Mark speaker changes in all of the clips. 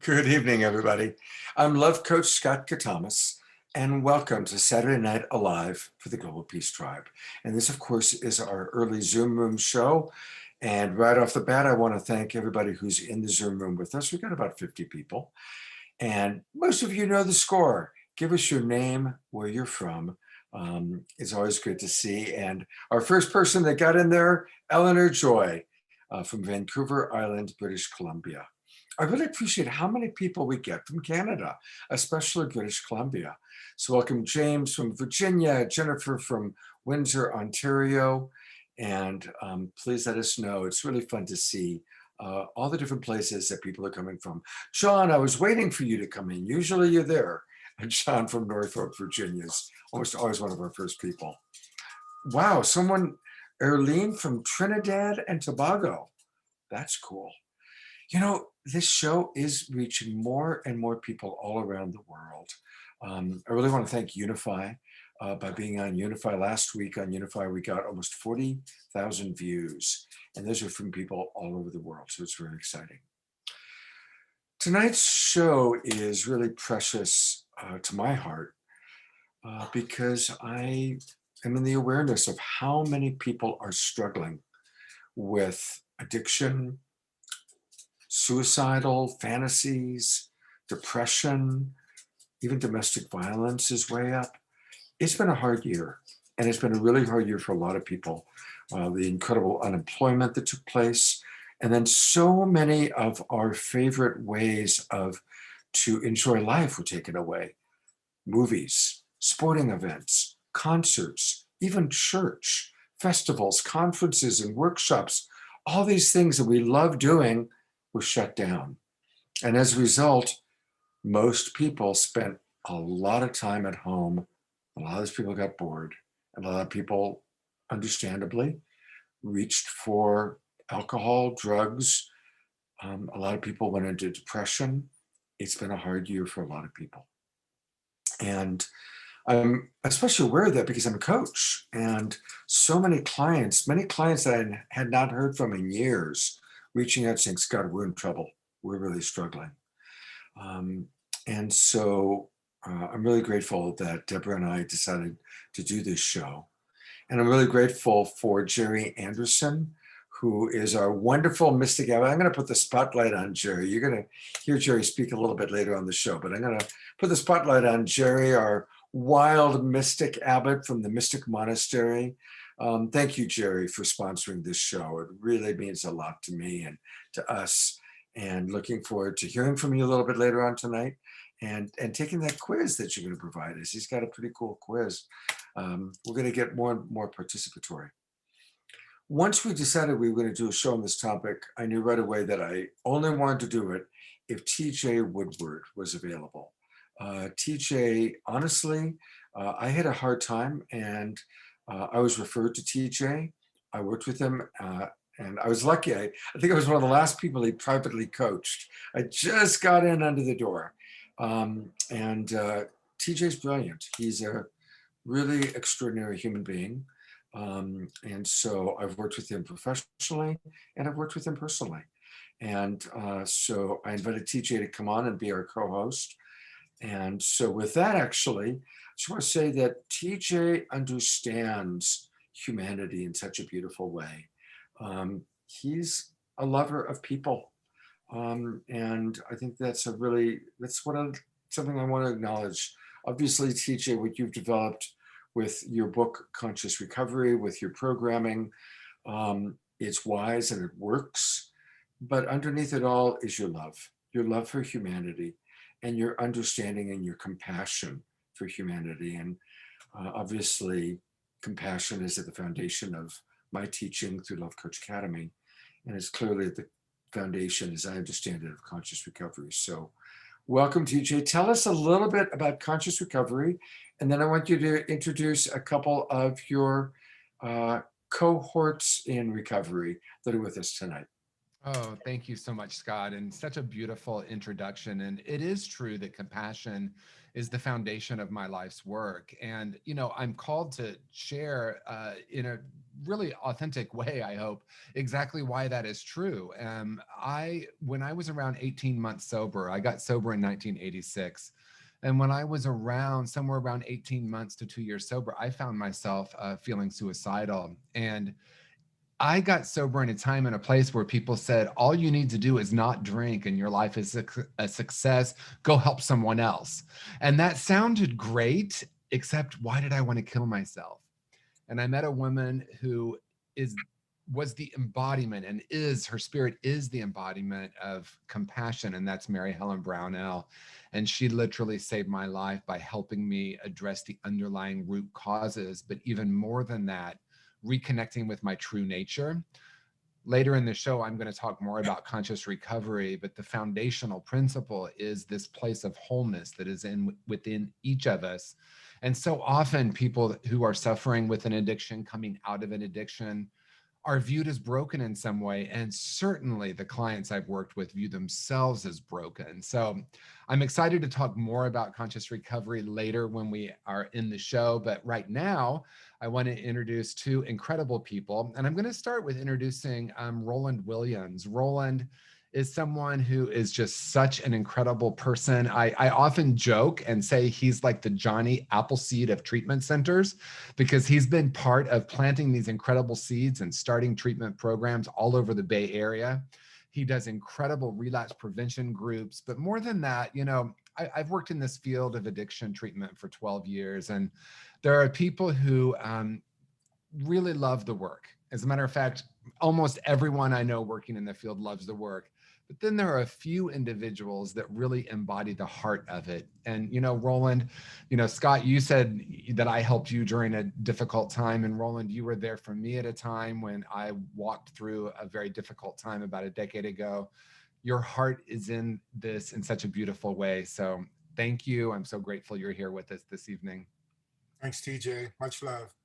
Speaker 1: Good evening, everybody. I'm Love Coach Scott Catamas, and welcome to Saturday Night Alive for the Global Peace Tribe. And this, of course, is our early Zoom room show. And right off the bat, I want to thank everybody who's in the Zoom room with us. We've got about 50 people, and most of you know the score. Give us your name, where you're from. It's always good to see. And our first person that got in there, Eleanor Joy from Vancouver Island, British Columbia. I really appreciate how many people we get from Canada, especially British Columbia. So welcome James from Virginia, Jennifer from Windsor, Ontario, and please let us know. It's really fun to see all the different places that people are coming from. John, I was waiting for you to come in. Usually you're there. And John from Norfolk, Virginia is almost always one of our first people. Wow, Erlene from Trinidad and Tobago. That's cool. You know, this show is reaching more and more people all around the world. I really want to thank Unify by being on Unify. Last week on Unify, we got almost 40,000 views, and those are from people all over the world, so it's really exciting. Tonight's show is really precious to my heart because I am in the awareness of how many people are struggling with addiction, suicidal fantasies, depression, even domestic violence is way up. It's been a hard year, and it's been a really hard year for a lot of people. The incredible unemployment that took place, and then so many of our favorite ways to enjoy life were taken away. Movies, sporting events, concerts, even church, festivals, conferences, and workshops, all these things that we love doing were shut down. And as a result, most people spent a lot of time at home. A lot of those people got bored. And a lot of people, understandably, reached for alcohol, drugs. A lot of people went into depression. It's been a hard year for a lot of people. And I'm especially aware of that because I'm a coach. And so many clients that I had not heard from in years, reaching out saying, Scott, we're in trouble. We're really struggling. And so I'm really grateful that Deborah and I decided to do this show. And I'm really grateful for Jerry Anderson, who is our wonderful mystic abbot. I'm going to put the spotlight on Jerry. You're going to hear Jerry speak a little bit later on the show, but I'm going to put the spotlight on Jerry, our wild mystic abbot from the Mystic Monastery. Thank you, Jerry, for sponsoring this show. It really means a lot to me and to us. And looking forward to hearing from you a little bit later on tonight and taking that quiz that you're going to provide us. He's got a pretty cool quiz. We're going to get more and more participatory. Once we decided we were going to do a show on this topic, I knew right away that I only wanted to do it if TJ Woodward was available. TJ, honestly, I had a hard time, and I was referred to TJ. I worked with him, and I was lucky. I think I was one of the last people he privately coached. I just got in under the door. TJ's brilliant. He's a really extraordinary human being. And so I've worked with him professionally, and I've worked with him personally. And so I invited TJ to come on and be our co-host. And so with that, actually, I just want to say that TJ understands humanity in such a beautiful way. He's a lover of people. And I think that's something I want to acknowledge. Obviously, TJ, what you've developed with your book, Conscious Recovery, with your programming, it's wise and it works. But underneath it all is your love for humanity, and your understanding and your compassion for humanity. And obviously, compassion is at the foundation of my teaching through Love Coach Academy. And it's clearly at the foundation, as I understand it, of Conscious Recovery. So welcome, TJ. Tell us a little bit about Conscious Recovery, and then I want you to introduce a couple of your cohorts in recovery that are with us tonight.
Speaker 2: Oh, thank you so much, Scott. And such a beautiful introduction. And it is true that compassion is the foundation of my life's work. And, I'm called to share in a really authentic way, I hope, exactly why that is true. When I was around 18 months sober, I got sober in 1986. And when I was around somewhere around 18 months to 2 years sober, I found myself feeling suicidal. And I got sober in a time and a place where people said, all you need to do is not drink and your life is a success. Go help someone else. And that sounded great, except why did I want to kill myself? And I met a woman who is was the embodiment and is her spirit is the embodiment of compassion, and that's Mary Helen Brownell. And she literally saved my life by helping me address the underlying root causes, but even more than that, reconnecting with my true nature. Later in the show, I'm going to talk more about conscious recovery, but the foundational principle is this place of wholeness that is in within each of us. And so often people who are suffering with an addiction, coming out of an addiction, are viewed as broken in some way. And certainly the clients I've worked with view themselves as broken. So I'm excited to talk more about conscious recovery later when we are in the show. But right now, I want to introduce two incredible people. And I'm going to start with introducing Roland Williams. Roland is someone who is just such an incredible person. I often joke and say he's like the Johnny Appleseed of treatment centers, because he's been part of planting these incredible seeds and starting treatment programs all over the Bay Area. He does incredible relapse prevention groups. But more than that, I've worked in this field of addiction treatment for 12 years, and there are people who really love the work. As a matter of fact, almost everyone I know working in the field loves the work. But then there are a few individuals that really embody the heart of it. And, Roland, Scott, you said that I helped you during a difficult time. And Roland, you were there for me at a time when I walked through a very difficult time about a decade ago. Your heart is in this in such a beautiful way. So thank you. I'm so grateful you're here with us this evening.
Speaker 3: Thanks, TJ. Much love.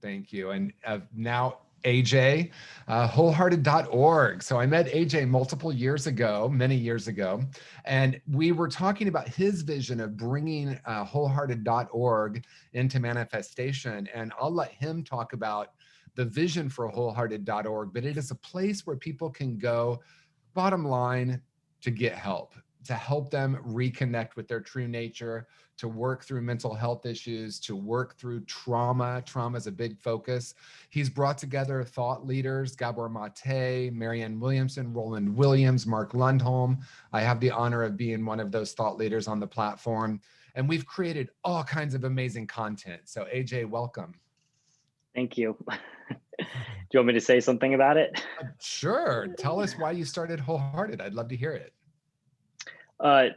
Speaker 2: Thank you. And now AJ, wholehearted.org. So I met AJ multiple years ago, many years ago, and we were talking about his vision of bringing wholehearted.org into manifestation. And I'll let him talk about the vision for wholehearted.org, but it is a place where people can go, bottom line, to get help, to help them reconnect with their true nature, to work through mental health issues, to work through trauma. Trauma is a big focus. He's brought together thought leaders, Gabor Mate, Marianne Williamson, Roland Williams, Mark Lundholm. I have the honor of being one of those thought leaders on the platform. And we've created all kinds of amazing content. So AJ, welcome.
Speaker 4: Thank you. Do you want me to say something about it?
Speaker 2: Sure. Tell us why you started Wholehearted. I'd love to hear it.
Speaker 4: Uh,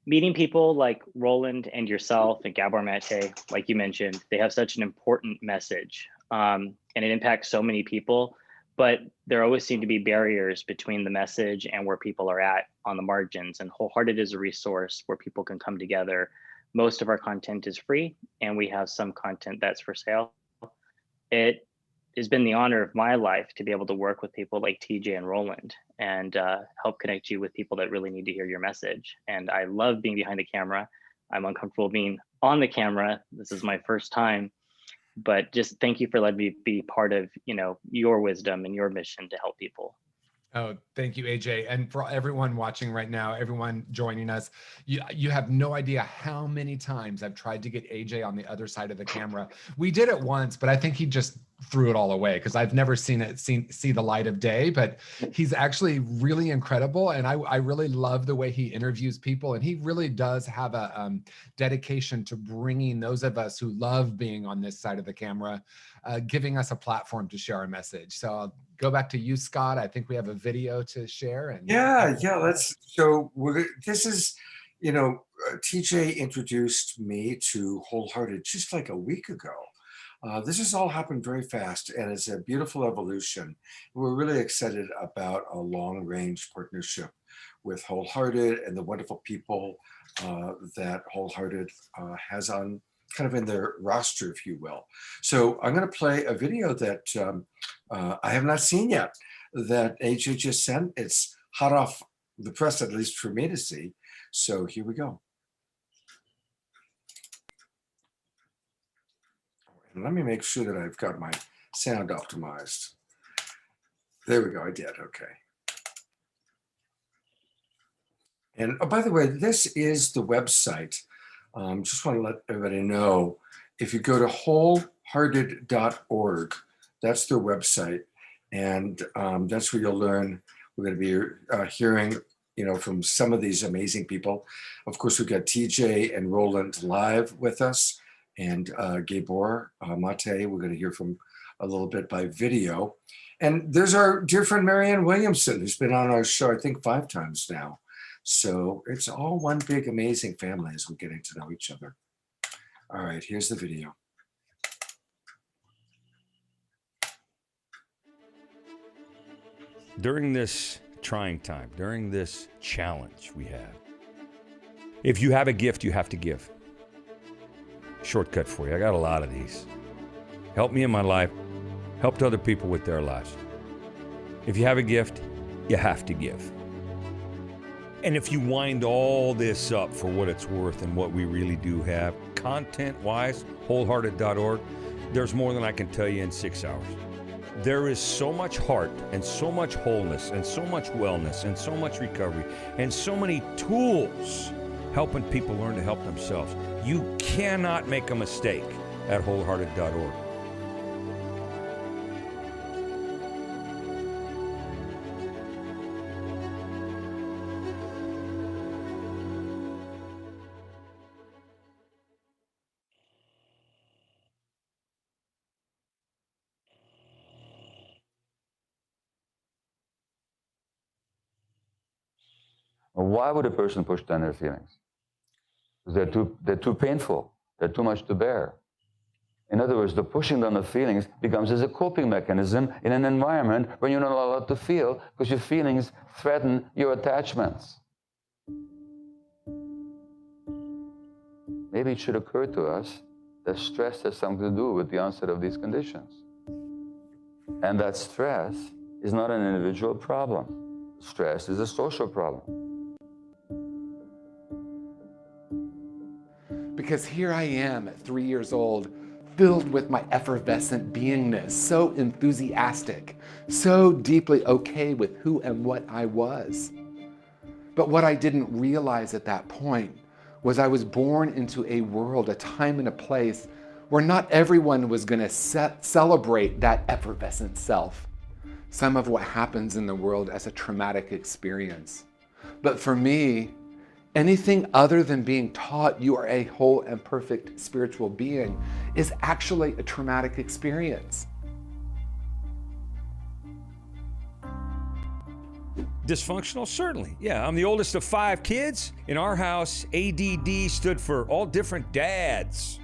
Speaker 4: Meeting people like Roland and yourself and Gabor Mate, like you mentioned, they have such an important message, and it impacts so many people, but there always seem to be barriers between the message and where people are at on the margins. And Wholehearted is a resource where people can come together. Most of our content is free, and we have some content that's for sale. It has been the honor of my life to be able to work with people like TJ and Roland and help connect you with people that really need to hear your message. And I love being behind the camera. I'm uncomfortable being on the camera. This is my first time, but just thank you for letting me be part of, your wisdom and your mission to help people.
Speaker 2: Oh, thank you, AJ. And for everyone watching right now, everyone joining us, you have no idea how many times I've tried to get AJ on the other side of the camera. We did it once, but I think he just threw it all away because I've never seen it see the light of day. But he's actually really incredible, and I really love the way he interviews people, and he really does have a dedication to bringing those of us who love being on this side of the camera, giving us a platform to share our message. So I'll go back to you, Scott. I think we have a video to share. And
Speaker 1: Yeah. Let's. So this is, TJ introduced me to Wholehearted just like a week ago. This has all happened very fast, and it's a beautiful evolution. We're really excited about a long-range partnership with Wholehearted and the wonderful people that Wholehearted has on kind of in their roster, if you will. So I'm going to play a video that I have not seen yet. that AJ just sent. It's hot off the press, at least for me to see. So here we go. And let me make sure that I've got my sound optimized. There we go, I did, okay. And oh, by the way, this is the website. Just want to let everybody know, if you go to wholehearted.org, that's their website. And that's where you'll learn. We're going to be hearing, from some of these amazing people. Of course, we've got TJ and Roland live with us, and Gabor Mate, we're going to hear from a little bit by video. And there's our dear friend Marianne Williamson, who's been on our show, I think 5 times now. So it's all one big amazing family as we're getting to know each other. All right, here's the video.
Speaker 5: During this trying time, during this challenge we have, if you have a gift, you have to give. Shortcut for you. I got a lot of these. Helped me in my life, helped other people with their lives. If you have a gift, you have to give. And if you wind all this up for what it's worth and what we really do have, content-wise, wholehearted.org, there's more than I can tell you in 6 hours. There is so much heart and so much wholeness and so much wellness and so much recovery and so many tools helping people learn to help themselves. You cannot make a mistake at wholehearted.org.
Speaker 6: Why would a person push down their feelings? Because they're too painful. They're too much to bear. In other words, the pushing down of feelings becomes as a coping mechanism in an environment where you're not allowed to feel because your feelings threaten your attachments. Maybe it should occur to us that stress has something to do with the onset of these conditions. And that stress is not an individual problem. Stress is a social problem.
Speaker 2: Because here I am at 3 years old, filled with my effervescent beingness, so enthusiastic, so deeply okay with who and what I was. But what I didn't realize at that point was I was born into a world, a time and a place where not everyone was going to celebrate that effervescent self. Some of what happens in the world as a traumatic experience. But for me, anything other than being taught you are a whole and perfect spiritual being is actually a traumatic experience.
Speaker 5: Dysfunctional? Certainly. Yeah, I'm the oldest of 5 kids. In our house, ADD stood for all different dads.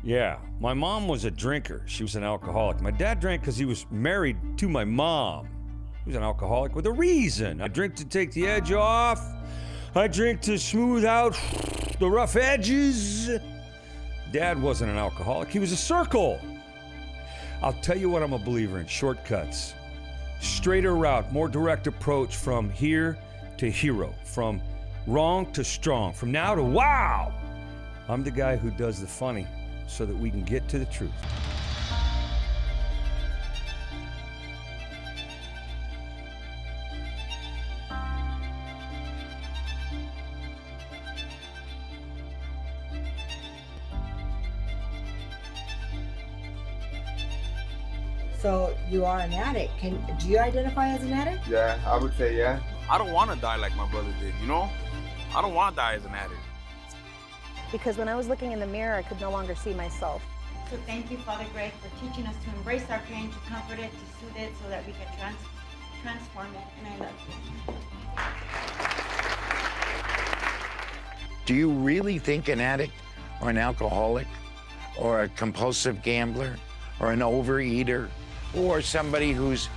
Speaker 5: Yeah, my mom was a drinker. She was an alcoholic. My dad drank because he was married to my mom. He was an alcoholic with a reason. I drink to take the edge off. I drink to smooth out the rough edges. Dad wasn't an alcoholic. He was a circle. I'll tell you what I'm a believer in: shortcuts. Straighter route, more direct approach from here to hero, from wrong to strong, from now to wow. I'm the guy who does the funny so that we can get to the truth.
Speaker 7: So you are an addict. Do you identify as an addict?
Speaker 8: Yeah, I would say yeah.
Speaker 9: I don't want to die like my brother did, you know? I don't want to die as an addict.
Speaker 10: Because when I was looking in the mirror, I could no longer see myself.
Speaker 11: So thank you, Father Greg, for teaching us to embrace our pain, to comfort it, to soothe it, so that we can transform it. And I love you.
Speaker 12: Do you really think an addict or an alcoholic or a compulsive gambler or an overeater or somebody who's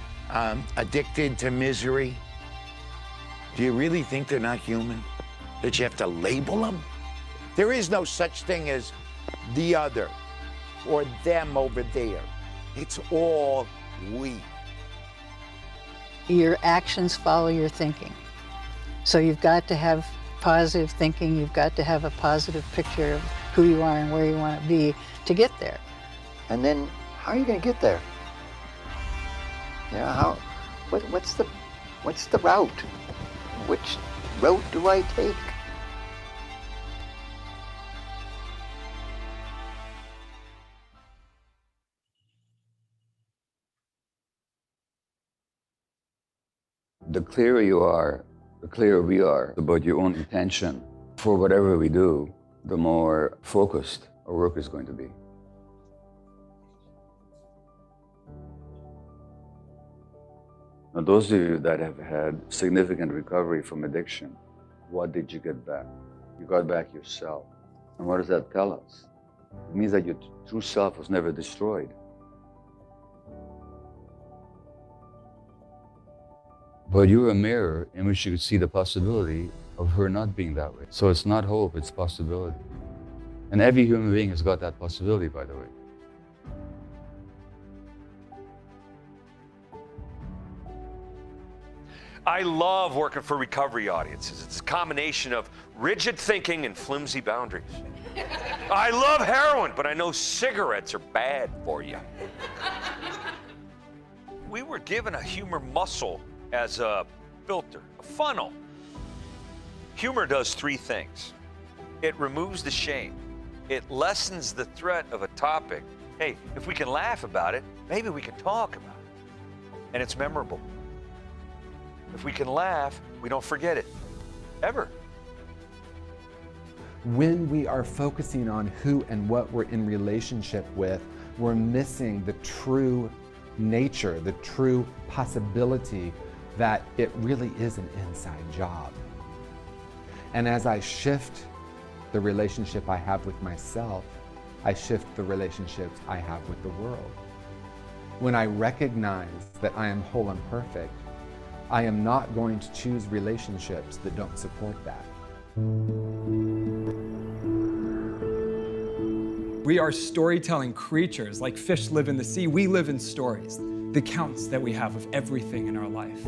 Speaker 12: addicted to misery, do you really think they're not human? That you have to label them? There is no such thing as the other or them over there. It's all we.
Speaker 8: your actions follow your thinking. So you've got to have positive thinking, you've got to have a positive picture of who you are and where you want to be to get there.
Speaker 13: And then how are you going to get there? Yeah, what's the route? Which route do I take?
Speaker 6: The clearer you are, the clearer we are about your own intention for whatever we do, the more focused our work is going to be. Now, those of you that have had significant recovery from addiction, what did you get back? You got back yourself. And what does that tell us? It means that your true self was never destroyed. But you're a mirror in which you could see the possibility of her not being that way. So it's not hope, it's possibility. And every human being has got that possibility, by the way.
Speaker 5: I love working for recovery audiences. It's a combination of rigid thinking and flimsy boundaries. I love heroin, but I know cigarettes are bad for you. We were given a humor muscle as a filter, a funnel. Humor does three things. It removes the shame. It lessens the threat of a topic. Hey, if we can laugh about it, maybe we can talk about it. And it's memorable. If we can laugh, we don't forget it, ever.
Speaker 2: When we are focusing on who and what we're in relationship with, we're missing the true nature, the true possibility that it really is an inside job. And as I shift the relationship I have with myself, I shift the relationships I have with the world. When I recognize that I am whole and perfect, I am not going to choose relationships that don't support that.
Speaker 14: We are storytelling creatures. Like fish live in the sea, we live in stories, the counts that we have of everything in our life.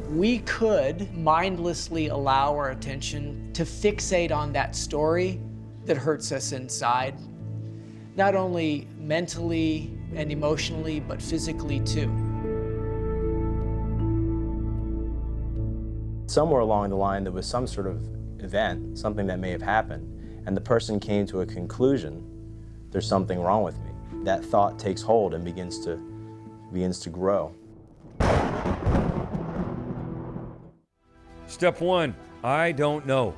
Speaker 15: We could mindlessly allow our attention to fixate on that story that hurts us inside, not only mentally and emotionally, but physically too.
Speaker 16: Somewhere along the line, there was some sort of event, something that may have happened, and the person came to a conclusion, there's something wrong with me. That thought takes hold and begins to grow.
Speaker 5: Step one, I don't know.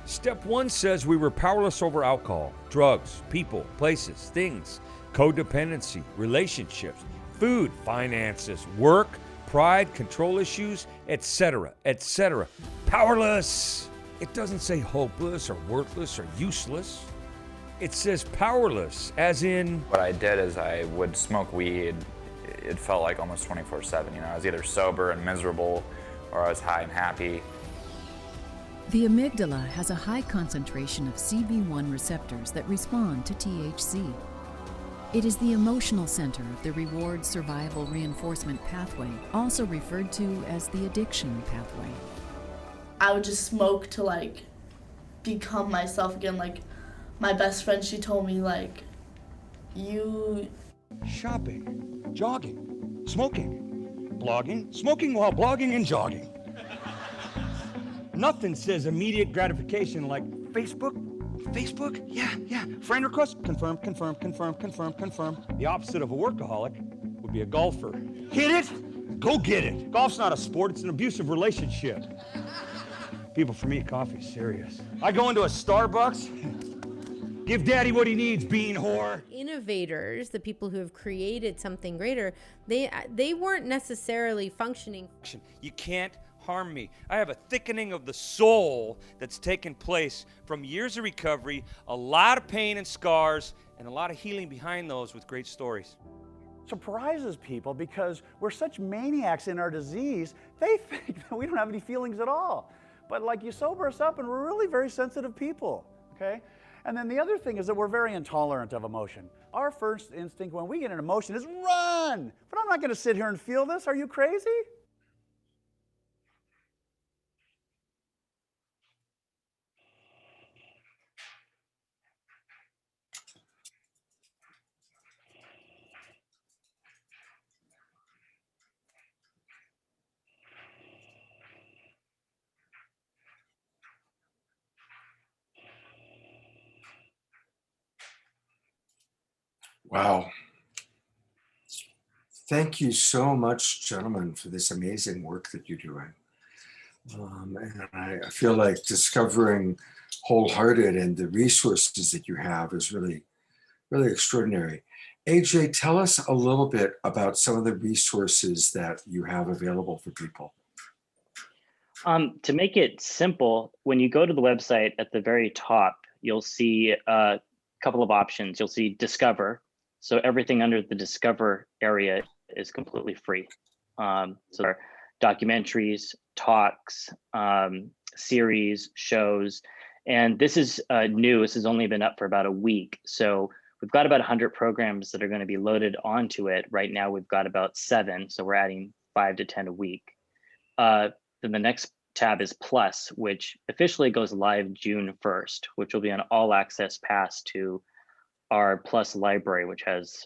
Speaker 5: Step one says we were powerless over alcohol, drugs, people, places, things, codependency, relationships, food, finances, work, pride, control issues, etc., etc. Powerless. It doesn't say hopeless or worthless or useless. It says powerless, as in...
Speaker 17: What I did is I would smoke weed. It felt like almost 24/7. You know, I was either sober and miserable, or I was high and happy.
Speaker 18: The amygdala has a high concentration of CB1 receptors that respond to THC. It is the emotional center of the reward survival reinforcement pathway, also referred to as the addiction pathway.
Speaker 19: I would just smoke to like become myself again. Like my best friend, she told me like, you...
Speaker 20: Shopping, jogging, smoking, blogging, smoking while blogging and jogging. Nothing says immediate gratification like Facebook, yeah. Friend request, confirm. The opposite of a workaholic would be a golfer. Hit it, go get it. Golf's not a sport, it's an abusive relationship. People, for me, coffee's serious. I go into a Starbucks, give daddy what he needs, bean whore.
Speaker 21: Innovators, the people who have created something greater, they weren't necessarily functioning.
Speaker 5: You can't harm me. I have a thickening of the soul that's taken place from years of recovery, a lot of pain and scars, and a lot of healing behind those with great stories.
Speaker 22: Surprises people because we're such maniacs in our disease, they think that we don't have any feelings at all. But like you sober us up and we're really very sensitive people, okay? And then the other thing is that we're very intolerant of emotion. Our first instinct when we get an emotion is run! fun. But I'm not going to sit here and feel this. Are you crazy?
Speaker 1: Wow. Thank you so much, gentlemen, for this amazing work that you're doing. And I feel like discovering Wholehearted and the resources that you have is really, really extraordinary. AJ, tell us a little bit about some of the resources that you have available for people.
Speaker 3: To make it simple, when you go to the website at the very top, you'll see a couple of options. You'll see Discover. So everything under the Discover area is completely free. So there are documentaries, talks, series, shows, and this is new. This has only been up for about a week. So we've got about 100 programs that are going to be loaded onto it. Right now, we've got about 7. So we're adding 5 to 10 a week. Then the next tab is Plus, which officially goes live June 1st, which will be an all access pass to our Plus library, which has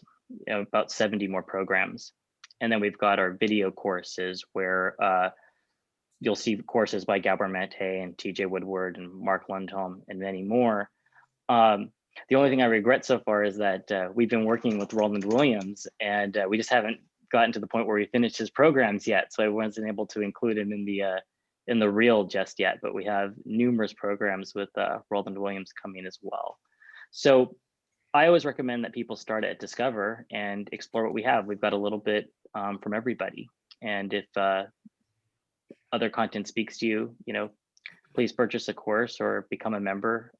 Speaker 3: about 70 more programs. And then we've got our video courses where you'll see courses by Gabor Mate and TJ Woodward and Mark Lundholm and many more. The only thing I regret so far is that we've been working with Roland Williams and we just haven't gotten to the point where we finished his programs yet. So I wasn't able to include him in the reel just yet, but we have numerous programs with Roland Williams coming as well. So I always recommend that people start at Discover and explore what we have. We've got a little bit from everybody. And if other content speaks to you, please purchase a course or become a member.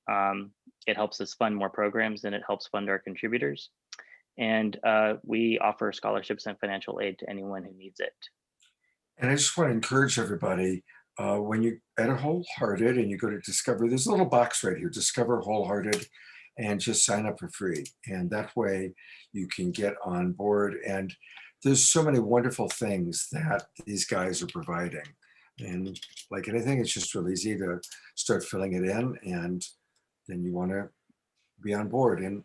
Speaker 3: It helps us fund more programs and it helps fund our contributors. And we offer scholarships and financial aid to anyone who needs it.
Speaker 1: And I just want to encourage everybody, when you at a Wholehearted and you go to Discover, there's a little box right here, Discover Wholehearted, and just sign up for free. And that way you can get on board. And there's so many wonderful things that these guys are providing. And like anything, it's just real easy to start filling it in, and then you want to be on board. And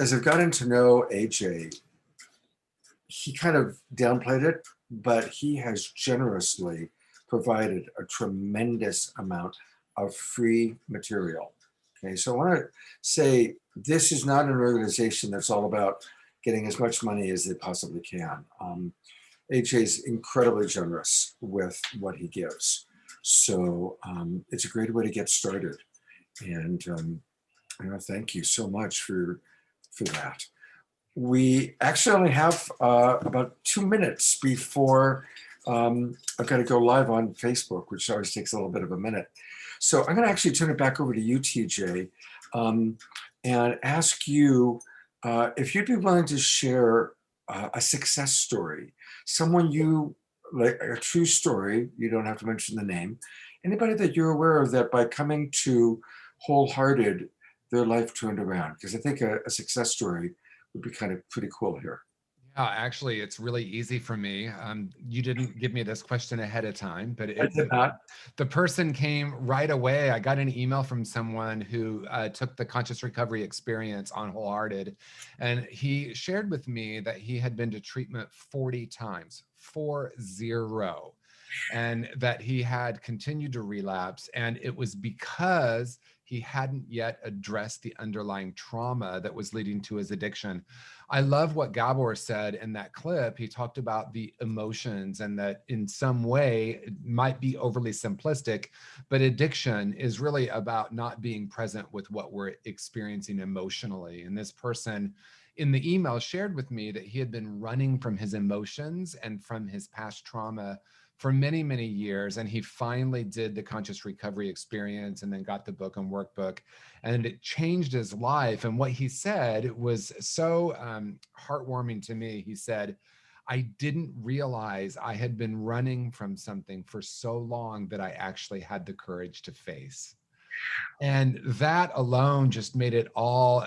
Speaker 1: as I've gotten to know AJ, he kind of downplayed it, but he has generously provided a tremendous amount of free material. Okay, so I want to say this is not an organization that's all about getting as much money as they possibly can. AJ is incredibly generous with what he gives. So it's a great way to get started. And thank you so much for that. We actually only have about 2 minutes before I've got to go live on Facebook, which always takes a little bit of a minute. So I'm going to actually turn it back over to you, TJ, and ask you if you'd be willing to share a success story, someone you like, a true story. You don't have to mention the name. Anybody that you're aware of that by coming to Wholehearted, their life turned around. Because I think a success story would be kind of pretty cool here.
Speaker 2: Yeah, actually, it's really easy for me. You didn't give me this question ahead of time, but
Speaker 1: I did not.
Speaker 2: The person came right away. I got an email from someone who took the conscious recovery experience on Wholehearted, and he shared with me that he had been to treatment 40 times, 40, and that he had continued to relapse, and it was because he hadn't yet addressed the underlying trauma that was leading to his addiction. I love what Gabor said in that clip. He talked about the emotions and that in some way it might be overly simplistic, but addiction is really about not being present with what we're experiencing emotionally. And this person in the email shared with me that he had been running from his emotions and from his past trauma for many, many years. And he finally did the conscious recovery experience and then got the book and workbook, and it changed his life. And what he said was so heartwarming to me. He said, I didn't realize I had been running from something for so long that I actually had the courage to face. And that alone just made it all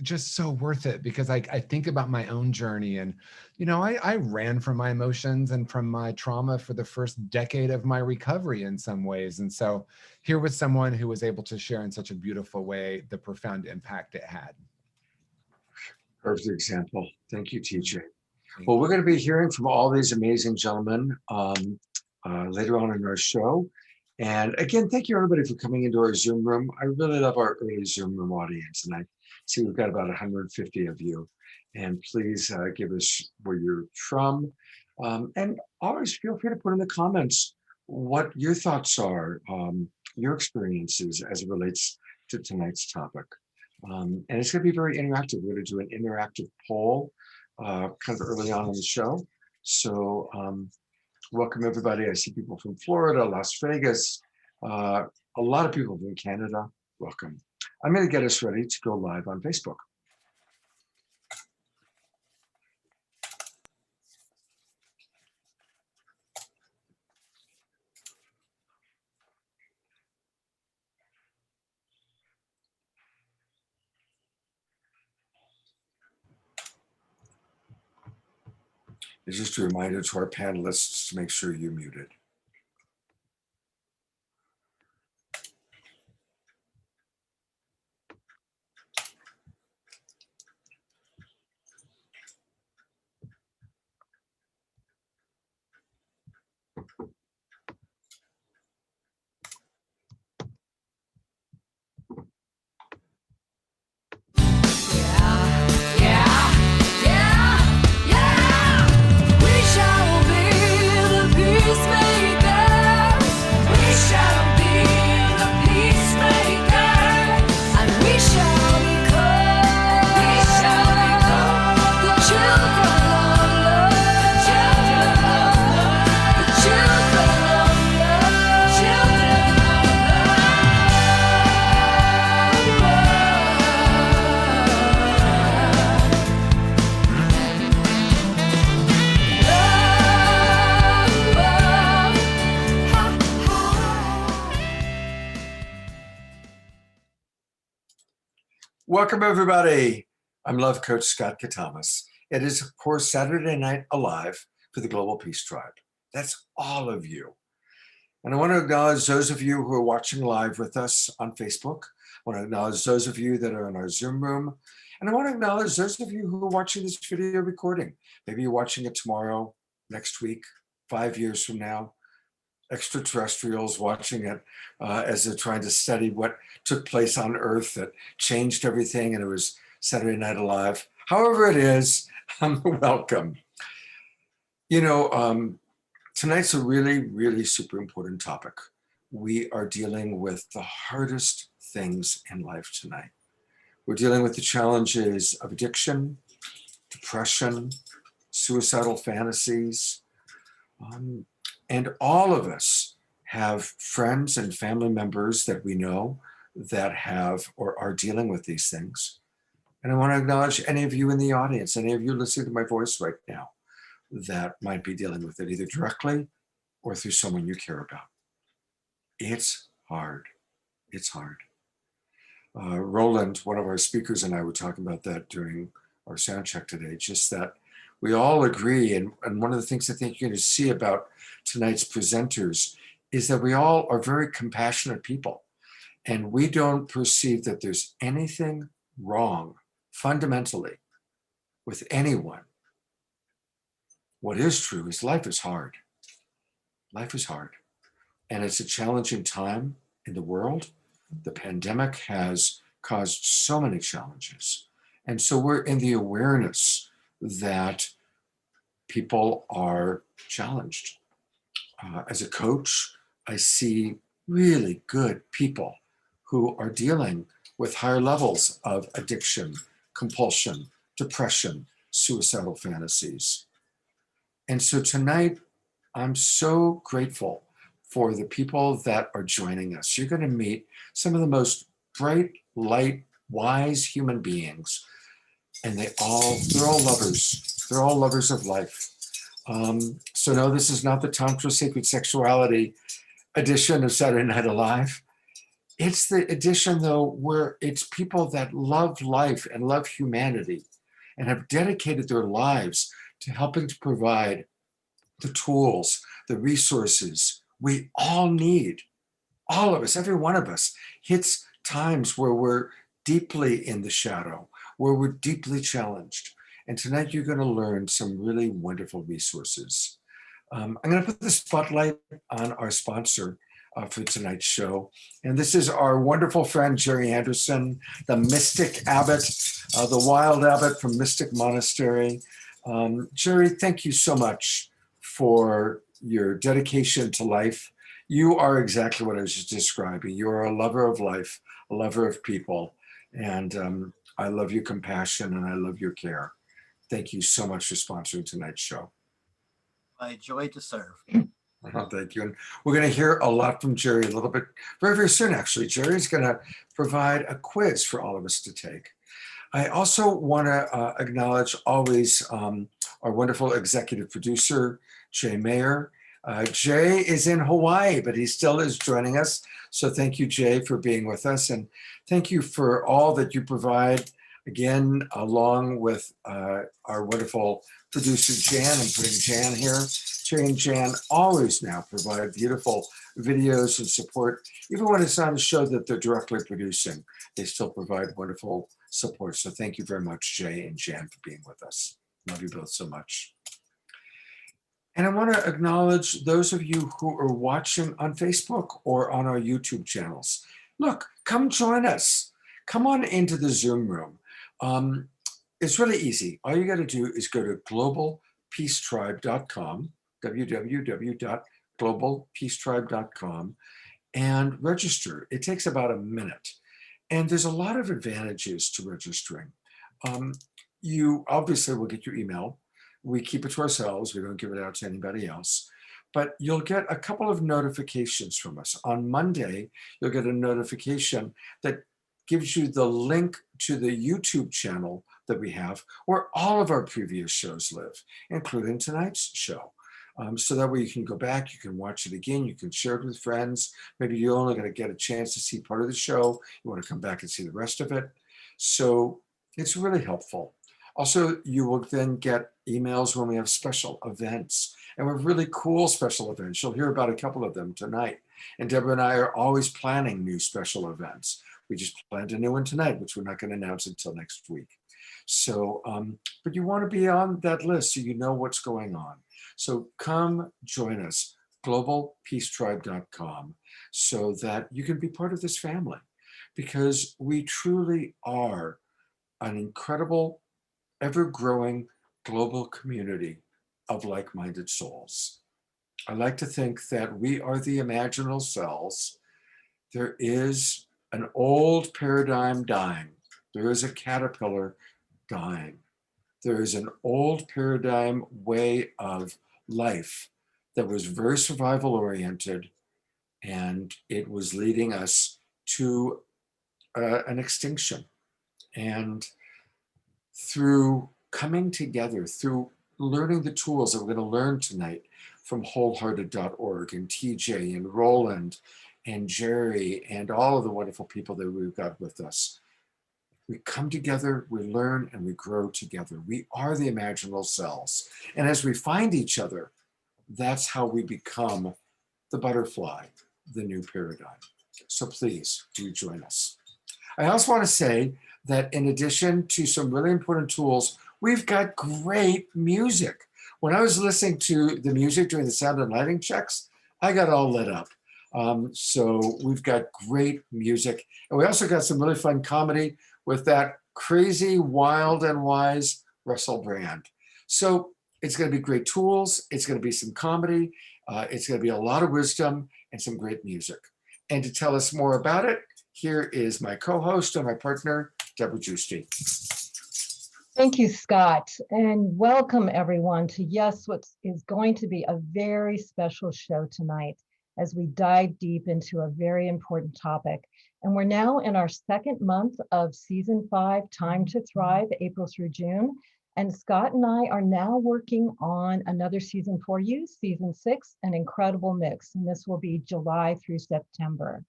Speaker 2: just so worth it, because I think about my own journey. And, you know, I ran from my emotions and from my trauma for the first decade of my recovery in some ways. And so here was someone who was able to share in such a beautiful way the profound impact it had.
Speaker 1: Perfect example. Thank you, TJ. Well, we're going to be hearing from all these amazing gentlemen later on in our show. And again, thank you everybody for coming into our Zoom room. I really love our early Zoom room audience. And I see we've got about 150 of you. And please give us where you're from. And always feel free to put in the comments what your thoughts are, your experiences as it relates to tonight's topic. And it's going to be very interactive. We're going to do an interactive poll kind of early on in the show. So welcome everybody. I see people from Florida, Las Vegas, a lot of people from Canada. Welcome. I'm going to get us ready to go live on Facebook. It's just a reminder to our panelists to make sure you're muted. Welcome, everybody. I'm Love Coach Scott Catamas. It is, of course, Saturday Night Alive for the Global Peace Tribe. That's all of you. And I want to acknowledge those of you who are watching live with us on Facebook. I want to acknowledge those of you that are in our Zoom room. And I want to acknowledge those of you who are watching this video recording. Maybe you're watching it tomorrow, next week, 5 years from now. Extraterrestrials watching it as they're trying to study what took place on Earth that changed everything, and it was Saturday Night Alive. However it is, welcome. You know, tonight's a really, really super important topic. We are dealing with the hardest things in life tonight. We're dealing with the challenges of addiction, depression, suicidal fantasies, and all of us have friends and family members that we know that have or are dealing with these things. And I want to acknowledge any of you in the audience, any of you listening to my voice right now that might be dealing with it either directly or through someone you care about. It's hard. It's hard. Roland, one of our speakers, and I were talking about that during our sound check today, just that we all agree, and one of the things I think you're going to see about tonight's presenters is that we all are very compassionate people, and we don't perceive that there's anything wrong fundamentally with anyone. What is true is life is hard. Life is hard, and it's a challenging time in the world. The pandemic has caused so many challenges, and so we're in the awareness that people are challenged. As a coach, I see really good people who are dealing with higher levels of addiction, compulsion, depression, suicidal fantasies. And so tonight, I'm so grateful for the people that are joining us. You're going to meet some of the most bright, light, wise human beings, and they're all lovers. They're all lovers of life. So no, this is not the Tantra Sacred Sexuality edition of Saturday Night Alive. It's the edition, though, where it's people that love life and love humanity and have dedicated their lives to helping to provide the tools, the resources we all need. All of us, every one of us, hits times where we're deeply in the shadow, where we're deeply challenged. And tonight you're going to learn some really wonderful resources. I'm going to put the spotlight on our sponsor for tonight's show. And this is our wonderful friend, Jerry Anderson, the Mystic Abbot, the Wild Abbot from Mystic Monastery. Jerry, thank you so much for your dedication to life. You are exactly what I was just describing. You are a lover of life, a lover of people. And I love your compassion and I love your care. Thank you so much for sponsoring tonight's show.
Speaker 4: My joy to serve.
Speaker 1: Oh, thank you. And we're going to hear a lot from Jerry a little bit very, very soon, actually. Jerry's going to provide a quiz for all of us to take. I also want to acknowledge always our wonderful executive producer, Jay Mayer. Jay is in Hawaii, but he still is joining us. So thank you, Jay, for being with us. And thank you for all that you provide, again, along with our wonderful producer, Jan. I'm putting Jan here. Jay and Jan always now provide beautiful videos and support. Even when it's not a show that they're directly producing, they still provide wonderful support. So thank you very much, Jay and Jan, for being with us. Love you both so much. And I want to acknowledge those of you who are watching on Facebook or on our YouTube channels. Look, come join us. Come on into the Zoom room. It's really easy. All you got to do is go to globalpeacetribe.com, www.globalpeacetribe.com, and register. It takes about a minute. And there's a lot of advantages to registering. You obviously will get your email. We keep it to ourselves. We don't give it out to anybody else. But you'll get a couple of notifications from us. On Monday, you'll get a notification that gives you the link to the YouTube channel that we have where all of our previous shows live, including tonight's show. So that way you can go back, you can watch it again, you can share it with friends. Maybe you're only going to get a chance to see part of the show. You want to come back and see the rest of it. So it's really helpful. Also, you will then get emails when we have special events, and we have really cool special events. You'll hear about a couple of them tonight. And Deborah and I are always planning new special events. We just planned a new one tonight, which we're not going to announce until next week. So, but you want to be on that list so you know what's going on. So come join us, globalpeacetribe.com, so that you can be part of this family, because we truly are an incredible, ever-growing global community of like-minded souls. I like to think that we are the imaginal selves. There is an old paradigm dying. There is a caterpillar dying. There is an old paradigm way of life that was very survival oriented, and it was leading us to an extinction. And through coming together, through learning the tools that we're going to learn tonight from wholehearted.org and TJ and Roland and Jerry and all of the wonderful people that we've got with us, we come together, we learn, and we grow together. We are the imaginal selves. And as we find each other, that's how we become the butterfly, the new paradigm. So please do join us. I also want to say that in addition to some really important tools, we've got great music. When I was listening to the music during the sound and lighting checks, I got all lit up. So we've got great music. And we also got some really fun comedy with that crazy, wild, and wise Russell Brand. So it's going to be great tools. It's going to be some comedy. It's going to be a lot of wisdom and some great music. And to tell us more about it, here is my co-host and my partner, Deborah Giusti.
Speaker 7: Thank you, Scott, and welcome everyone to, yes, what is going to be a very special show tonight as we dive deep into a very important topic. And we're now in our second month of season 5, Time to Thrive, April through June. And Scott and I are now working on another season for you, season 6, An Incredible Mix. And this will be July through September.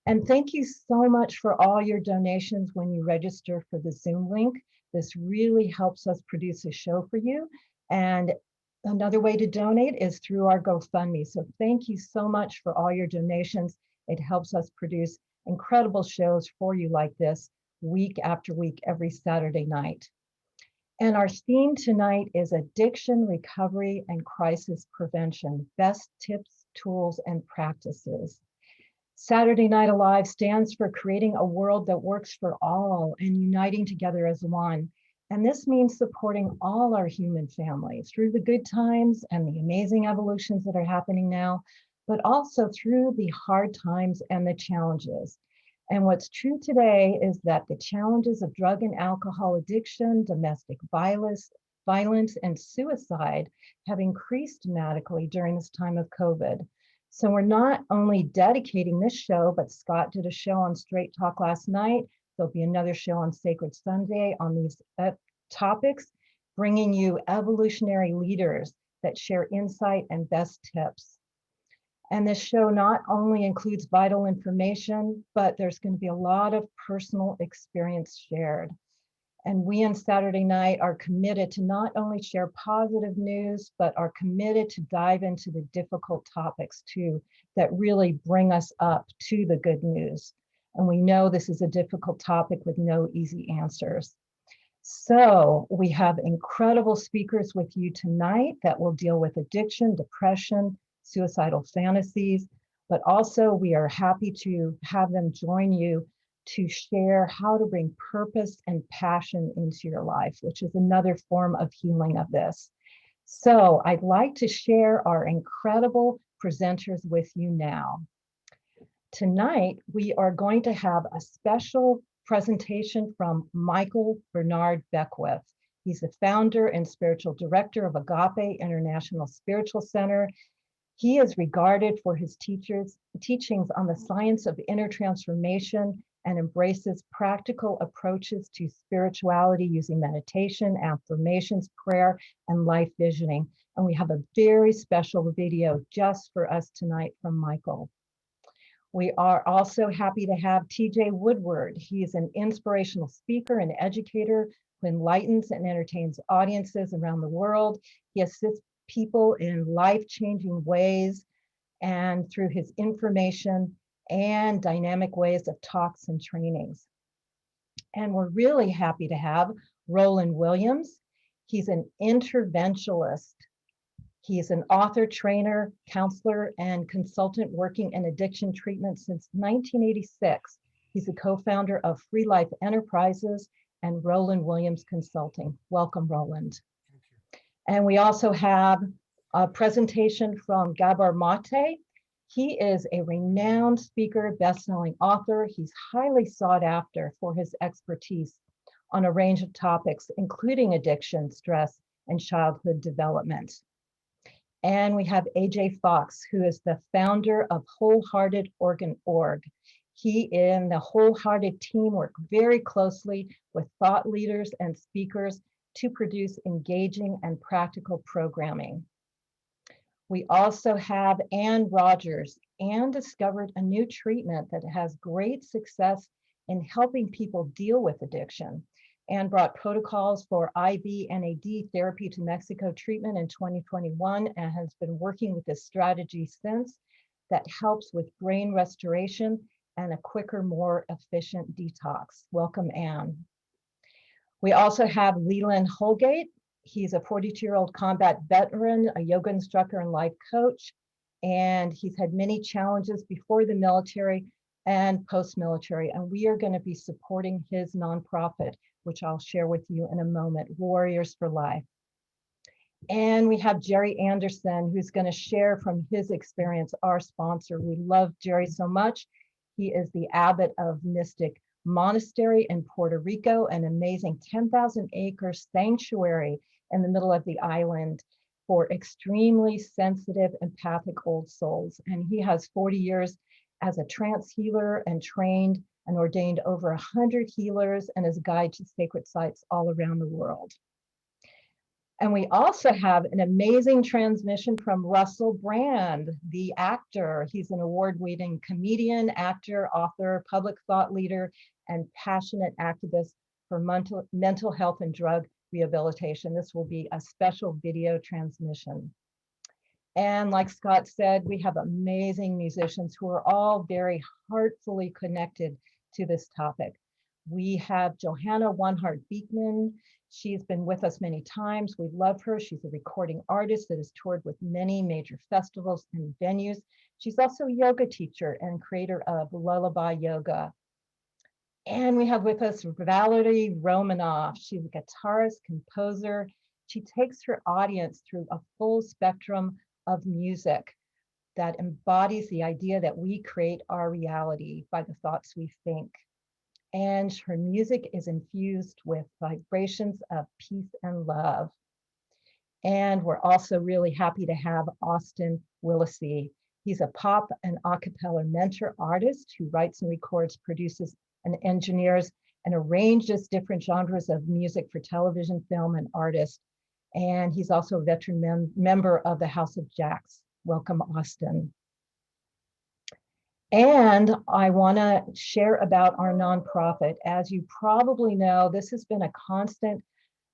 Speaker 7: And thank you so much for all your donations when you register for the Zoom link. This really helps us produce a show for you. And another way to donate is through our GoFundMe. So thank you so much for all your donations. It helps us produce incredible shows for you like this week after week, every Saturday night. And our theme tonight is addiction, recovery, and crisis prevention, best tips, tools, and practices. Saturday Night Alive stands for creating a world that works for all and uniting together as one. And this means supporting all our human family through the good times and the amazing evolutions that are happening now, but also through the hard times and the challenges. And what's true today is that the challenges of drug and alcohol addiction, domestic violence, and suicide have increased dramatically during this time of COVID. So we're not only dedicating this show, but Scott did a show on Straight Talk last night. There'll be another show on Sacred Sunday on these topics, bringing you evolutionary leaders that share insight and best tips. And this show not only includes vital information, but there's going to be a lot of personal experience shared. And we on Saturday Night are committed to not only share positive news, but are committed to dive into the difficult topics too, that really bring us up to the good news. And we know this is a difficult topic with no easy answers. So we have incredible speakers with you tonight that will deal with addiction, depression, suicidal fantasies, but also we are happy to have them join you to share how to bring purpose and passion into your life, which is another form of healing of this. So I'd like to share our incredible presenters with you now. Tonight, we are going to have a special presentation from Michael Bernard Beckwith. He's the founder and spiritual director of Agape International Spiritual Center. He is regarded for his teachings on the science of inner transformation and embraces practical approaches to spirituality using meditation, affirmations, prayer, and life visioning. And we have a very special video just for us tonight from Michael. We are also happy to have TJ Woodward. He is an inspirational speaker and educator who enlightens and entertains audiences around the world. He assists people in life-changing ways and through his information and dynamic ways of talks and trainings. And we're really happy to have Roland Williams. He's an interventionalist. He's an author, trainer, counselor, and consultant working in addiction treatment since 1986. He's a co-founder of Free Life Enterprises and Roland Williams Consulting. Welcome, Roland. And we also have a presentation from Gabor Mate. He is a renowned speaker, best-selling author. He's highly sought after for his expertise on a range of topics, including addiction, stress, and childhood development. And we have AJ Fox, who is the founder of Wholehearted.org. He and the Wholehearted team work very closely with thought leaders and speakers to produce engaging and practical programming. We also have Ann Rogers. Ann discovered a new treatment that has great success in helping people deal with addiction, and brought protocols for IV NAD therapy to Mexico treatment in 2021 and has been working with this strategy since that helps with brain restoration and a quicker, more efficient detox. Welcome, Ann. We also have Leland Holgate. He's a 42-year-old combat veteran, a yoga instructor and life coach, and he's had many challenges before the military and post-military, and we are going to be supporting his nonprofit, which I'll share with you in a moment, Warriors for Life. And we have Jerry Anderson, who's going to share from his experience, our sponsor. We love Jerry so much. He is the abbot of Mystic Monastery in Puerto Rico, an amazing 10,000-acre sanctuary in the middle of the island for extremely sensitive, empathic old souls. And he has 40 years as a trance healer and trained and ordained over 100 healers and as a guide to sacred sites all around the world. And we also have an amazing transmission from Russell Brand, the actor. He's an award-winning comedian, actor, author, public thought leader, and passionate activist for mental health and drug rehabilitation. This will be a special video transmission. And like Scott said, we have amazing musicians who are all very heartfully connected to this topic. We have Johanna One-Heart Beekman. She's been with us many times. We love her. She's a recording artist that has toured with many major festivals and venues. She's also a yoga teacher and creator of Lullaby Yoga. And we have with us Valerie Romanoff. She's a guitarist, composer. She takes her audience through a full spectrum of music that embodies the idea that we create our reality by the thoughts we think. And her music is infused with vibrations of peace and love. And we're also really happy to have Austin Willisey. He's a pop and a cappella mentor artist who writes and records, produces and engineers and arranges different genres of music for television, film, and artists. And he's also a veteran member of the House of Jacks. Welcome, Austin. And I want to share about our nonprofit. As you probably know, this has been a constant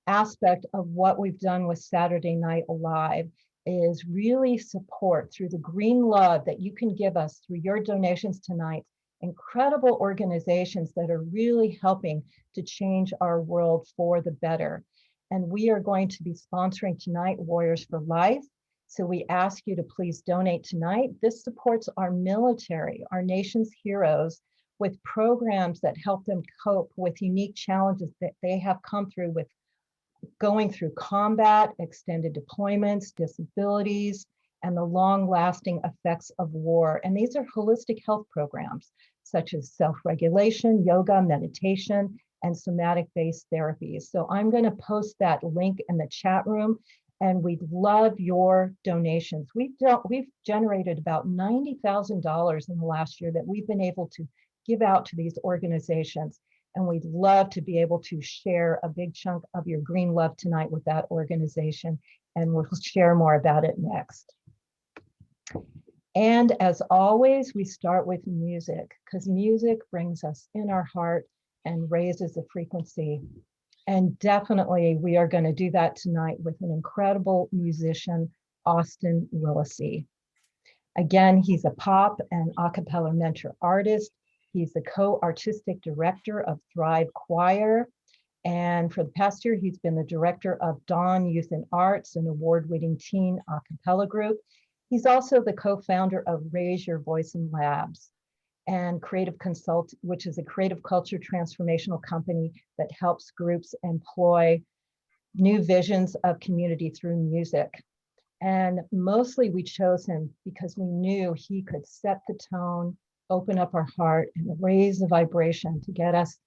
Speaker 7: aspect of what we've done with Saturday Night Live, is really support through the green love that you can give us through your donations tonight. Incredible organizations that are really helping to change our world for the better. And we are going to be sponsoring tonight Warriors for Life. So we ask you to please donate tonight. This supports our military, our nation's heroes, with programs that help them cope with unique challenges that they have come through with going through combat, extended deployments, disabilities, and the long-lasting effects of war. And these are holistic health programs, such as self-regulation, yoga, meditation, and somatic-based therapies. So I'm going to post that link in the chat room, and we'd love your donations. We've generated about $90,000 in the last year that we've been able to give out to these organizations. And we'd love to be able to share a big chunk of your green love tonight with that organization. And we'll share more about it next. And as always, we start with music, because music brings us in our heart and raises the frequency. And definitely we are going to do that tonight with an incredible musician, Austin Willisey. Again, he's a pop and a cappella mentor artist. He's the co-artistic director of Thrive Choir. And for the past year, he's been the director of Dawn Youth and Arts, an award-winning teen a cappella group. He's also the co-founder of Raise Your Voice in Labs and Creative Consult, which is a creative culture transformational company that helps groups employ new visions of community through music. And mostly we chose him because we knew he could set the tone, open up our heart, and raise the vibration to get us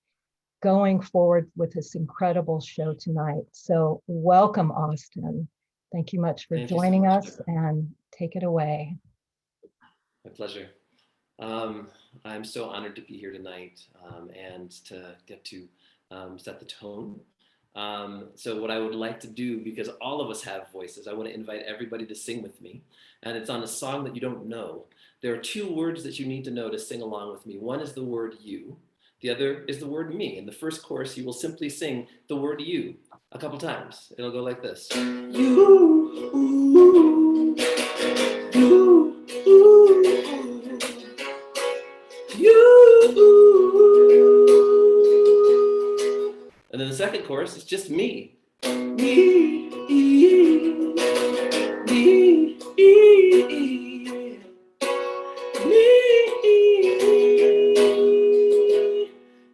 Speaker 7: going forward with this incredible show tonight. So welcome, Austin. Thank you much for joining us, and take it away.
Speaker 9: My pleasure. I'm so honored to be here tonight and to get to set the tone. So what I would like to do, because all of us have voices, I want to invite everybody to sing with me. And it's on a song that you don't know. There are two words that you need to know to sing along with me. One is the word you. The other is the word me. In the first chorus, you will simply sing the word you a couple times. It'll go like this. You, ooh, you, ooh, you. And then the second chorus is just me. Me, me, me.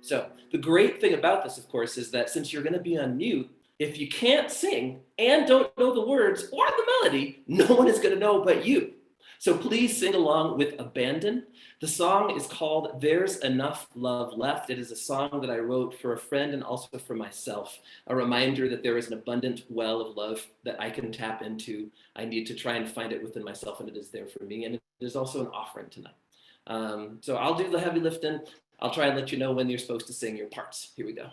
Speaker 9: So the great thing about this, of course, is that since you're going to be on mute, if you can't sing and don't know the words or the melody, no one is going to know but you. So please sing along with abandon. The song is called There's Enough Love Left. It is a song that I wrote for a friend and also for myself, a reminder that there is an abundant well of love that I can tap into. I need to try and find it within myself, and it is there for me. And it is also an offering tonight. So I'll do the heavy lifting. I'll try and let you know when you're supposed to sing your parts. Here we go.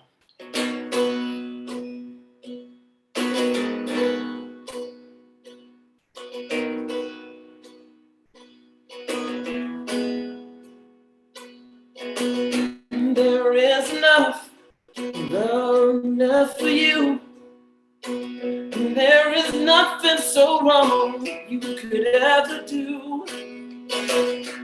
Speaker 9: there's enough for you. And there is nothing so wrong you could ever do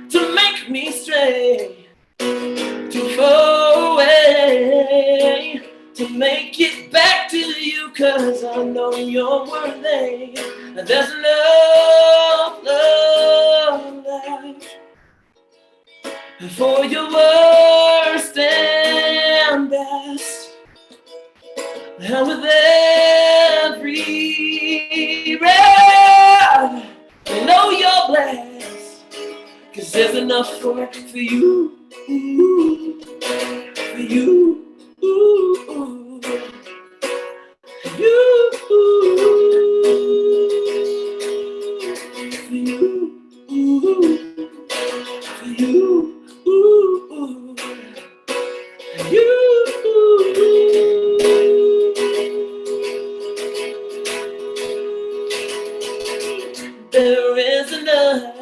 Speaker 9: to make me stray too far away, to make it back to you, 'cause I know you're worthy. There's enough love left for your worst and best. And with every breath, I know you're blessed, 'cause there's enough for you, for you, for you, for you, for you. There is enough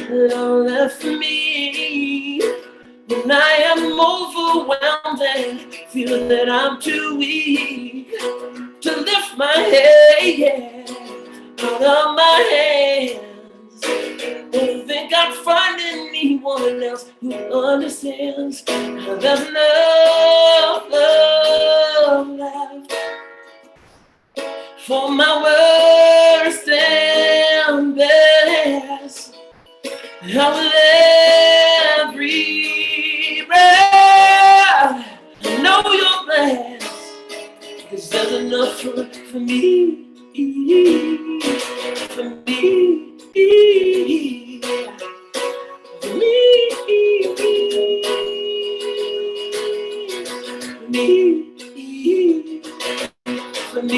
Speaker 9: love left for me when I am overwhelmed and feel that I'm too weak to lift my head out of my hands. Don't think I'd find anyone else who understands. There's enough love left for my worst and best. And with every breath, I know you're blessed, 'cause there's enough for me, for me, for me, for me, for me.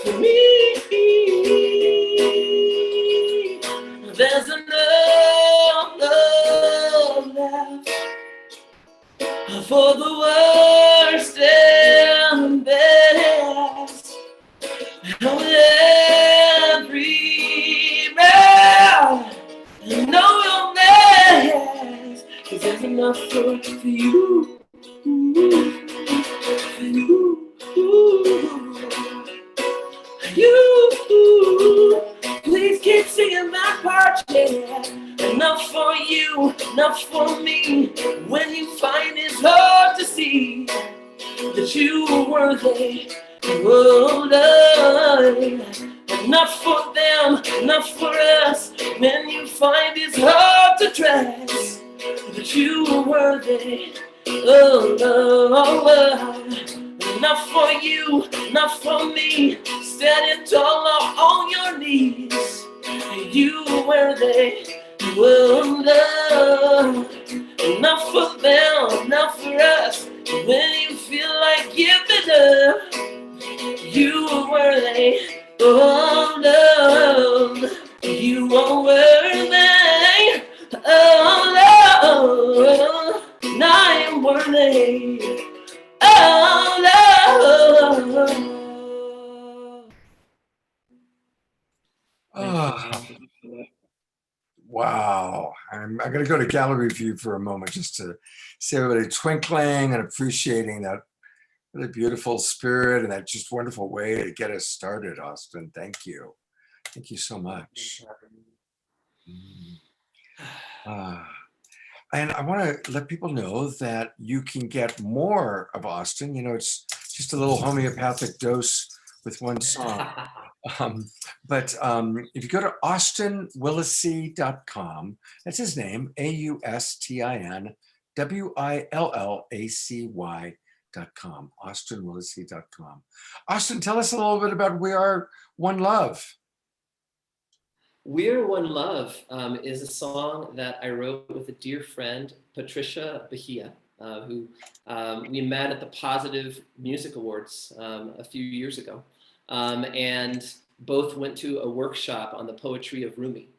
Speaker 9: For me, there's enough love left for the worst and best. And with every breath, I know you're blessed, 'cause there's enough for you, for you. You, please keep singing my part, yeah. Enough for you, enough for me. When you find it's hard to see that you are worthy, oh Lord. Enough for them, enough for us. When you find it's hard to trust that you are worthy, oh Lord. Enough for you, enough for me. Standing tall on your knees. You are worthy, oh Lord. Enough for them, enough for us. When you feel like giving up, you are worthy, oh Lord. You are worthy, oh Lord. And I am worthy, oh Lord.
Speaker 1: Wow. I'm going to go to gallery view for a moment just to see everybody twinkling and appreciating that really beautiful spirit and that just wonderful way to get us started, Austin. Thank you. Thank you so much. And I want to let people know that you can get more of Austin. You know, it's just a little homeopathic dose with one song. But if you go to austinwillacy.com, that's his name, AustinWillacy.com, austinwillacy.com. Austin, tell us a little bit about We Are One Love.
Speaker 9: We're One Love is a song that I wrote with a dear friend, Patricia Bahia, who we met at the Positive Music Awards a few years ago. And both went to a workshop on the poetry of Rumi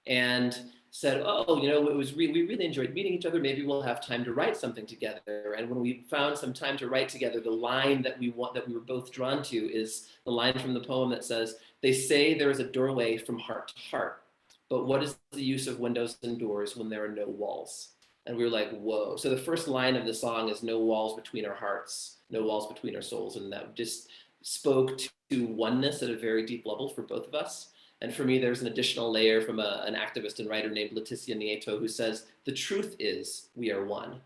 Speaker 9: and said, oh, you know, we really enjoyed meeting each other. Maybe we'll have time to write something together. And when we found some time to write together, the line that we were both drawn to is the line from the poem that says, they say there is a doorway from heart to heart, but what is the use of windows and doors when there are no walls? And we were like, whoa. So the first line of the song is no walls between our hearts, no walls between our souls. And that just spoke to oneness at a very deep level for both of us. And for me, there's an additional layer from an activist and writer named Leticia Nieto, who says, the truth is we are one.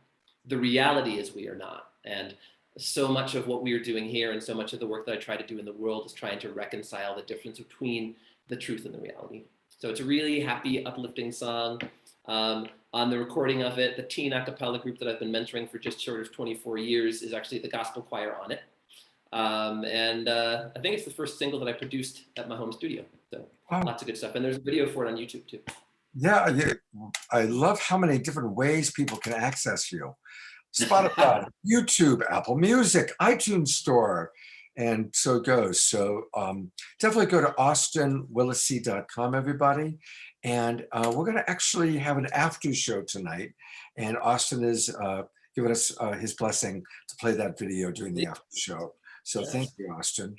Speaker 9: The reality is we are not. And so much of what we are doing here and so much of the work that I try to do in the world is trying to reconcile the difference between the truth and the reality. So it's a really happy, uplifting song. On the recording of it, the teen a cappella group that I've been mentoring for just short of 24 years is actually the gospel choir on it. I think it's the first single that I produced at my home studio. So lots of good stuff. And there's a video for it on YouTube too.
Speaker 1: Yeah, I love how many different ways people can access you. Spotify, YouTube, Apple Music, iTunes Store, and so it goes. So definitely go to austinwillisey.com, everybody. And we're going to actually have an after show tonight. And Austin is giving us his blessing to play that video during the after show. So
Speaker 9: Yes.
Speaker 1: thank you, Austin.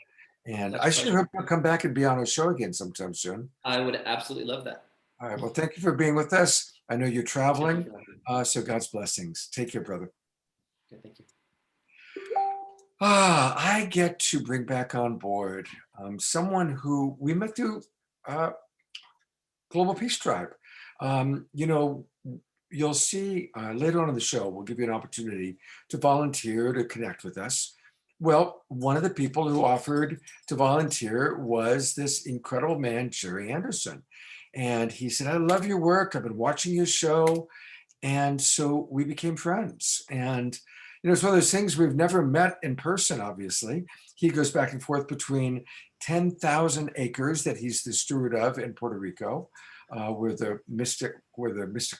Speaker 1: And
Speaker 9: Much
Speaker 1: I sure
Speaker 9: pleasure.
Speaker 1: hope you'll come back and be on our show again sometime soon.
Speaker 9: I would absolutely love that.
Speaker 1: All right. Well, thank you for being with us. I know you're traveling. So God's blessings. Take care, brother.
Speaker 9: Okay, thank you.
Speaker 1: I get to bring back on board someone who we met through Global Peace Tribe. You know, you'll see later on in the show, we'll give you an opportunity to volunteer to connect with us. Well, one of the people who offered to volunteer was this incredible man, Jerry Anderson. And he said, I love your work. I've been watching your show. And so we became friends. And, you know, it's one of those things we've never met in person, obviously. He goes back and forth between 10,000 acres that he's the steward of in Puerto Rico, where the Mystic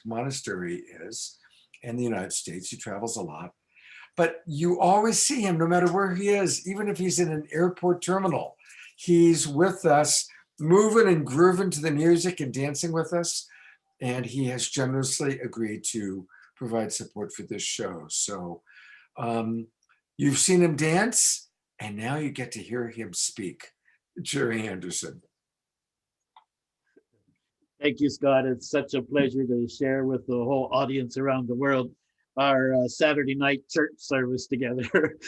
Speaker 1: Monastery is, and the United States. He travels a lot. But you always see him no matter where he is, even if he's in an airport terminal. He's with us, moving and grooving to the music and dancing with us. And he has generously agreed to provide support for this show. So you've seen him dance, and now you get to hear him speak. Jerry Anderson.
Speaker 10: Thank you, Scott. It's such a pleasure to share with the whole audience around the world our Saturday night church service together.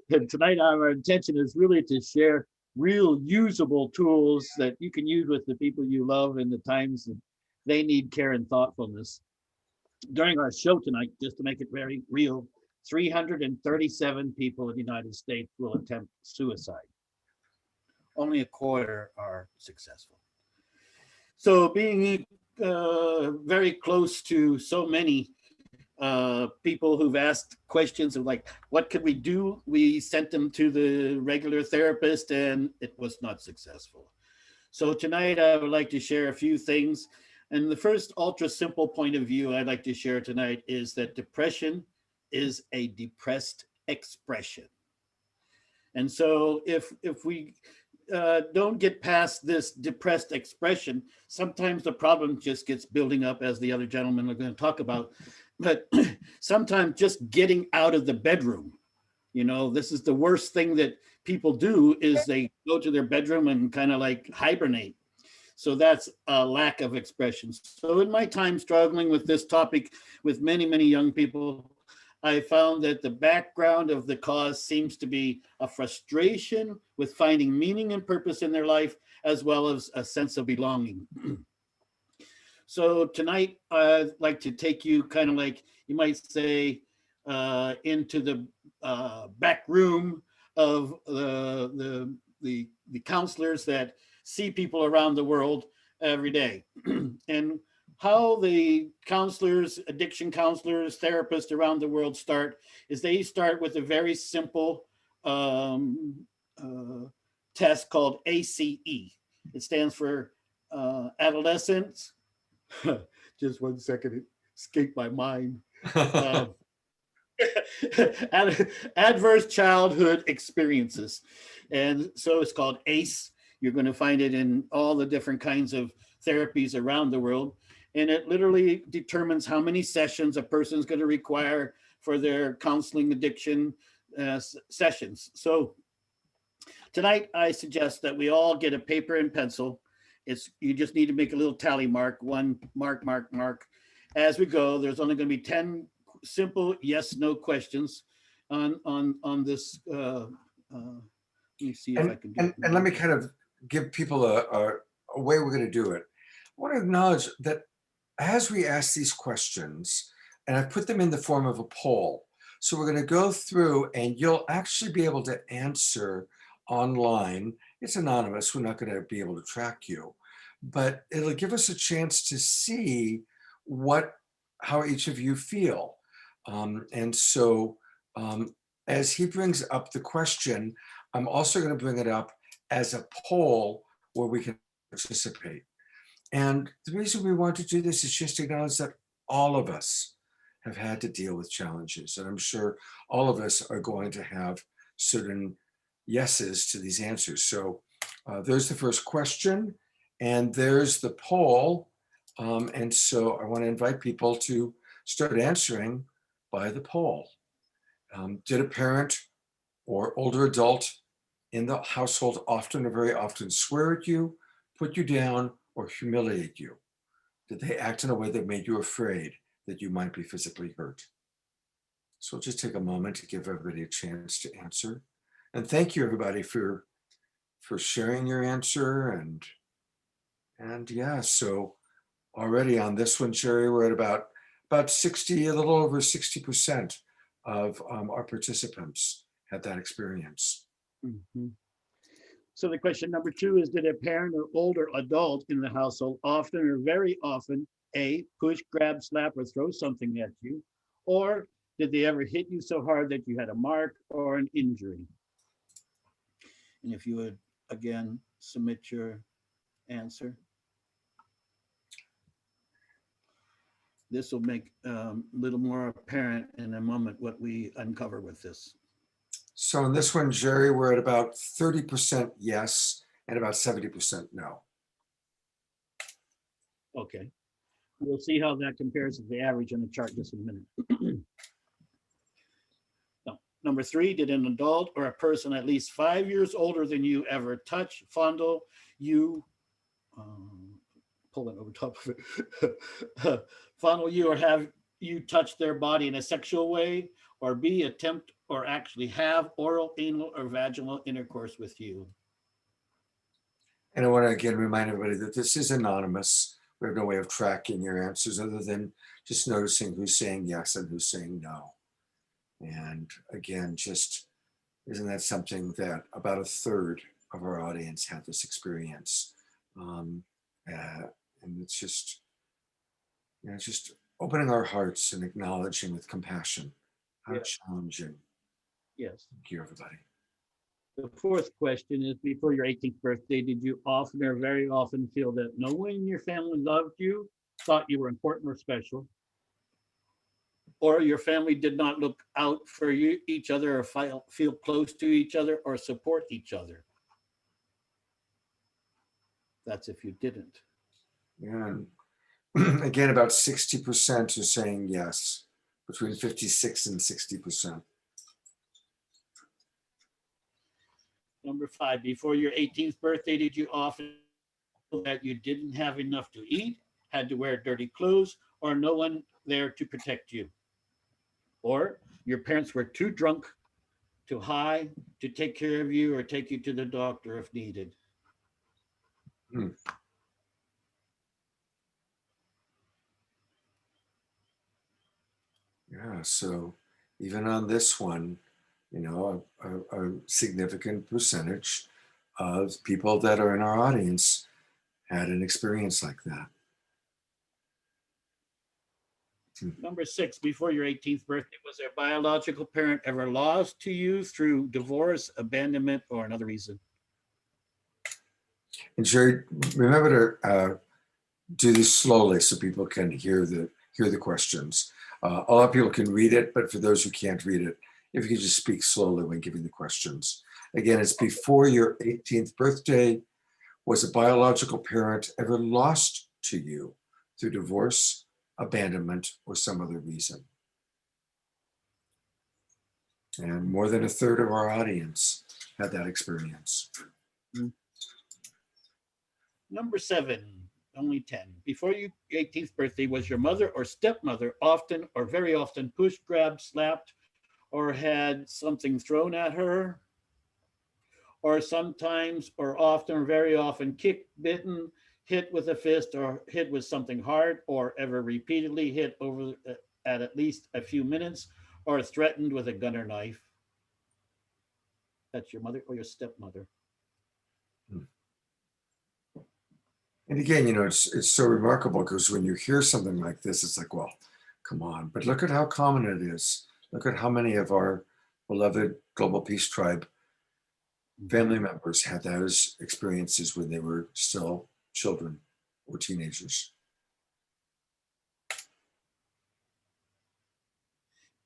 Speaker 10: And tonight our intention is really to share real usable tools that you can use with the people you love in the times that they need care and thoughtfulness. During our show tonight, just to make it very real, 337 people in the United States will attempt suicide. Only a quarter are successful. So being very close to so many people who've asked questions of like, what could we do? We sent them to the regular therapist and it was not successful. So tonight I would like to share a few things. And the first ultra simple point of view I'd like to share tonight is that depression is a depressed expression. And so if we don't get past this depressed expression, sometimes the problem just gets building up, as the other gentlemen are going to talk about. But sometimes just getting out of the bedroom, you know, this is the worst thing that people do, is they go to their bedroom and kind of like hibernate. So that's a lack of expression. So in my time struggling with this topic with many, many young people, I found that the background of the cause seems to be a frustration with finding meaning and purpose in their life, as well as a sense of belonging. So tonight, I'd like to take you kind of like, you might say, into the back room of the counselors that see people around the world every day. And how the counselors, addiction counselors, therapists around the world start is they start with a very simple test called ACE. It stands for adolescence. Just 1 second, it escaped my mind. Adverse childhood experiences. And so it's called ACE. You're going to find it in all the different kinds of therapies around the world. And it literally determines how many sessions a person's going to require for their counseling addiction sessions. So tonight, I suggest that we all get a paper and pencil. You just need to make a little tally mark, one mark, mark, mark. as we go, there's only going to be 10 simple yes/no questions on this. Let me see if I can do
Speaker 1: and let me kind of give people a way we're going to do it. I want to acknowledge that as we ask these questions, and I've put them in the form of a poll. So we're going to go through and you'll actually be able to answer online. It's anonymous. We're not going to be able to track you, but it'll give us a chance to see how each of you feel. And so as he brings up the question, I'm also going to bring it up as a poll where we can participate. And the reason we want to do this is just to acknowledge that all of us have had to deal with challenges. And I'm sure all of us are going to have certain yeses to these answers. So there's the first question, and there's the poll. And so I want to invite people to start answering by the poll. Did a parent or older adult in the household often or very often swear at you, put you down, or humiliate you? Did they act in a way that made you afraid that you might be physically hurt? So we'll just take a moment to give everybody a chance to answer. And thank you everybody for sharing your answer. And yeah, so already on this one, Jerry, we're at about 60, a little over 60% of our participants had that experience.
Speaker 10: Mm-hmm. So the question number 2 is, did a parent or older adult in the household often or very often, A, push, grab, slap, or throw something at you? Or did they ever hit you so hard that you had a mark or an injury? And if you would, again, submit your answer. This will make a little more apparent in a moment what we uncover with this.
Speaker 1: So in this one, Jerry, we're at about 30% yes and about 70% no.
Speaker 10: Okay. We'll see how that compares to the average on the chart just in a minute. No. Number 3, did an adult or a person at least 5 years older than you ever touch, fondle you, pull it over top of it, fondle you or have you touch their body in a sexual way, or B, attempt or actually have oral, anal, or vaginal intercourse with you?
Speaker 1: And I want to again remind everybody that this is anonymous. We have no way of tracking your answers other than just noticing who's saying yes and who's saying no. And again, just isn't that something that about a third of our audience had this experience? And it's just, just opening our hearts and acknowledging with compassion how challenging.
Speaker 10: Yes.
Speaker 1: Thank you, everybody.
Speaker 10: The 4th question is, before your 18th birthday, did you often or very often feel that no one in your family loved you, thought you were important or special, or your family did not look out for you, each other, or feel close to each other or support each other? That's if you didn't.
Speaker 1: Yeah. And again, about 60% are saying yes, between 56 and 60%.
Speaker 10: Number 5, before your 18th birthday, did you often feel that you didn't have enough to eat, had to wear dirty clothes, or no one there to protect you? Or your parents were too drunk, too high to take care of you or take you to the doctor if needed?
Speaker 1: Yeah, so even on this one, a significant percentage of people that are in our audience had an experience like that.
Speaker 10: Number 6, before your 18th birthday, was their biological parent ever lost to you through divorce, abandonment, or another reason?
Speaker 1: And Jerry, remember to do this slowly so people can hear the questions. A lot of people can read it, but for those who can't read it, if you could just speak slowly when giving the questions. Again, it's before your 18th birthday. Was a biological parent ever lost to you through divorce, abandonment, or some other reason? And more than a third of our audience had that experience.
Speaker 10: Number 7, only 10. Before your 18th birthday, was your mother or stepmother often or very often pushed, grabbed, slapped, or had something thrown at her? Or sometimes or often or very often kicked, bitten, hit with a fist or hit with something hard, or ever repeatedly hit over at least a few minutes, or threatened with a gun or knife? That's your mother or your stepmother.
Speaker 1: And again, it's so remarkable because when you hear something like this, it's like, well, come on. But look at how common it is. Look at how many of our beloved Global Peace Tribe family members had those experiences when they were still children or teenagers.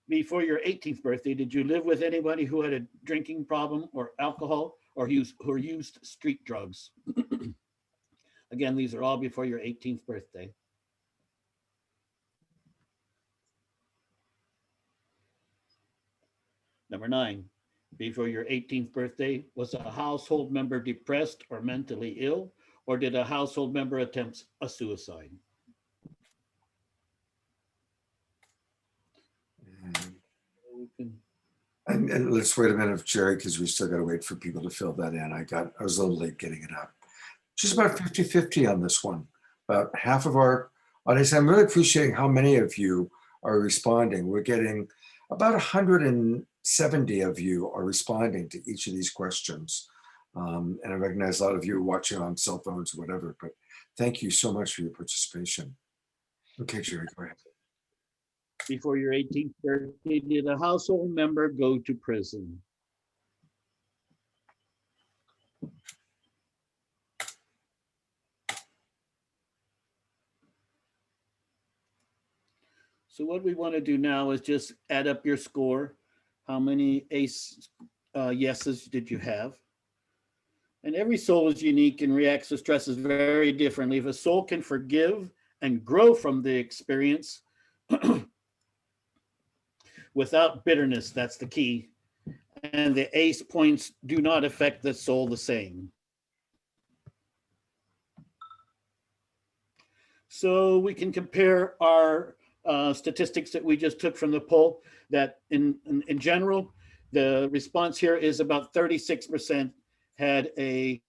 Speaker 10: Before your 18th birthday, did you live with anybody who had a drinking problem or alcohol or who used street drugs? Again, these are all before your 18th birthday. Number 9, before your 18th birthday, was a household member depressed or mentally ill, or did a household member attempt a suicide?
Speaker 1: And let's wait a minute, Jerry, because we still got to wait for people to fill that in. I was a little late getting it up. Just about 50-50 on this one. About half of our audience. I'm really appreciating how many of you are responding. We're getting about 170 of you are responding to each of these questions. And I recognize a lot of you are watching on cell phones or whatever, but thank you so much for your participation. Okay, Jerry, go ahead.
Speaker 10: Before your 18th birthday, did a household member go to prison? So what we want to do now is just add up your score. How many ACE yeses did you have? And every soul is unique and reacts to stresses very differently. If a soul can forgive and grow from the experience without bitterness, that's the key. And the ACE points do not affect the soul the same. So we can compare our statistics that we just took from the poll, that in general, the response here is about 36% had a,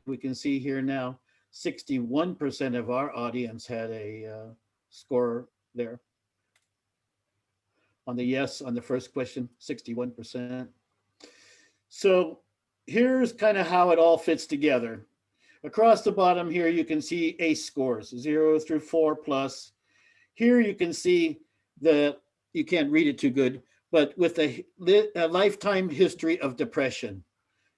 Speaker 10: we can see here now, 61% of our audience had a score there. On the yes, on the first question, 61%. So here's kind of how it all fits together. Across the bottom here, you can see ACE scores, 0 through 4 plus. Here you can see you can't read it too good, but with a lifetime history of depression.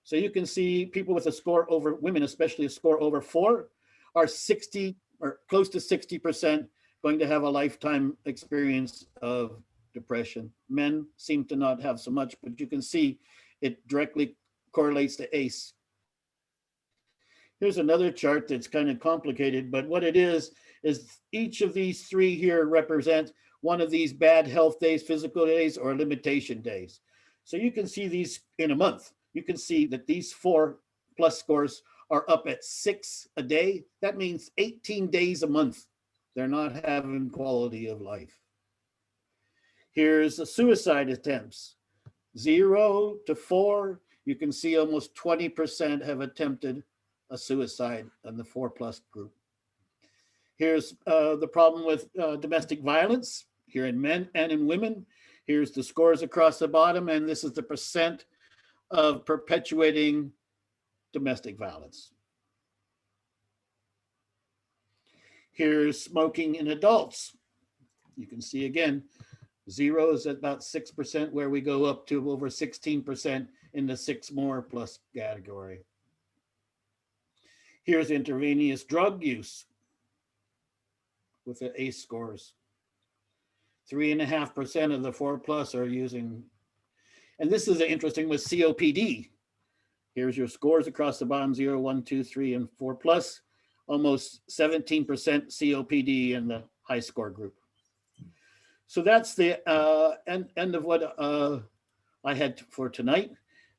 Speaker 10: So you can see people with a score over, women especially, a score over 4 are 60 or close to 60% going to have a lifetime experience of depression. Men seem to not have so much, but you can see it directly correlates to ACE. Here's another chart that's kind of complicated, but what it is each of these 3 here represent one of these bad health days, physical days, or limitation days. So you can see these in a month. You can see that these 4 plus scores are up at 6 a day. That means 18 days a month. They're not having quality of life. Here's the suicide attempts, 0 to 4. You can see almost 20% have attempted a suicide in the 4 plus group. Here's the problem with domestic violence here in men and in women. Here's the scores across the bottom, and this is the percent of perpetuating domestic violence. Here's smoking in adults. You can see again, 0 is at about 6%, where we go up to over 16% in the 6 more plus category. Here's intravenous drug use with the ACE scores. 3.5% of the 4 plus are using, and this is interesting with COPD. Here's your scores across the bottom, 0, 1, 2, 3, and 4 plus. Almost 17% COPD in the high score group. So that's the end of what I had for tonight.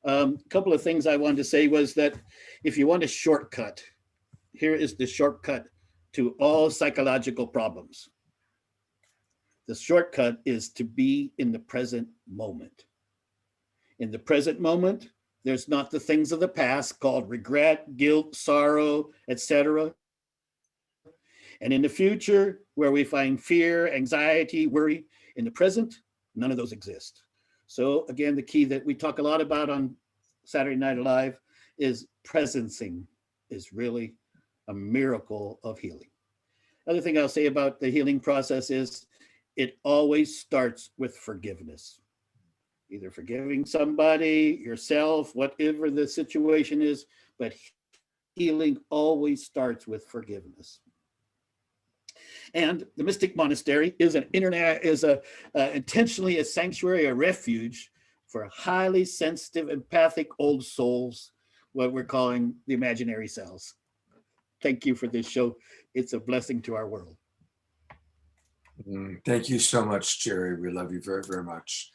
Speaker 10: A couple of things I wanted to say was that if you want a shortcut, here is the shortcut to all psychological problems. The shortcut is to be in the present moment. In the present moment, there's not the things of the past called regret, guilt, sorrow, etc. And in the future, where we find fear, anxiety, worry, in the present, none of those exist. So again, the key that we talk a lot about on Saturday Night Live is presencing is really a miracle of healing. Other thing I'll say about the healing process is it always starts with forgiveness. Either forgiving somebody, yourself, whatever the situation is, but healing always starts with forgiveness. And the Mystic Monastery is intentionally a sanctuary, a refuge for highly sensitive, empathic old souls, what we're calling the imaginary selves. Thank you for this show. It's a blessing to our world.
Speaker 1: Thank you so much, Jerry. We love you very, very much.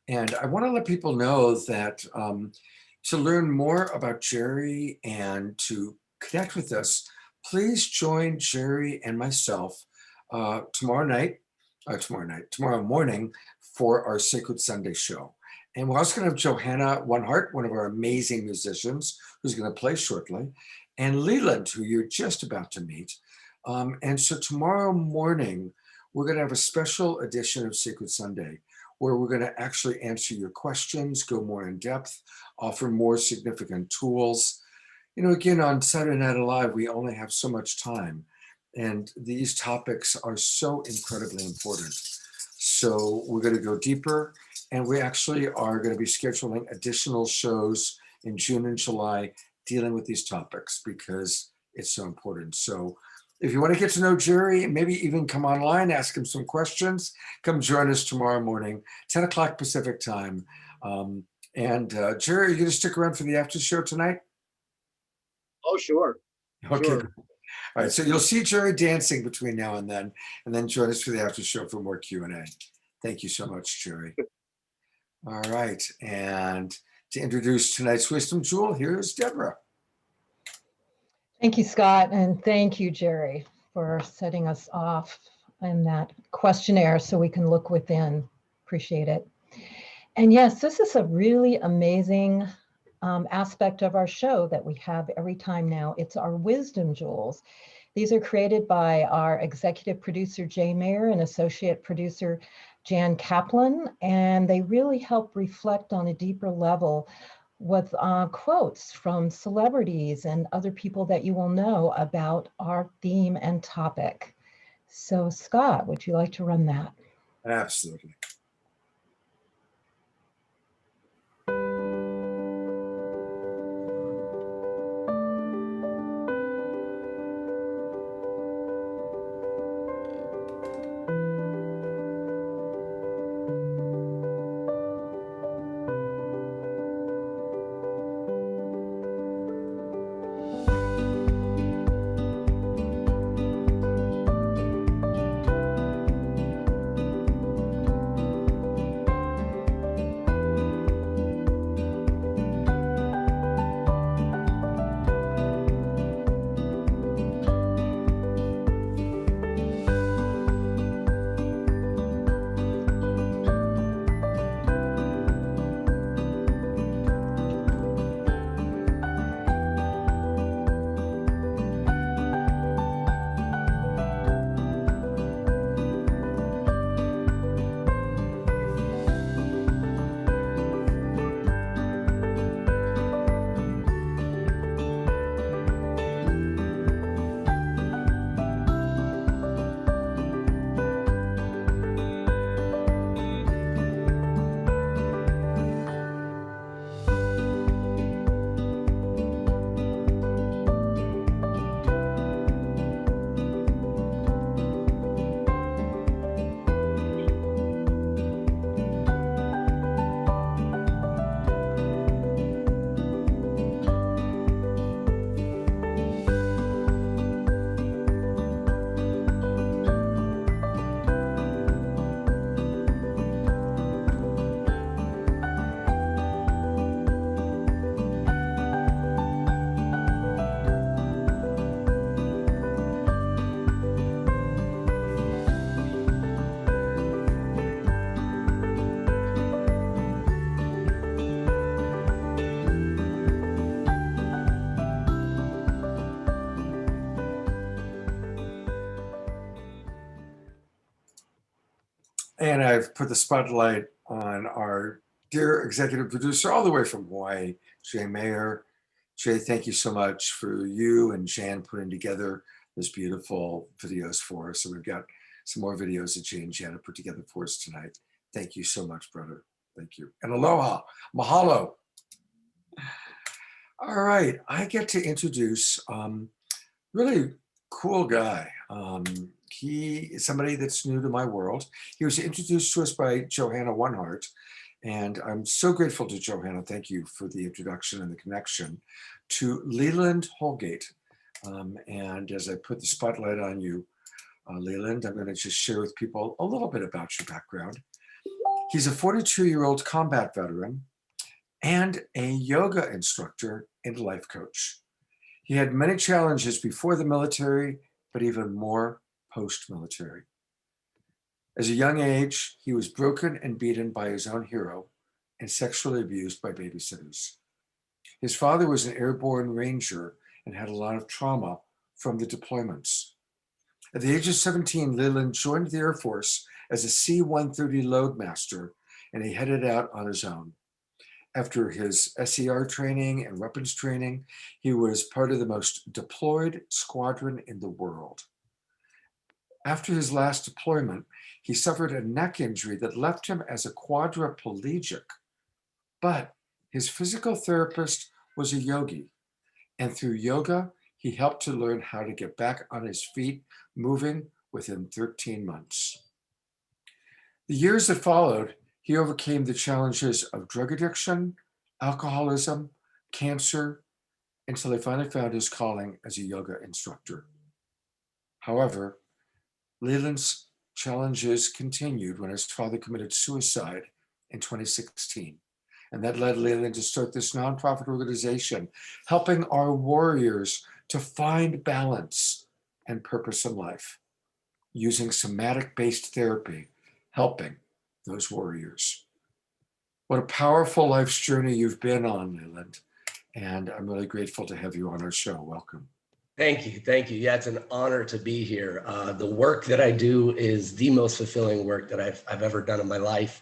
Speaker 1: And I want to let people know that to learn more about Jerry and to connect with us, please join Jerry and myself tomorrow morning for our Sacred Sunday show. And we're also going to have Johanna One Heart, one of our amazing musicians, who's going to play shortly, and Leland, who you're just about to meet. And so tomorrow morning, we're going to have a special edition of Sacred Sunday, where we're going to actually answer your questions, go more in depth, offer more significant tools. You know, again, on Saturday Night Live, we only have so much time, and these topics are so incredibly important. So we're going to go deeper, and we actually are going to be scheduling additional shows in June and July dealing with these topics because it's so important. So if you want to get to know Jerry, maybe even come online, ask him some questions, come join us tomorrow morning, 10 o'clock Pacific time. Jerry, are you going to stick around for the after show tonight?
Speaker 10: Oh, sure.
Speaker 1: Okay.
Speaker 10: Sure.
Speaker 1: All right, so you'll see Jerry dancing between now and then join us for the after show for more Q&A. Thank you so much, Jerry. All right, and to introduce tonight's Wisdom Jewel, here's Deborah.
Speaker 7: Thank you, Scott, and thank you, Jerry, for setting us off in that questionnaire so we can look within. Appreciate it. And yes, this is a really amazing aspect of our show that we have every time now. It's our Wisdom Jewels. These are created by our executive producer, Jay Mayer, and associate producer, Jan Kaplan, and they really help reflect on a deeper level with quotes from celebrities and other people that you will know about our theme and topic. So Scott, would you like to run that?
Speaker 1: Absolutely. And I've put the spotlight on our dear executive producer all the way from Hawaii, Jay Mayer. Jay, thank you so much for you and Jan putting together this beautiful videos for us. So we've got some more videos that Jay and Jan have put together for us tonight. Thank you so much, brother. Thank you. And aloha, mahalo. All right, I get to introduce really cool guy. He is somebody that's new to my world. He was introduced to us by Johanna Onehart, and I'm so grateful to Johanna. Thank you for the introduction and the connection to Leland Holgate. And as I put the spotlight on you, Leland, I'm going to just share with people a little bit about your background. He's a 42-year-old combat veteran and a yoga instructor and life coach. He had many challenges before the military, but even more post-military. As a young age, he was broken and beaten by his own hero and sexually abused by babysitters. His father was an airborne ranger and had a lot of trauma from the deployments. At the age of 17, Leland joined the Air Force as a C-130 loadmaster, and he headed out on his own. After his SER training and weapons training, he was part of the most deployed squadron in the world. After his last deployment, he suffered a neck injury that left him as a quadriplegic. But his physical therapist was a yogi, and through yoga, he helped to learn how to get back on his feet, moving within 13 months. The years that followed, he overcame the challenges of drug addiction, alcoholism, cancer, until he finally found his calling as a yoga instructor. However, Leland's challenges continued when his father committed suicide in 2016. And that led Leland to start this nonprofit organization, helping our warriors to find balance and purpose in life, using somatic-based therapy, helping those warriors. What a powerful life's journey you've been on, Leland. And I'm really grateful to have you on our show. Welcome.
Speaker 11: Thank you. Thank you. Yeah, it's an honor to be here. The work that I do is the most fulfilling work that I've ever done in my life.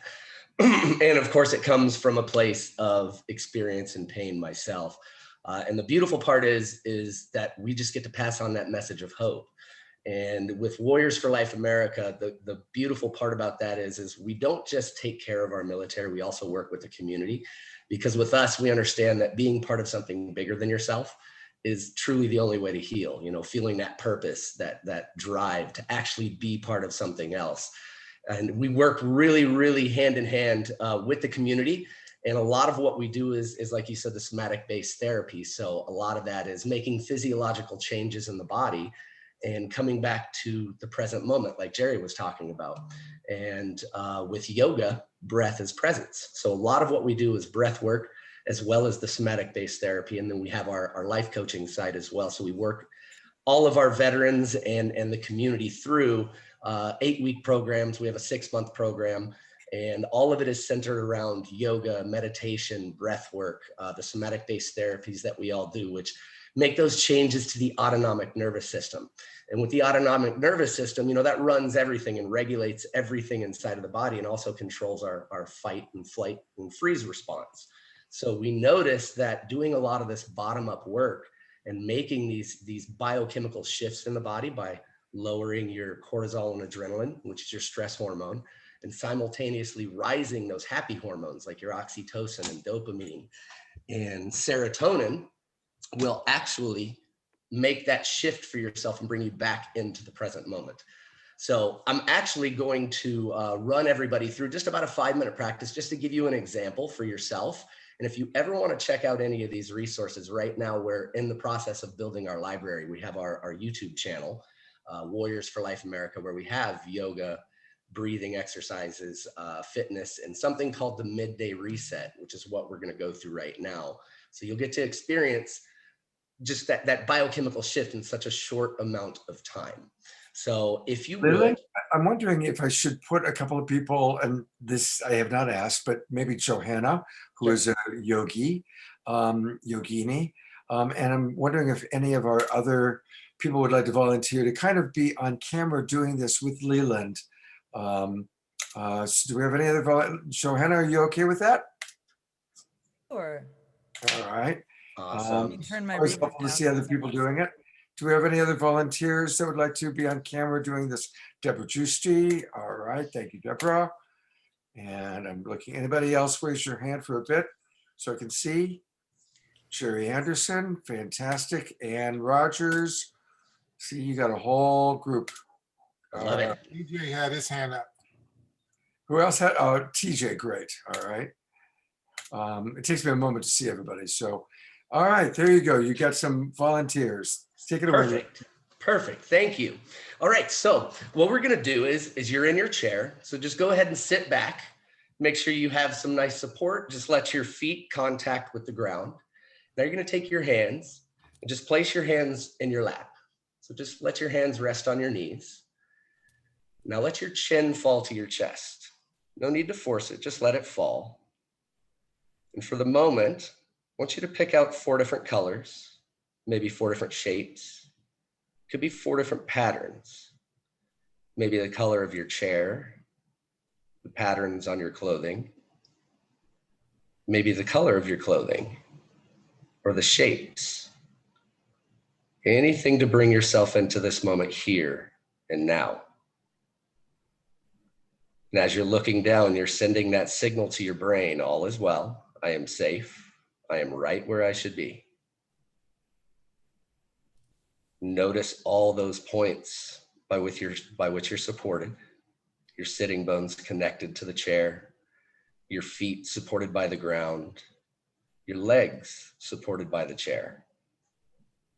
Speaker 11: And of course, it comes from a place of experience and pain myself. And the beautiful part is that we just get to pass on that message of hope. And with Warriors for Life America, the beautiful part about that is we don't just take care of our military, we also work with the community. Because with us, we understand that being part of something bigger than yourself is truly the only way to heal, you know, feeling that purpose, that drive to actually be part of something else. And we work really, really hand in hand with the community. And a lot of what we do is like you said, the somatic-based therapy. So a lot of that is making physiological changes in the body and coming back to the present moment, like Jerry was talking about. And with yoga, breath is presence. So a lot of what we do is breath work, as well as the somatic-based therapy. And then we have our life coaching side as well. So we work all of our veterans and the community through 8-week programs. We have a 6-month program, and all of it is centered around yoga, meditation, breath work, the somatic-based therapies that we all do, which make those changes to the autonomic nervous system. And with the autonomic nervous system, you know, that runs everything and regulates everything inside of the body, and also controls our fight and flight and freeze response. So we noticed that doing a lot of this bottom-up work and making these biochemical shifts in the body by lowering your cortisol and adrenaline, which is your stress hormone, and simultaneously rising those happy hormones like your oxytocin and dopamine and serotonin, will actually make that shift for yourself and bring you back into the present moment. So I'm actually going to run everybody through just about a 5-minute practice, just to give you an example for yourself. And if you ever want to check out any of these resources, right now we're in the process of building our library. We have our YouTube channel, Warriors for Life America, where we have yoga, breathing exercises, fitness, and something called the midday reset, which is what we're going to go through right now. So you'll get to experience just that biochemical shift in such a short amount of time. So if you would,
Speaker 1: I'm wondering if I should put a couple of people, and this I have not asked, but maybe Johanna, who is a yogi, yogini, and I'm wondering if any of our other people would like to volunteer to kind of be on camera doing this with Leland So do we have any other Johanna, are you okay with that?
Speaker 8: Sure.
Speaker 1: All right.
Speaker 11: Awesome.
Speaker 8: Turn my
Speaker 1: Always
Speaker 8: reverb
Speaker 1: helpful to
Speaker 8: down
Speaker 1: see other people doing it. Do we have any other volunteers that would like to be on camera doing this? Deborah Giusti. All right. Thank you, Deborah. And I'm looking, anybody else raise your hand for a bit so I can see? Jerry Anderson, fantastic. Ann Rogers. See, you got a whole group.
Speaker 11: Love it.
Speaker 12: TJ had his hand up.
Speaker 1: Who else had? Oh, TJ, great. All right. It takes me a moment to see everybody. So, all right, there you go. You got some volunteers. Take it away.
Speaker 11: Perfect. Perfect. Thank you. All right. So what we're going to do is you're in your chair. So just go ahead and sit back. Make sure you have some nice support. Just let your feet contact with the ground. Now you're going to take your hands and just place your hands in your lap. So just let your hands rest on your knees. Now let your chin fall to your chest. No need to force it. Just let it fall. And for the moment, I want you to pick out 4 different colors, maybe 4 different shapes. Could be 4 different patterns. Maybe the color of your chair, the patterns on your clothing, maybe the color of your clothing, or the shapes. Anything to bring yourself into this moment here and now. And as you're looking down, you're sending that signal to your brain, all is well, I am safe, I am right where I should be. Notice all those points by which you're supported, your sitting bones connected to the chair, your feet supported by the ground, your legs supported by the chair.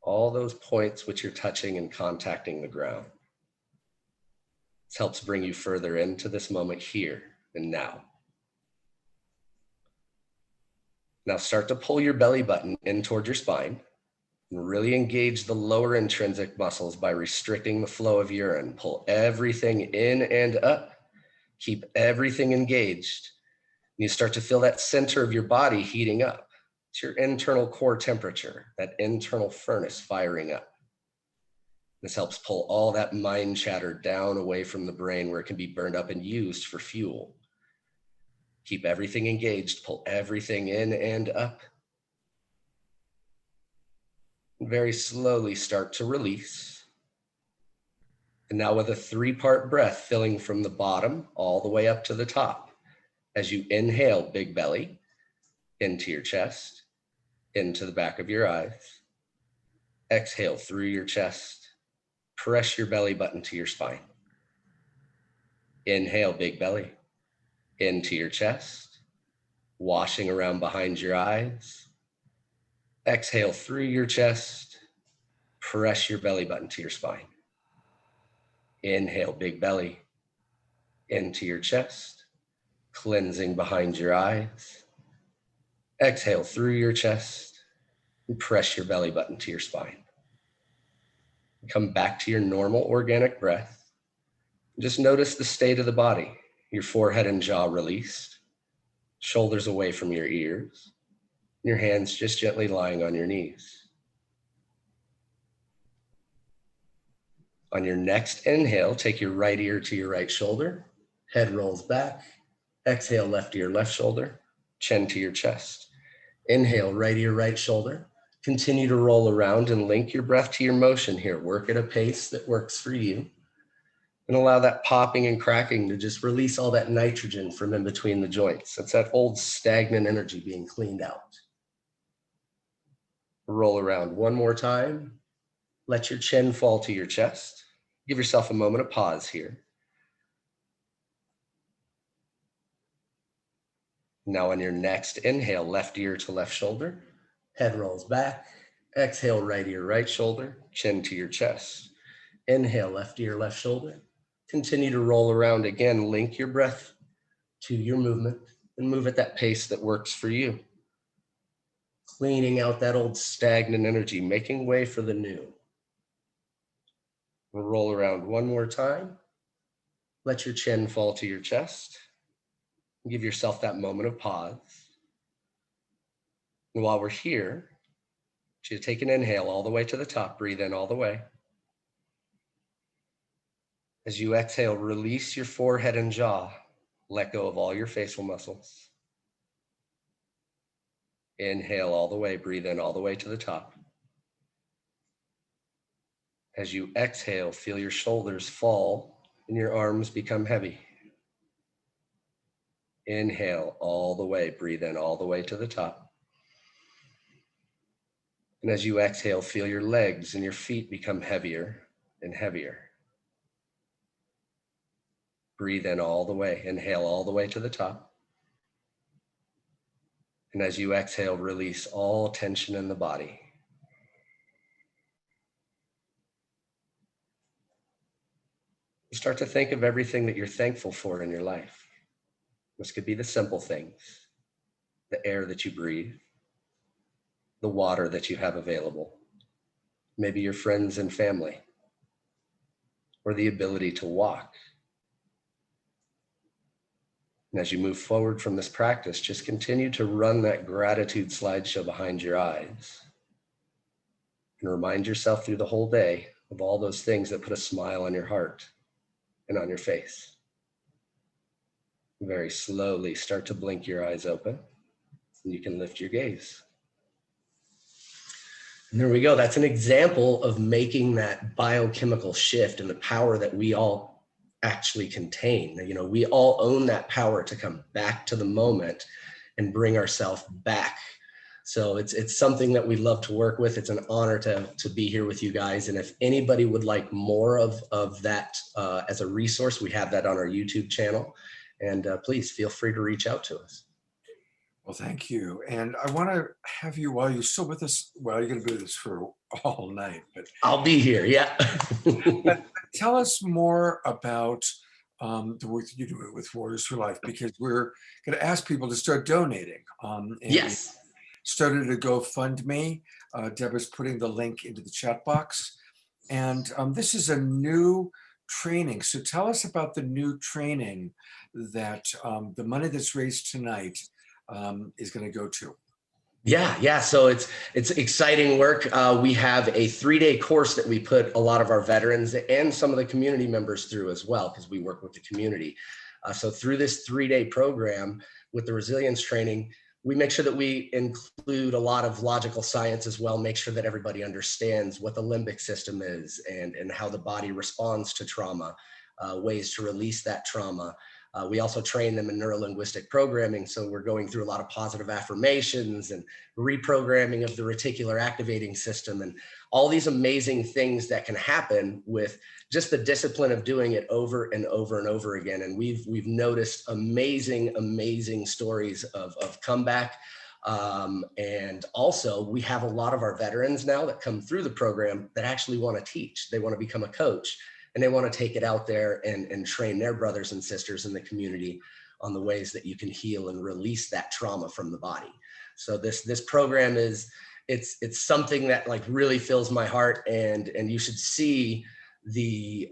Speaker 11: All those points which you're touching and contacting the ground. This helps bring you further into this moment here and now. Now start to pull your belly button in toward your spine and really engage the lower intrinsic muscles by restricting the flow of urine. Pull everything in and up. Keep everything engaged. You start to feel that center of your body heating up. It's your internal core temperature, that internal furnace firing up. This helps pull all that mind chatter down away from the brain where it can be burned up and used for fuel. Keep everything engaged, pull everything in and up. And very slowly start to release. And now with a 3-part breath filling from the bottom all the way up to the top. As you inhale, big belly, into your chest, into the back of your eyes. Exhale through your chest. Press your belly button to your spine. Inhale, big belly, into your chest, washing around behind your eyes. Exhale through your chest. Press your belly button to your spine. Inhale, big belly, into your chest, cleansing behind your eyes. Exhale through your chest and press your belly button to your spine. Come back to your normal organic breath. Just notice the state of the body, your forehead and jaw released, shoulders away from your ears, your hands just gently lying on your knees. On your next inhale, take your right ear to your right shoulder, head rolls back. Exhale, left ear, left shoulder, chin to your chest. Inhale, right ear, right shoulder. Continue to roll around and link your breath to your motion here. Work at a pace that works for you. And allow that popping and cracking to just release all that nitrogen from in between the joints. That's that old stagnant energy being cleaned out. Roll around one more time. Let your chin fall to your chest. Give yourself a moment of pause here. Now on your next inhale, left ear to left shoulder, head rolls back. Exhale, right ear, right shoulder, chin to your chest. Inhale, left ear, left shoulder. Continue to roll around again. Link your breath to your movement and move at that pace that works for you. Cleaning out that old stagnant energy, making way for the new. We'll roll around one more time. Let your chin fall to your chest. Give yourself that moment of pause. And while we're here, I want you to take an inhale all the way to the top. Breathe in all the way. As you exhale, release your forehead and jaw. Let go of all your facial muscles. Inhale all the way, breathe in all the way to the top. As you exhale, feel your shoulders fall and your arms become heavy. Inhale all the way, breathe in all the way to the top. And as you exhale, feel your legs and your feet become heavier and heavier. Breathe in all the way, inhale all the way to the top. And as you exhale, release all tension in the body. You start to think of everything that you're thankful for in your life. This could be the simple things, the air that you breathe, the water that you have available, maybe your friends and family, or the ability to walk. And as you move forward from this practice, just continue to run that gratitude slideshow behind your eyes and remind yourself through the whole day of all those things that put a smile on your heart and on your face. Very slowly start to blink your eyes open, and you can lift your gaze. And there we go. That's an example of making that biochemical shift and the power that we all actually contain. You know, we all own that power to come back to the moment and bring ourselves back. So it's something that we love to work with. It's an honor to be here with you guys. And if anybody would like more of that as a resource, we have that on our YouTube channel. And please feel free to reach out to us.
Speaker 1: Well, thank you. And I want to have you, while you're still with us, well, you're going to be with us for all night, but
Speaker 11: I'll be here. Yeah.
Speaker 1: but tell us more about the work that you do with Warriors for Life, because we're going to ask people to start donating. And
Speaker 11: yes.
Speaker 1: We started a GoFundMe. Deborah's putting the link into the chat box. And this is a new training. So tell us about the new training that the money that's raised tonight is going to go to.
Speaker 11: Yeah. So it's exciting work. We have a 3-day course that we put a lot of our veterans and some of the community members through as well, because we work with the community. So through this 3-day program with the resilience training, we make sure that we include a lot of logical science as well, make sure that everybody understands what the limbic system is and how the body responds to trauma, ways to release that trauma. We also train them in neuro-linguistic programming. So we're going through a lot of positive affirmations and reprogramming of the reticular activating system and all these amazing things that can happen with just the discipline of doing it over and over and over again. And we've noticed amazing stories of comeback. And also we have a lot of our veterans now that come through the program that actually want to teach. They want to become a coach. And they want to take it out there and train their brothers and sisters in the community on the ways that you can heal and release that trauma from the body. So this program it's something that like really fills my heart, and you should see the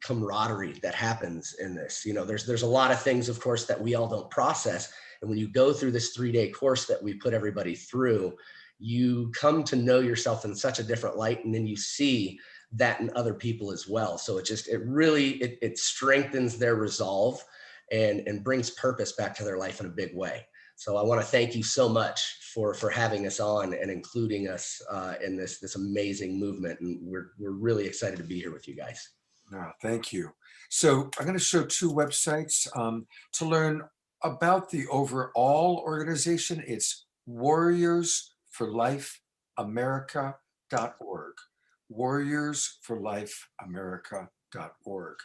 Speaker 11: camaraderie that happens in this. You know, there's a lot of things, of course, that we all don't process. And when you go through this 3-day course that we put everybody through, you come to know yourself in such a different light, and then you see that in other people as well. So it really strengthens their resolve and brings purpose back to their life in a big way. So I want to thank you so much for having us on and including us in this amazing movement. And we're really excited to be here with you guys.
Speaker 1: No, thank you. So I'm going to show 2 websites to learn about the overall organization. It's warriorsforlifeamerica.org. warriorsforlifeamerica.org.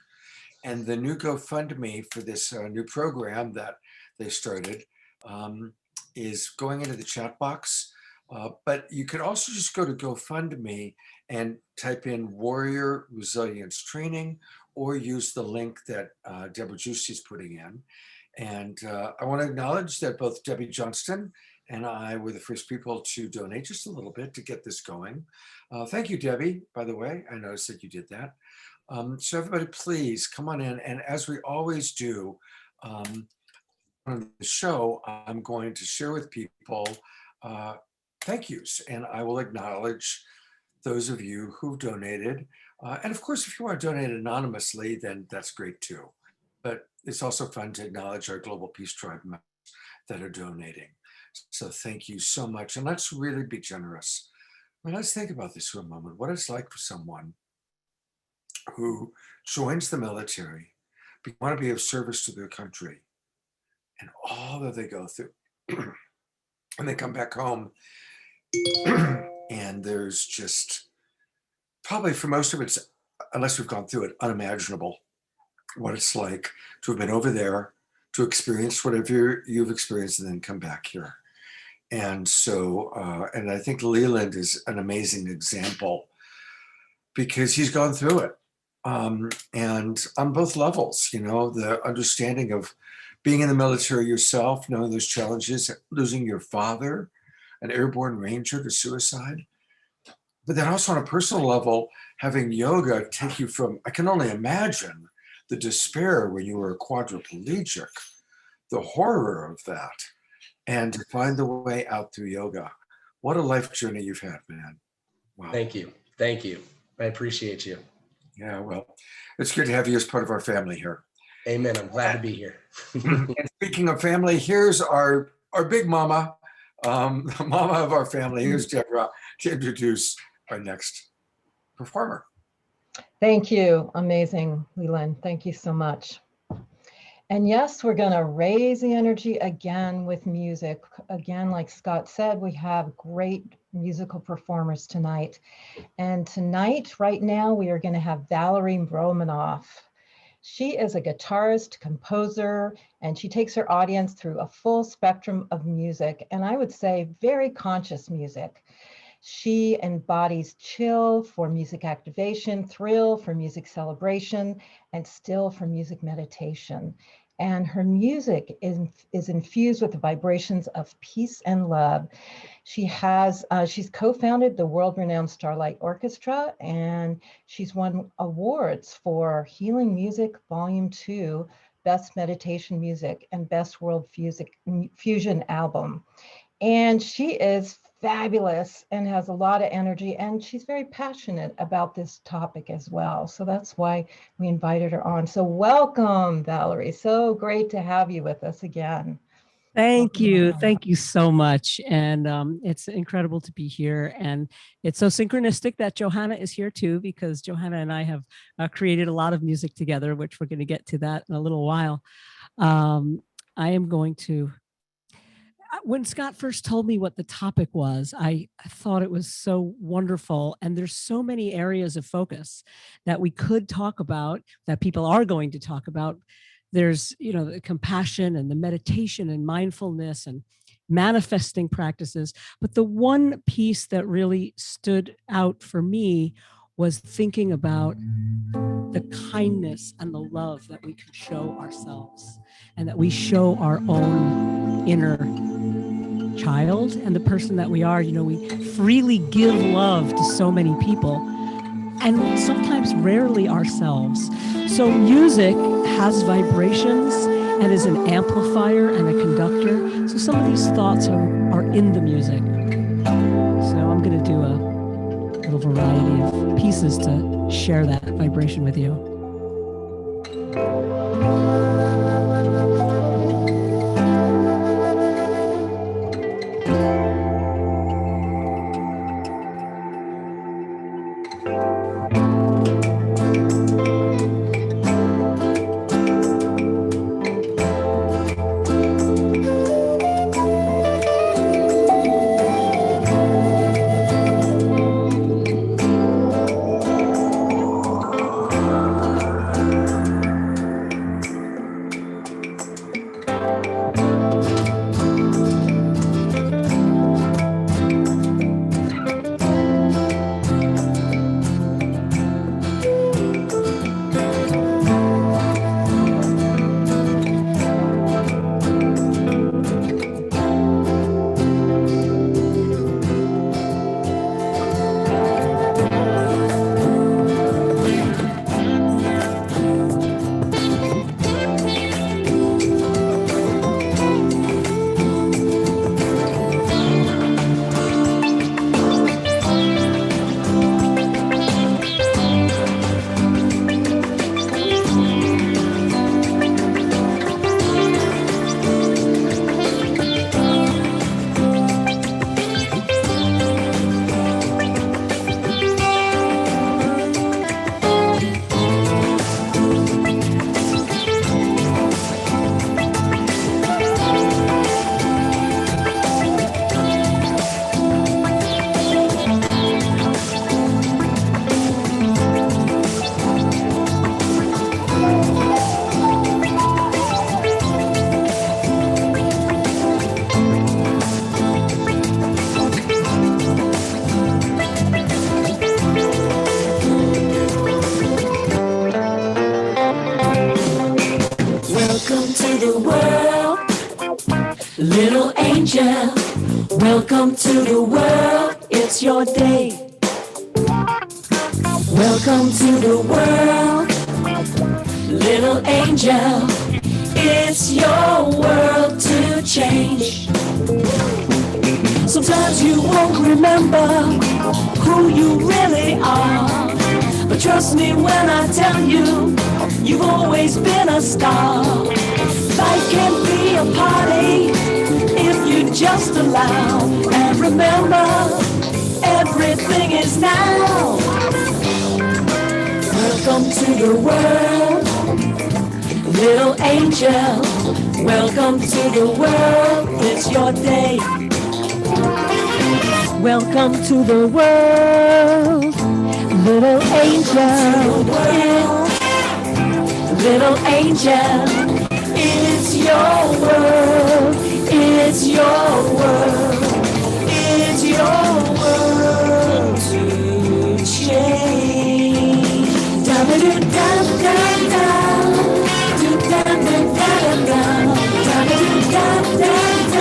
Speaker 1: And the new GoFundMe for this new program that they started is going into the chat box. But you could also just go to GoFundMe and type in Warrior Resilience Training, or use the link that Deborah Juicy is putting in. And I want to acknowledge that both Debbie Johnston and I were the first people to donate just a little bit to get this going. Thank you, Debbie, by the way. I noticed that you did that. So everybody, please come on in. And as we always do on the show, I'm going to share with people thank yous. And I will acknowledge those of you who've donated. And of course, if you want to donate anonymously, then that's great too. But it's also fun to acknowledge our Global Peace Tribe members that are donating. So thank you so much. And let's really be generous. I mean, let's think about this for a moment. What it's like for someone who joins the military, want to be of service to their country, and all that they go through. And they come back home, and there's just probably for most of it, unless we've gone through it, unimaginable what it's like to have been over there, to experience whatever you've experienced, and then come back here. And so, and I think Leland is an amazing example because he's gone through it. And on both levels, you know, the understanding of being in the military yourself, knowing those challenges, losing your father, an airborne ranger to suicide. But then also on a personal level, having yoga take you from, I can only imagine the despair when you were a quadriplegic, the horror of that, and to find the way out through yoga. What a life journey you've had, man. Wow.
Speaker 11: Thank you. Thank you. I appreciate you.
Speaker 1: Yeah, well, it's good to have you as part of our family here.
Speaker 11: Amen. I'm glad to be here.
Speaker 1: And speaking of family, here's our big mama, the mama of our family. Here's Deborah to introduce our next performer.
Speaker 7: Thank you. Amazing, Leland. Thank you so much. And yes, we're going to raise the energy again with music. Again, like Scott said, we have great musical performers tonight. And tonight, right now, we are going to have Valerie Romanoff. She is a guitarist, composer, and she takes her audience through a full spectrum of music, and I would say very conscious music. She embodies chill for music activation, thrill for music celebration, and still for music meditation. And her music is infused with the vibrations of peace and love. She's co-founded the world-renowned Starlight Orchestra, and she's won awards for Healing Music Volume 2, Best Meditation Music, and Best World Fusion Album. And she is fabulous and has a lot of energy, and she's very passionate about this topic as well. So that's why we invited her on. So welcome, Valerie. So great to have you with us again.
Speaker 12: Thank you. Thank you so much. And it's incredible to be here. And it's so synchronistic that Johanna is here too, because Johanna and I have created a lot of music together, which we're going to get to that in a little while. I am going to, when Scott first told me what the topic was, I thought it was so wonderful. And there's so many areas of focus that we could talk about, that people are going to talk about. There's, you know, the compassion and the meditation and mindfulness and manifesting practices. But the one piece that really stood out for me was thinking about the kindness and the love that we can show ourselves, and that we show our own inner child and the person that we are. You know, we freely give love to so many people, and sometimes rarely ourselves. So music has vibrations and is an amplifier and a conductor. So some of these thoughts are in the music. So I'm going to do a little variety of pieces to share that vibration with you.
Speaker 6: Little angel, welcome to the world. It's your day. Welcome to the world. Little angel, it's your world to change. Sometimes you won't remember who you really are, but trust me when I tell you, you've always been a star. Life can be a party if you just allow. And remember, everything is now. Welcome to the world, little angel. Welcome to the world, it's your day.
Speaker 12: Welcome to the world, little angel.
Speaker 6: Little angel, it's your world, it's your world, it's your world to change. Da da da da da da, da da da da da, da da da da da,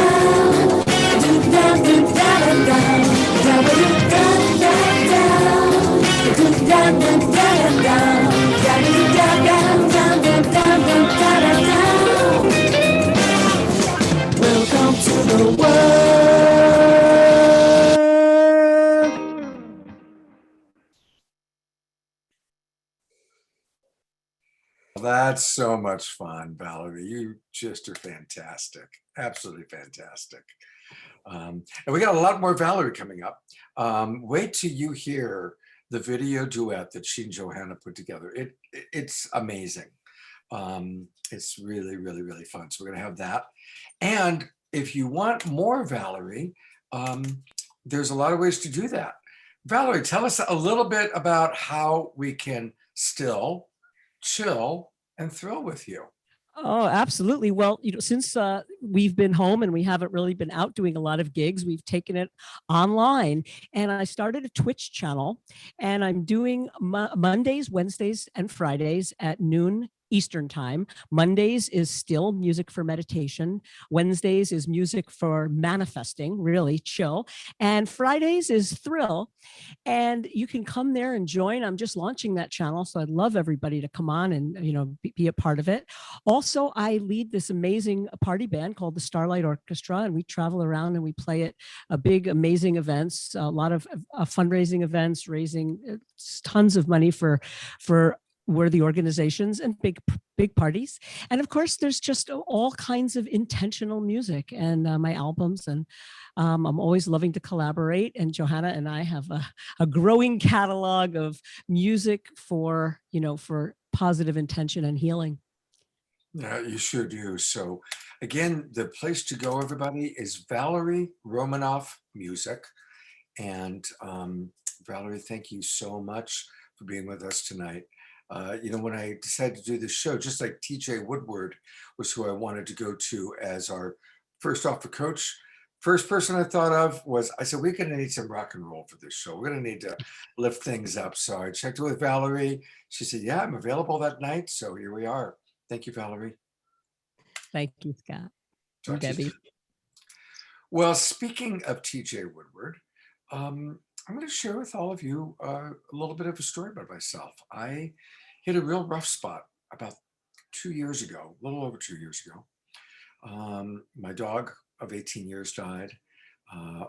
Speaker 6: da da da da da, da da da da da, da da da da da, da da da da. Welcome to the world.
Speaker 1: That's so much fun, Valerie. You just are fantastic. Absolutely fantastic. And we got a lot more Valerie coming up. Wait till you hear the video duet that she and Johanna put together. It's amazing. It's really, really, really fun. So we're gonna have that. And if you want more Valerie, there's a lot of ways to do that. Valerie, tell us a little bit about how we can still chill and thrill with you.
Speaker 12: Oh, absolutely. Well, since we've been home and we haven't really been out doing a lot of gigs, we've taken it online. And I started a Twitch channel, and I'm doing Mondays, Wednesdays, and Fridays at noon Eastern time. Mondays is still music for meditation. Wednesdays is music for manifesting, really chill. And Fridays is thrill. And you can come there and join. I'm just launching that channel, so I'd love everybody to come on and be a part of it. Also, I lead this amazing party band called the Starlight Orchestra, and we travel around and we play at big, amazing events, a lot of fundraising events, raising tons of money for worthy organizations and big parties. And of course, there's just all kinds of intentional music and my albums. And I'm always loving to collaborate. And Johanna and I have a growing catalog of music for positive intention and healing.
Speaker 1: Yeah, you sure do. So again, the place to go, everybody, is Valerie Romanoff Music. And Valerie, thank you so much for being with us tonight. When I decided to do this show, just like TJ Woodward was who I wanted to go to as our first offer coach, first person I thought of was, I said, we're gonna need some rock and roll for this show. We're gonna need to lift things up. So I checked with Valerie. She said, yeah, I'm available that night. So here we are. Thank you, Valerie.
Speaker 12: Thank you, Scott. And Debbie.
Speaker 1: Well, speaking of TJ Woodward, I'm going to share with all of you a little bit of a story about myself. I hit a real rough spot about 2 years ago, a little over 2 years ago. My dog of 18 years died.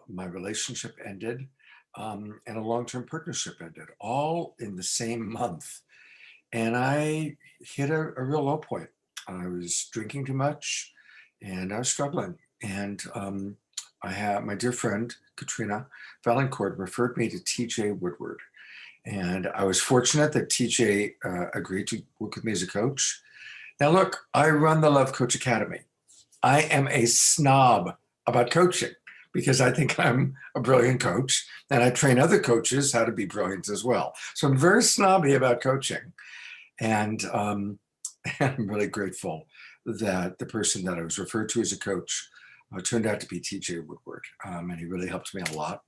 Speaker 1: My relationship ended, and a long-term partnership ended, all in the same month. And I hit a real low point. I was drinking too much, and I was struggling. And I had my dear friend, Katrina Valancourt, referred me to TJ Woodward. And I was fortunate that TJ agreed to work with me as a coach. Now, look, I run the Love Coach Academy. I am a snob about coaching because I think I'm a brilliant coach, and I train other coaches how to be brilliant as well. So I'm very snobby about coaching. And I'm really grateful that the person that I was referred to as a coach turned out to be TJ Woodward, and he really helped me a lot.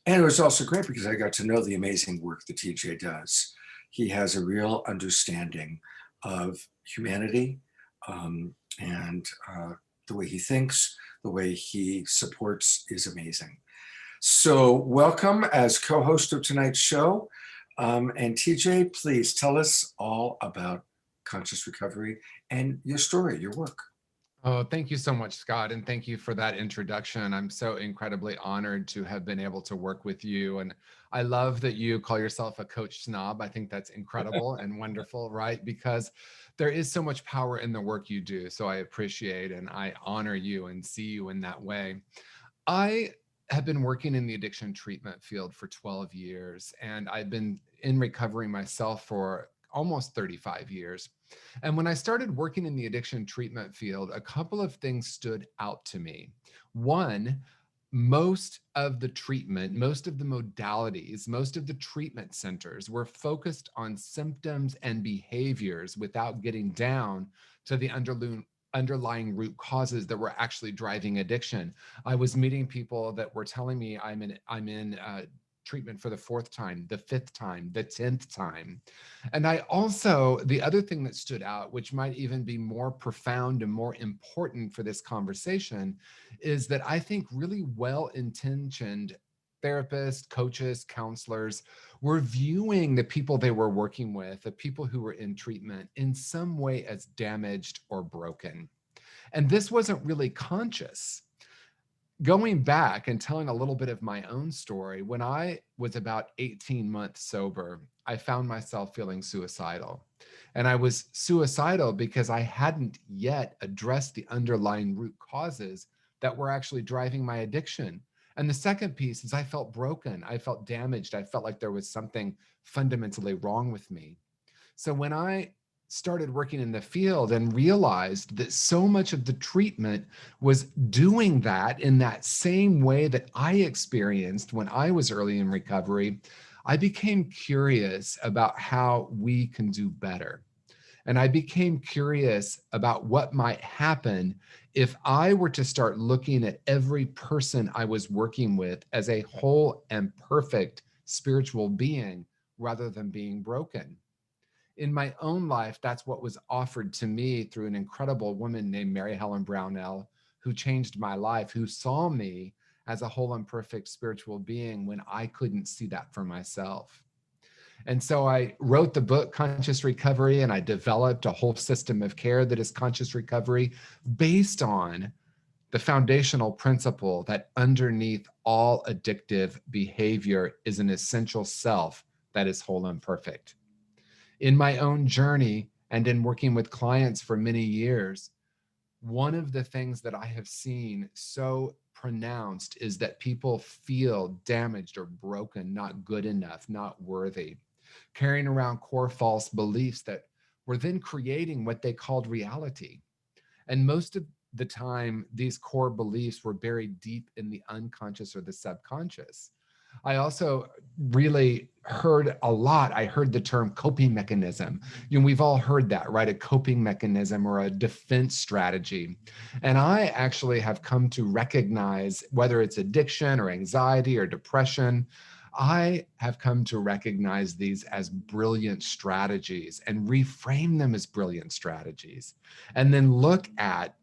Speaker 1: And it was also great because I got to know the amazing work that TJ does. He has a real understanding of humanity and the way he thinks, the way he supports is amazing. So welcome as co-host of tonight's show. And TJ, please tell us all about conscious recovery and your story, your work.
Speaker 2: Oh, thank you so much, Scott. And thank you for that introduction. I'm so incredibly honored to have been able to work with you. And I love that you call yourself a coach snob. I think that's incredible and wonderful, right? Because there is so much power in the work you do. So I appreciate and I honor you and see you in that way. I have been working in the addiction treatment field for 12 years, and I've been in recovery myself for almost 35 years. And when I started working in the addiction treatment field, a couple of things stood out to me. One, most of the treatment, most of the modalities, most of the treatment centers were focused on symptoms and behaviors without getting down to the underlying root causes that were actually driving addiction. I was meeting people that were telling me I'm in treatment for the 4th time, the 5th time, the 10th time. And I also, the other thing that stood out, which might even be more profound and more important for this conversation, is that I think really well-intentioned therapists, coaches, counselors were viewing the people they were working with, the people who were in treatment, in some way as damaged or broken. And this wasn't really conscious. Going back and telling a little bit of my own story, when I was about 18 months sober, I found myself feeling suicidal. And I was suicidal because I hadn't yet addressed the underlying root causes that were actually driving my addiction. And the second piece is I felt broken. I felt damaged. I felt like there was something fundamentally wrong with me. So when I started working in the field and realized that so much of the treatment was doing that in that same way that I experienced when I was early in recovery, I became curious about how we can do better. And I became curious about what might happen if I were to start looking at every person I was working with as a whole and perfect spiritual being rather than being broken. In my own life, that's what was offered to me through an incredible woman named Mary Helen Brownell, who changed my life, who saw me as a whole and perfect spiritual being when I couldn't see that for myself. And so I wrote the book, Conscious Recovery, and I developed a whole system of care that is conscious recovery based on the foundational principle that underneath all addictive behavior is an essential self that is whole and perfect. In my own journey and in working with clients for many years, one of the things that I have seen so pronounced is that people feel damaged or broken, not good enough, not worthy, carrying around core false beliefs that were then creating what they called reality. And most of the time, these core beliefs were buried deep in the unconscious or the subconscious. I also really heard a lot. I heard the term coping mechanism. We've all heard that, right? A coping mechanism or a defense strategy. And I actually have come to recognize, whether it's addiction or anxiety or depression, I have come to recognize these as brilliant strategies and reframe them as brilliant strategies. And then look at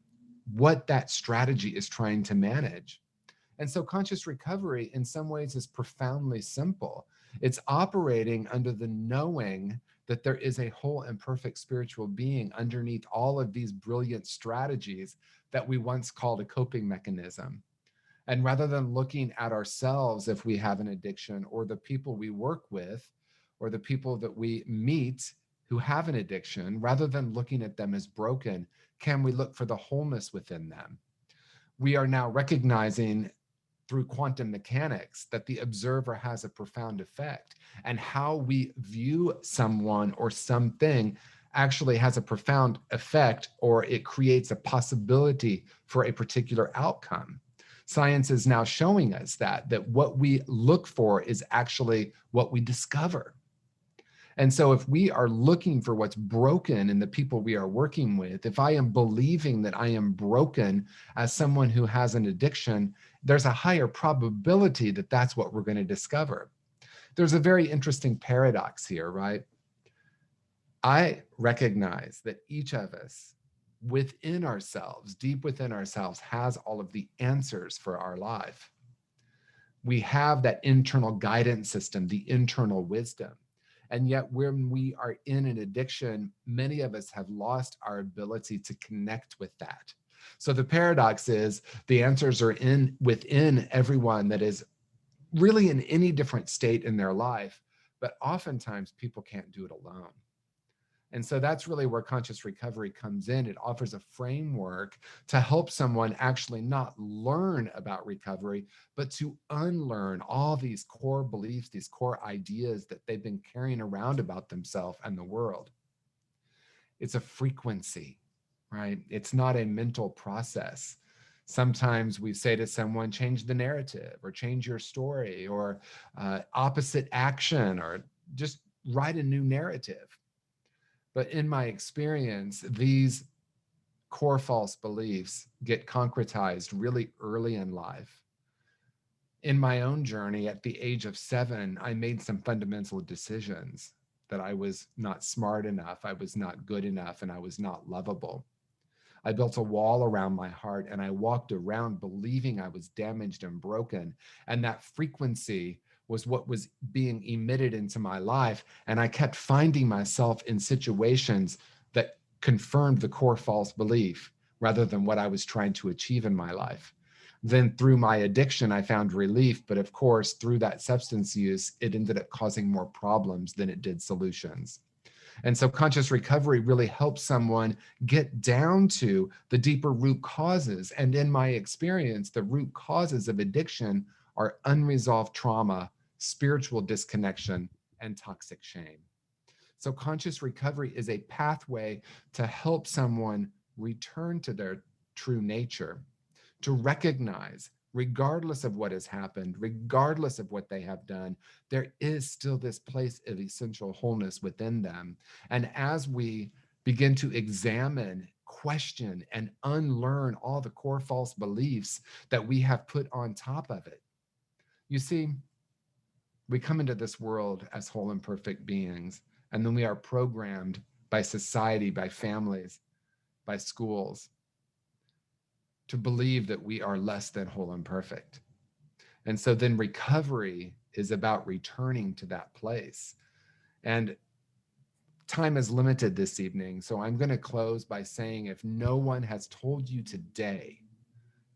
Speaker 2: what that strategy is trying to manage. And so conscious recovery in some ways is profoundly simple. It's operating under the knowing that there is a whole and perfect spiritual being underneath all of these brilliant strategies that we once called a coping mechanism. And rather than looking at ourselves if we have an addiction, or the people we work with, or the people that we meet who have an addiction, rather than looking at them as broken, can we look for the wholeness within them? We are now recognizing through quantum mechanics that the observer has a profound effect, and how we view someone or something actually has a profound effect, or it creates a possibility for a particular outcome. Science is now showing us that what we look for is actually what we discover. And so if we are looking for what's broken in the people we are working with, if I am believing that I am broken as someone who has an addiction, there's a higher probability that that's what we're going to discover. There's a very interesting paradox here, right? I recognize that each of us within ourselves, deep within ourselves, has all of the answers for our life. We have that internal guidance system, the internal wisdom. And yet when we are in an addiction, many of us have lost our ability to connect with that. So the paradox is the answers are within everyone that is really in any different state in their life, but oftentimes people can't do it alone. And so that's really where conscious recovery comes in. It offers a framework to help someone actually not learn about recovery, but to unlearn all these core beliefs, these core ideas that they've been carrying around about themselves and the world. It's a frequency, right? It's not a mental process. Sometimes we say to someone, change the narrative or change your story or opposite action or just write a new narrative. But in my experience, these core false beliefs get concretized really early in life. In my own journey, at the age of 7, I made some fundamental decisions that I was not smart enough, I was not good enough, and I was not lovable. I built a wall around my heart and I walked around believing I was damaged and broken. And that frequency was what was being emitted into my life. And I kept finding myself in situations that confirmed the core false belief rather than what I was trying to achieve in my life. Then through my addiction, I found relief. But of course, through that substance use, it ended up causing more problems than it did solutions. And so conscious recovery really helps someone get down to the deeper root causes. And in my experience, the root causes of addiction are unresolved trauma, spiritual disconnection, and toxic shame. So conscious recovery is a pathway to help someone return to their true nature, to recognize, regardless of what has happened, regardless of what they have done, there is still this place of essential wholeness within them. And as we begin to examine, question, and unlearn all the core false beliefs that we have put on top of it, you see, we come into this world as whole and perfect beings, and then we are programmed by society, by families, by schools, to believe that we are less than whole and perfect. And so then recovery is about returning to that place. And time is limited this evening, so I'm going to close by saying if no one has told you today,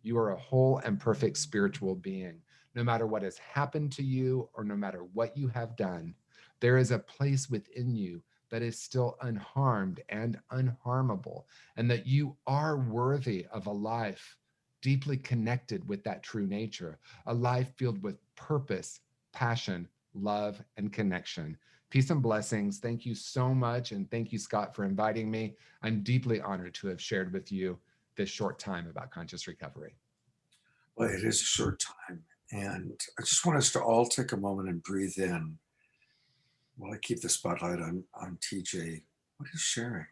Speaker 2: you are a whole and perfect spiritual being, no matter what has happened to you or no matter what you have done, there is a place within you that is still unharmed and unharmable, and that you are worthy of a life deeply connected with that true nature, a life filled with purpose, passion, love, and connection. Peace and blessings. Thank you so much. And thank you, Scott, for inviting me. I'm deeply honored to have shared with you this short time about conscious recovery.
Speaker 1: Well, it is a short time. And I just want us to all take a moment and breathe in while I keep the spotlight on TJ. What he's sharing.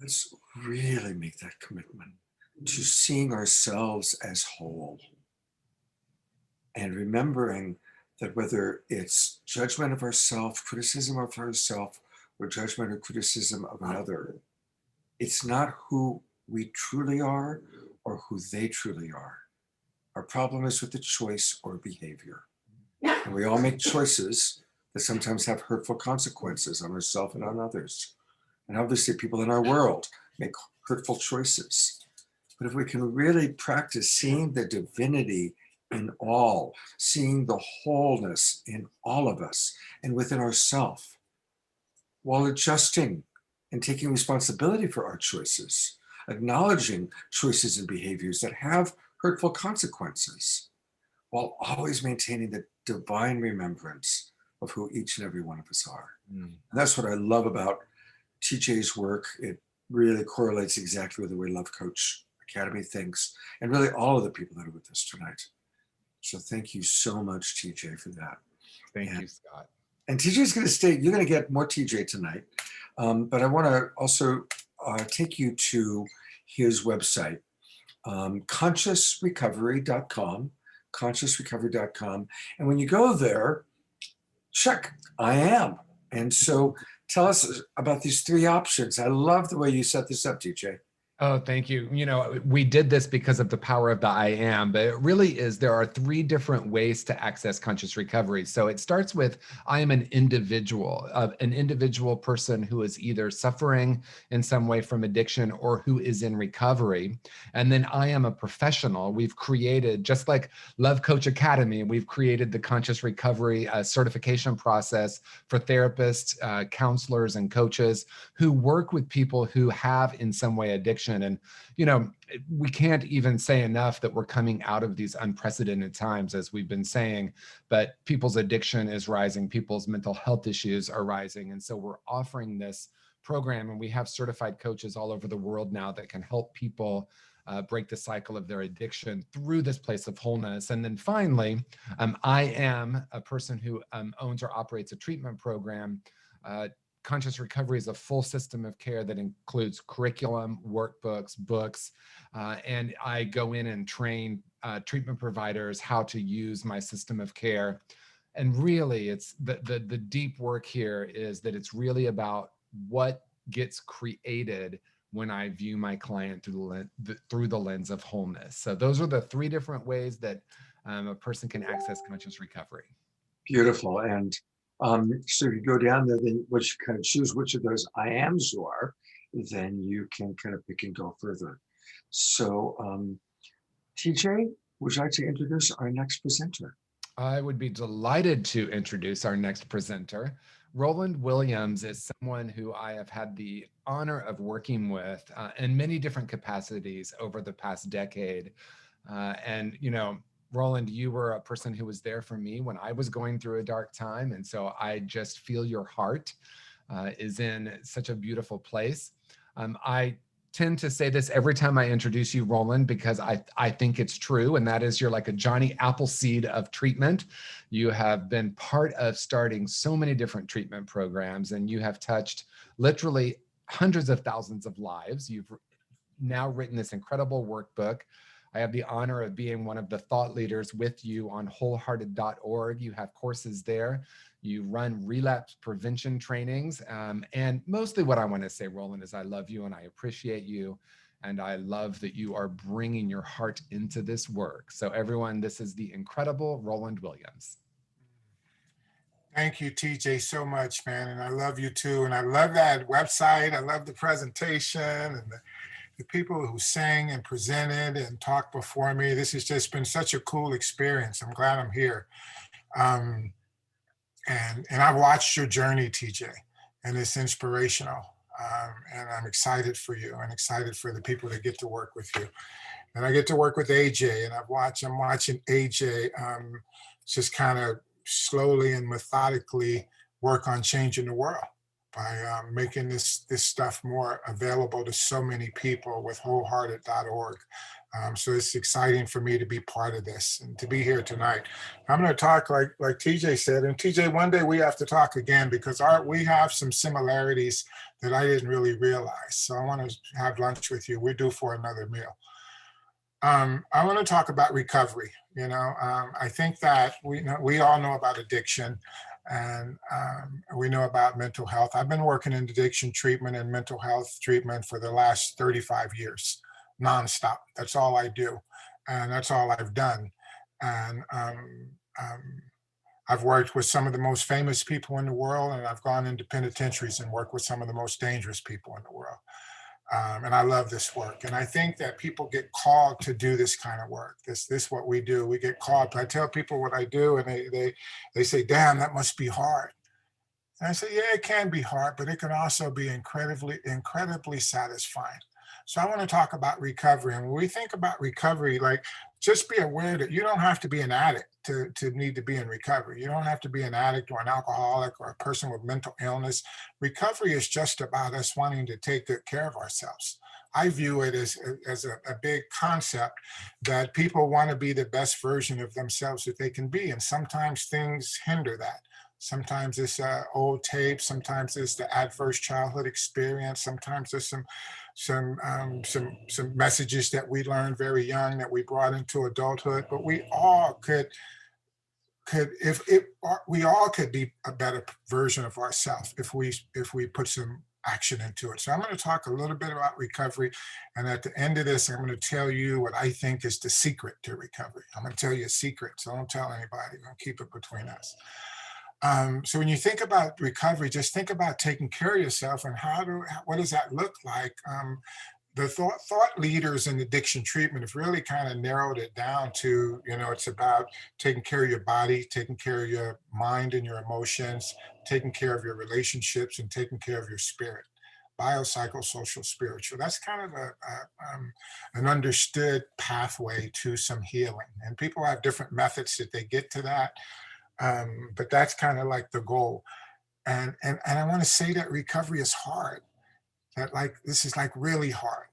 Speaker 1: Let's really make that commitment to seeing ourselves as whole and remembering that whether it's judgment of ourselves, criticism of ourselves, or judgment or criticism of another, it's not who we truly are or who they truly are. Our problem is with the choice or behavior. And we all make choices that sometimes have hurtful consequences on ourselves and on others. And obviously people in our world make hurtful choices. But if we can really practice seeing the divinity in all, seeing the wholeness in all of us and within ourselves, while adjusting and taking responsibility for our choices, acknowledging choices and behaviors that have hurtful consequences, while always maintaining the divine remembrance of who each and every one of us are. And that's what I love about TJ's work. It really correlates exactly with the way Love Coach Academy thinks, and really all of the people that are with us tonight. So thank you so much, TJ, for that.
Speaker 2: Thank you, Scott.
Speaker 1: And TJ's going to stay, you're going to get more TJ tonight. But I want to also take you to his website, consciousrecovery.com, consciousrecovery.com. And when you go there, check, I am. And so Tell us about these three options. I love the way you set this up, DJ.
Speaker 2: Oh, thank you. You know, we did this because of the power of the I am, but it really is, there are three different ways to access conscious recovery. So it starts with, I am an individual person who is either suffering in some way from addiction or who is in recovery. And then I am a professional. We've created, just like Love Coach Academy, we've created the conscious recovery certification process for therapists, counselors, and coaches who work with people who have in some way addiction. And, you know, we can't even say enough that we're coming out of these unprecedented times, as we've been saying, but people's addiction is rising, people's mental health issues are rising. And so we're offering this program, and we have certified coaches all over the world now that can help people break the cycle of their addiction through this place of wholeness. And then finally, I am a person who owns or operates a treatment program. Conscious recovery is a full system of care that includes curriculum, workbooks, books, and I go in and train treatment providers how to use my system of care. And really, it's the deep work here is that it's really about what gets created when I view my client through the lens of wholeness. So those are the three different ways that a person can access conscious recovery.
Speaker 1: Beautiful. And so if you go down there, then once you kind of choose which of those I ams you are, then you can kind of pick and go further. So TJ, would you like to introduce our next presenter?
Speaker 2: I would be delighted to introduce our next presenter. Roland Williams is someone who I have had the honor of working with in many different capacities over the past decade. And, you know, Roland, you were a person who was there for me when I was going through a dark time. And so I just feel your heart is in such a beautiful place. I tend to say this every time I introduce you, Roland, because I think it's true. And that is, you're like a Johnny Appleseed of treatment. You have been part of starting so many different treatment programs, and you have touched literally hundreds of thousands of lives. You've now written this incredible workbook. I have the honor of being one of the thought leaders with you on wholehearted.org. You have courses there. You run relapse prevention trainings. And mostly what I want to say, Roland, is I love you and I appreciate you. And I love that you are bringing your heart into this work. So everyone, this is the incredible Roland Williams.
Speaker 13: Thank you, TJ, so much, man. And I love you too. And I love that website. I love the presentation and the people who sang and presented and talked before me. This has just been such a cool experience. I'm glad I'm here. And I've watched your journey, TJ, and it's inspirational. And I'm excited for you and excited for the people that get to work with you. And I get to work with AJ, and I'm watching AJ just kind of slowly and methodically work on changing the world by making this stuff more available to so many people with wholehearted.org. So it's exciting for me to be part of this and to be here tonight. I'm going to talk like TJ said, and TJ, one day we have to talk again because we have some similarities that I didn't really realize. So I want to have lunch with you. We're due for another meal. I want to talk about recovery. You know, I think that we all know about addiction. And we know about mental health. I've been working in addiction treatment and mental health treatment for the last 35 years, nonstop. That's all I do. And that's all I've done. And I've worked with some of the most famous people in the world, and I've gone into penitentiaries and worked with some of the most dangerous people in the world. And I love this work. And I think that people get called to do this kind of work. This what we do. We get called. I tell people what I do, and they say, damn, that must be hard. And I say, yeah, it can be hard, but it can also be incredibly satisfying. So I want to talk about recovery. And when we think about recovery, like, just be aware that you don't have to be an addict to need to be in recovery. You don't have to be an addict or an alcoholic or a person with mental illness. Recovery is just about us wanting to take good care of ourselves. I view it as a big concept that people want to be the best version of themselves that they can be. And sometimes things hinder that. Sometimes it's old tape. Sometimes it's the adverse childhood experience. Sometimes there's some messages that we learned very young that we brought into adulthood. But we all could could, if it, we all could be a better version of ourselves if we put some action into it. So I'm going to talk a little bit about recovery, and at the end of this, I'm going to tell you what I think is the secret to recovery. I'm going to tell you a secret, so don't tell anybody. I'm going to keep it between us. So when you think about recovery, just think about taking care of yourself, and what does that look like? The thought leaders in addiction treatment have really kind of narrowed it down to, it's about taking care of your body, taking care of your mind and your emotions, taking care of your relationships, and taking care of your spirit. Biopsychosocial spiritual. That's kind of an understood pathway to some healing. And people have different methods that they get to that. But that's kind of like the goal. And I want to say that recovery is hard. That this is really hard.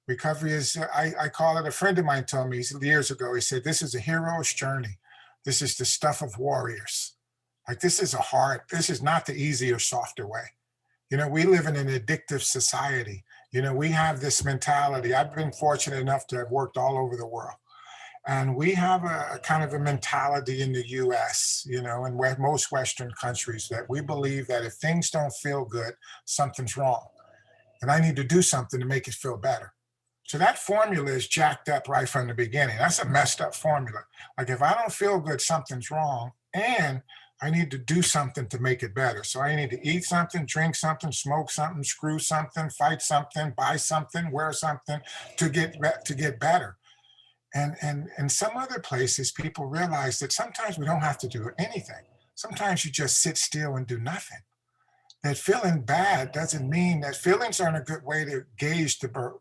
Speaker 13: Recovery is, I call it, a friend of mine told me years ago, he said, this is a hero's journey. This is the stuff of warriors. This is not the easy or softer way. We live in an addictive society. We have this mentality. I've been fortunate enough to have worked all over the world. And we have a kind of a mentality in the US, and most Western countries, that we believe that if things don't feel good, something's wrong. And I need to do something to make it feel better. So that formula is jacked up right from the beginning. That's a messed up formula. If I don't feel good, something's wrong, and I need to do something to make it better. So I need to eat something, drink something, smoke something, screw something, fight something, buy something, wear something to get better. And in some other places, people realize that sometimes we don't have to do anything. Sometimes you just sit still and do nothing. That feeling bad doesn't mean that feelings aren't a good way to gauge the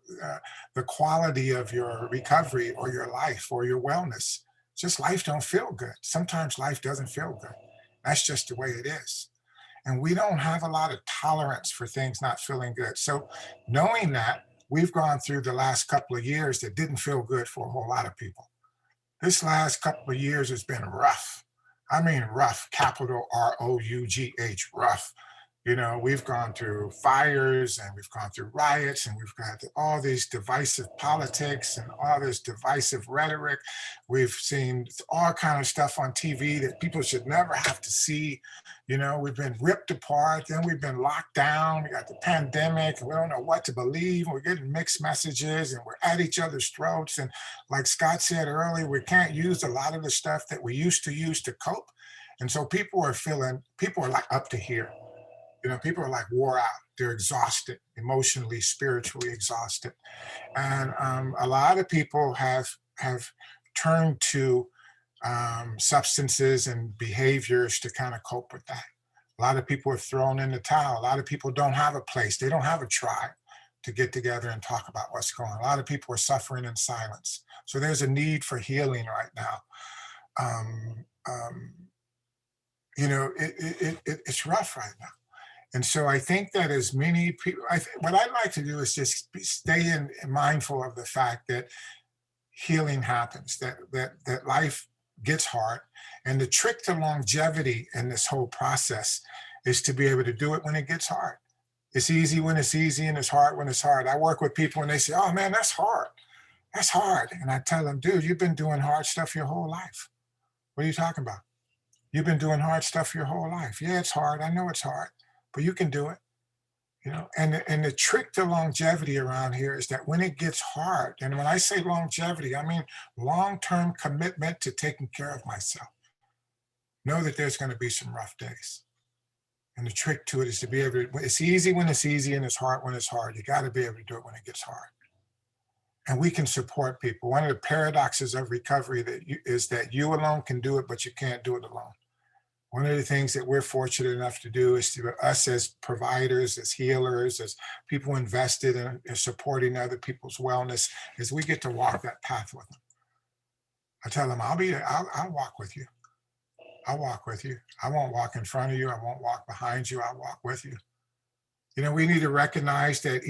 Speaker 13: quality of your recovery or your life or your wellness. Just life don't feel good. Sometimes life doesn't feel good. That's just the way it is. And we don't have a lot of tolerance for things not feeling good. So knowing that, we've gone through the last couple of years that didn't feel good for a whole lot of people. This last couple of years has been rough. I mean rough, capital ROUGH, rough. We've gone through fires, and we've gone through riots, and we've got all these divisive politics and all this divisive rhetoric. We've seen all kind of stuff on TV that people should never have to see. We've been ripped apart, then we've been locked down. We got the pandemic, and we don't know what to believe. We're getting mixed messages, and we're at each other's throats. And like Scott said earlier, we can't use a lot of the stuff that we used to use to cope. And so people are up to here. People are wore out. They're exhausted, emotionally, spiritually exhausted. And a lot of people have turned to substances and behaviors to kind of cope with that. A lot of people have thrown in the towel. A lot of people don't have a place. They don't have a tribe to get together and talk about what's going on. A lot of people are suffering in silence. So there's a need for healing right now. It's rough right now. And so I think that as many people, what I'd like to do is just stay mindful of the fact that healing happens, that life gets hard. And the trick to longevity in this whole process is to be able to do it when it gets hard. It's easy when it's easy, and it's hard when it's hard. I work with people and they say, oh man, that's hard. That's hard. And I tell them, dude, you've been doing hard stuff your whole life. What are you talking about? You've been doing hard stuff your whole life. Yeah, it's hard. I know it's hard. But you can do it, and the trick to longevity around here is that when it gets hard, and when I say longevity, I mean long-term commitment to taking care of myself. Know that there's going to be some rough days. And the trick to it is to be able to, it's easy when it's easy, and it's hard when it's hard. You got to be able to do it when it gets hard. And we can support people. One of the paradoxes of recovery is that you alone can do it, but you can't do it alone. One of the things that we're fortunate enough to do is to us as providers, as healers, as people invested in supporting other people's wellness, is we get to walk that path with them. I tell them, I'll walk with you. I'll walk with you. I won't walk in front of you. I won't walk behind you. I'll walk with you. We need to recognize that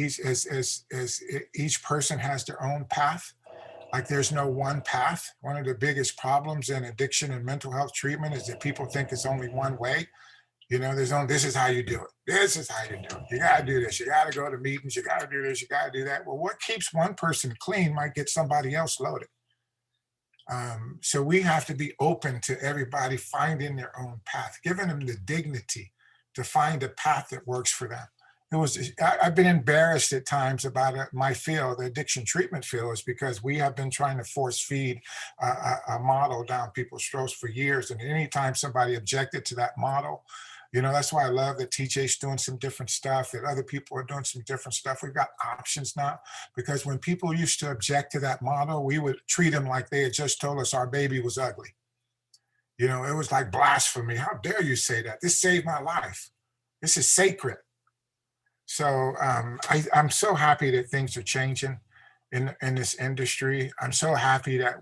Speaker 13: each person has their own path. There's no one path. One of the biggest problems in addiction and mental health treatment is that people think it's only one way. This is how you do it. This is how you do it. You got to do this. You got to go to meetings. You got to do this. You got to do that. Well, what keeps one person clean might get somebody else loaded. So we have to be open to everybody finding their own path, giving them the dignity to find a path that works for them. I've been embarrassed at times about my field, the addiction treatment field, is because we have been trying to force feed a model down people's throats for years. And anytime somebody objected to that model, that's why I love that TJ's doing some different stuff, that other people are doing some different stuff. We've got options now, because when people used to object to that model, we would treat them like they had just told us our baby was ugly. It was like blasphemy. How dare you say that? This saved my life. This is sacred. So I'm so happy that things are changing in this industry. I'm so happy that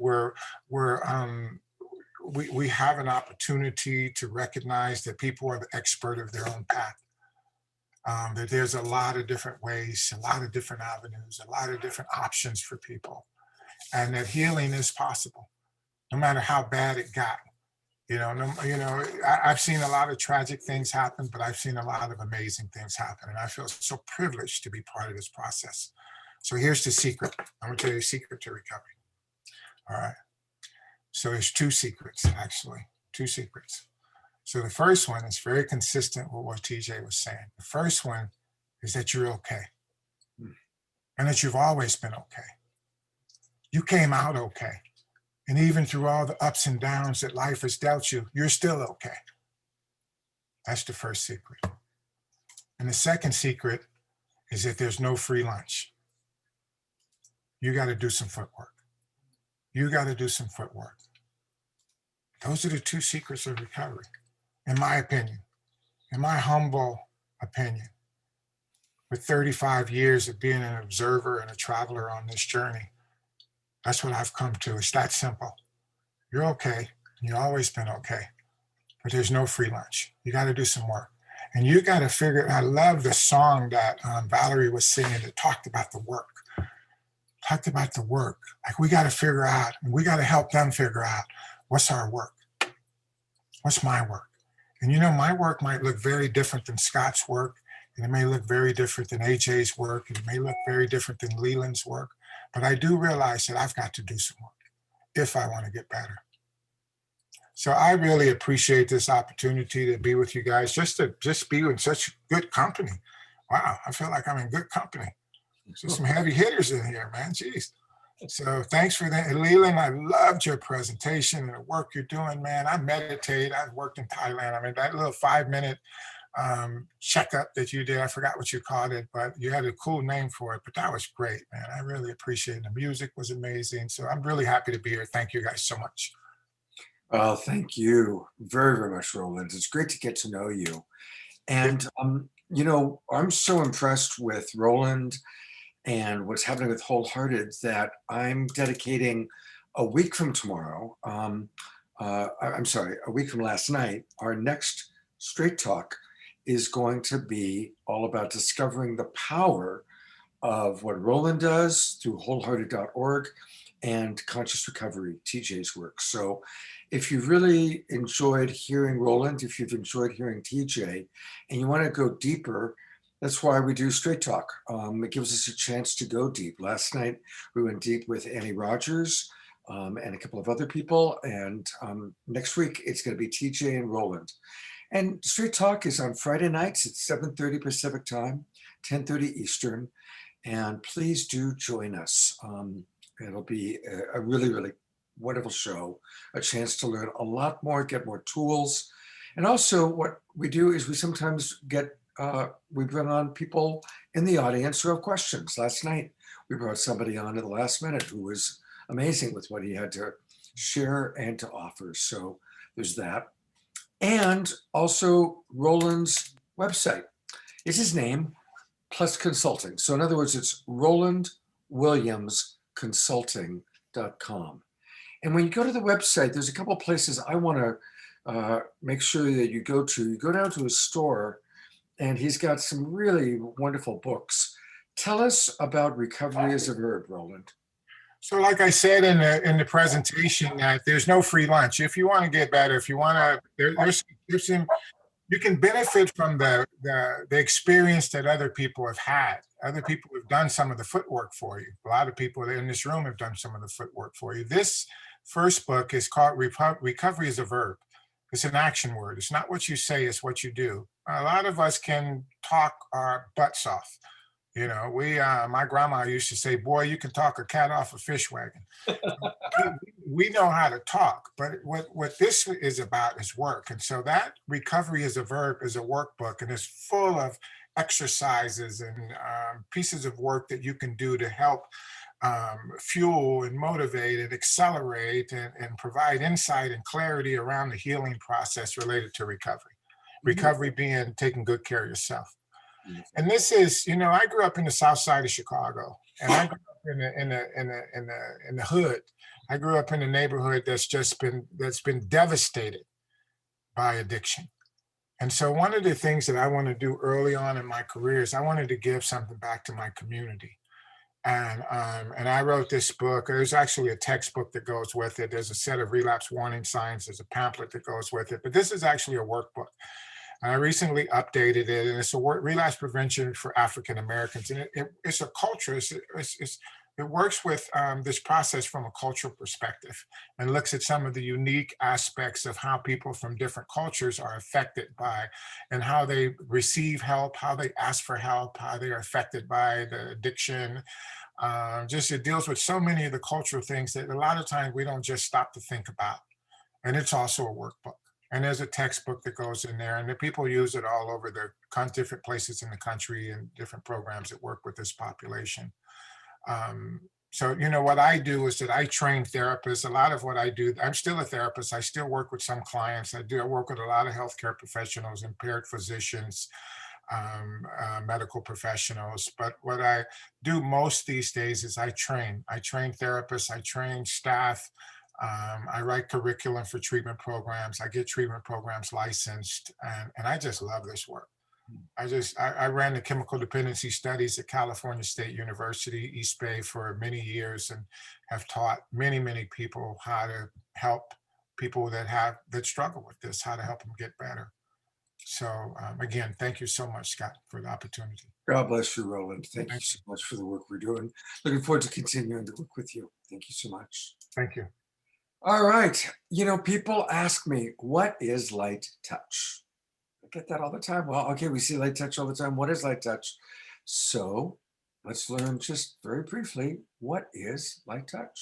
Speaker 13: we have an opportunity to recognize that people are the expert of their own path. That there's a lot of different ways, a lot of different avenues, a lot of different options for people, and that healing is possible, no matter how bad it got. I've seen a lot of tragic things happen, but I've seen a lot of amazing things happen, and I feel so privileged to be part of this process. So here's the secret. I'm gonna tell you the secret to recovery. All right. So there's two secrets, actually, two secrets. So the first one is very consistent with what TJ was saying. The first one is that you're okay, and that you've always been okay. You came out okay. And even through all the ups and downs that life has dealt you, you're still okay. That's the first secret. And the second secret is that there's no free lunch. You got to do some footwork. You got to do some footwork. Those are the two secrets of recovery, in my opinion, in my humble opinion. With 35 years of being an observer and a traveler on this journey, that's what I've come to. It's that simple. You're okay. You've always been okay. But there's no free lunch. You got to do some work. And you got to figure, I love the song that Valerie was singing that talked about the work. Talked about the work. Like, we got to figure out, and we got to help them figure out, what's our work? What's my work? And my work might look very different than Scott's work. And it may look very different than AJ's work. And it may look very different than Leland's work. But I do realize that I've got to do some work if I want to get better. So I really appreciate this opportunity to be with you guys, just be in such good company. Wow, I feel like I'm in good company. There's some heavy hitters in here, man. Jeez. So thanks for that. And Leland, I loved your presentation and the work you're doing, man. I meditate. I've worked in Thailand. I mean, that little 5-minute checkup that you did, I forgot what you called it, but you had a cool name for it. But that was great, man. I really appreciate it. The music was amazing. So I'm really happy to be here. Thank you guys so much.
Speaker 1: Well, thank you very, very much, Roland. It's great to get to know you. And, I'm so impressed with Roland and what's happening with Wholehearted that I'm dedicating a week from tomorrow, I'm sorry, a week from last night, our next Straight Talk is going to be all about discovering the power of what Roland does through wholehearted.org and Conscious Recovery, TJ's work. So if you've really enjoyed hearing Roland, if you've enjoyed hearing TJ, and you want to go deeper, that's why we do Straight Talk. It gives us a chance to go deep. Last night, we went deep with Annie Rogers and a couple of other people. And next week, it's going to be TJ and Roland. And Straight Talk is on Friday nights at 7:30 Pacific time, 10:30 Eastern. And please do join us. It'll be a really, really wonderful show, a chance to learn a lot more, get more tools. And also what we do is we sometimes we bring on people in the audience who have questions. Last night, we brought somebody on at the last minute who was amazing with what he had to share and to offer. So there's that. And also Roland's website is his name plus consulting. So in other words, it's rolandwilliamsconsulting.com. And when you go to the website, there's a couple of places I want to make sure that you go to. You go down to his store, and he's got some really wonderful books. Tell us about Recovery as a Verb, Roland.
Speaker 13: So like I said in the presentation, that there's no free lunch. If you want to get better, if you want to, there's some, you can benefit from the experience that other people have had. Other people have done some of the footwork for you. A lot of people in this room have done some of the footwork for you. This first book is called Recovery is a Verb. It's an action word. It's not what you say, it's what you do. A lot of us can talk our butts off. You know, my grandma used to say, boy, you can talk a cat off a fish wagon. we know how to talk, but what this is about is work. And so that Recovery is a Verb is a workbook, and it's full of exercises and pieces of work that you can do to help fuel and motivate and accelerate and provide insight and clarity around the healing process related to recovery. Recovery being taking good care of yourself. And this is, you know, I grew up in the South Side of Chicago, and I grew up in the hood. I grew up in a neighborhood that's been devastated by addiction. And so one of the things that I want to do early on in my career is I wanted to give something back to my community. And I wrote this book. There's actually a textbook that goes with it. There's a set of relapse warning signs. There's a pamphlet that goes with it. But this is actually a workbook. I recently updated it, and it's a relapse prevention for African Americans. And it's a culture. It works with this process from a cultural perspective and looks at some of the unique aspects of how people from different cultures are affected by and how they receive help, how they ask for help, how they are affected by the addiction. Just it deals with so many of the cultural things that a lot of times we don't just stop to think about. And it's also a workbook. And there's a textbook that goes in there, and the people use it all over the different places in the country and different programs that work with this population. So, you know, what I do is that I train therapists. A lot of what I do, I'm still a therapist. I still work with some clients. I work with a lot of healthcare professionals, impaired physicians, medical professionals. But what I do most these days is I train therapists, I train staff. I write curriculum for treatment programs. I get treatment programs licensed, and I just love this work. I ran the chemical dependency studies at California State University, East Bay, for many years, and have taught many, many people how to help people that struggle with this, how to help them get better. So again, thank you so much, Scott, for the opportunity.
Speaker 1: God bless you, Roland. Thank you so much for the work we're doing. Looking forward to continuing to work with you. Thank you so much.
Speaker 13: Thank you.
Speaker 1: All right. You know, people ask me, what is light touch? I get that all the time. Well, okay, we see light touch all the time. What is light touch? So let's learn just very briefly, what is light touch?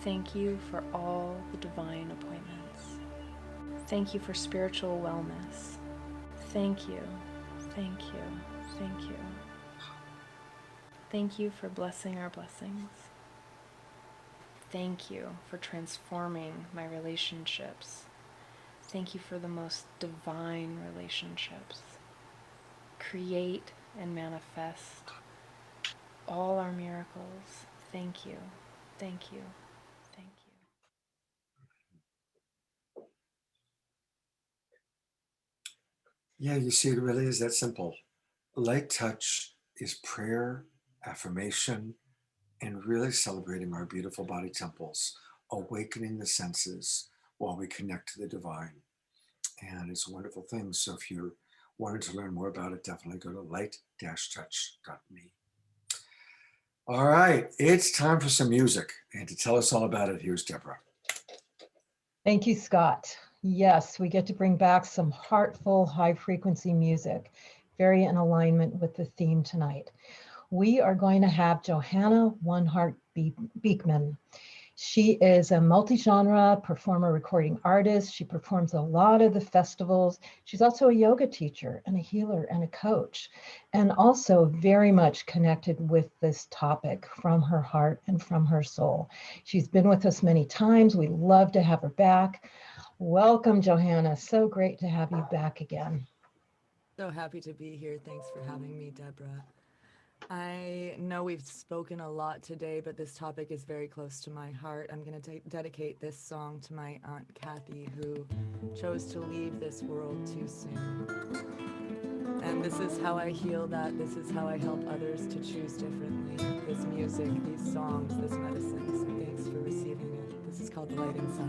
Speaker 14: Thank you for all the divine appointments. Thank you for spiritual wellness. Thank you, thank you, thank you. Thank you for blessing our blessings. Thank you for transforming my relationships. Thank you for the most divine relationships. Create and manifest all our miracles. Thank you, thank you, thank you.
Speaker 1: Yeah, you see, it really is that simple. Light touch is prayer, affirmation, and really celebrating our beautiful body temples, awakening the senses while we connect to the divine. And it's a wonderful thing. So if you're wanting to learn more about it, definitely go to light-touch.me. All right, it's time for some music. And to tell us all about it, here's Deborah.
Speaker 7: Thank you, Scott. Yes, we get to bring back some heartful, high-frequency music, very in alignment with the theme tonight. We are going to have Johanna One Heart Beekman. She is a multi-genre performer, recording artist. She performs a lot of the festivals. She's also a yoga teacher and a healer and a coach, and also very much connected with this topic from her heart and from her soul. She's been with us many times. We love to have her back. Welcome, Johanna. So great to have you back again.
Speaker 8: So happy to be here. Thanks for having me, Deborah. I know we've spoken a lot today, but this topic is very close to my heart. I'm going to dedicate this song to my Aunt Kathy, who chose to leave this world too soon. And this is how I heal that. This is how I help others to choose differently. This music, these songs, this medicine. So thanks for receiving it. This is called The Light Inside.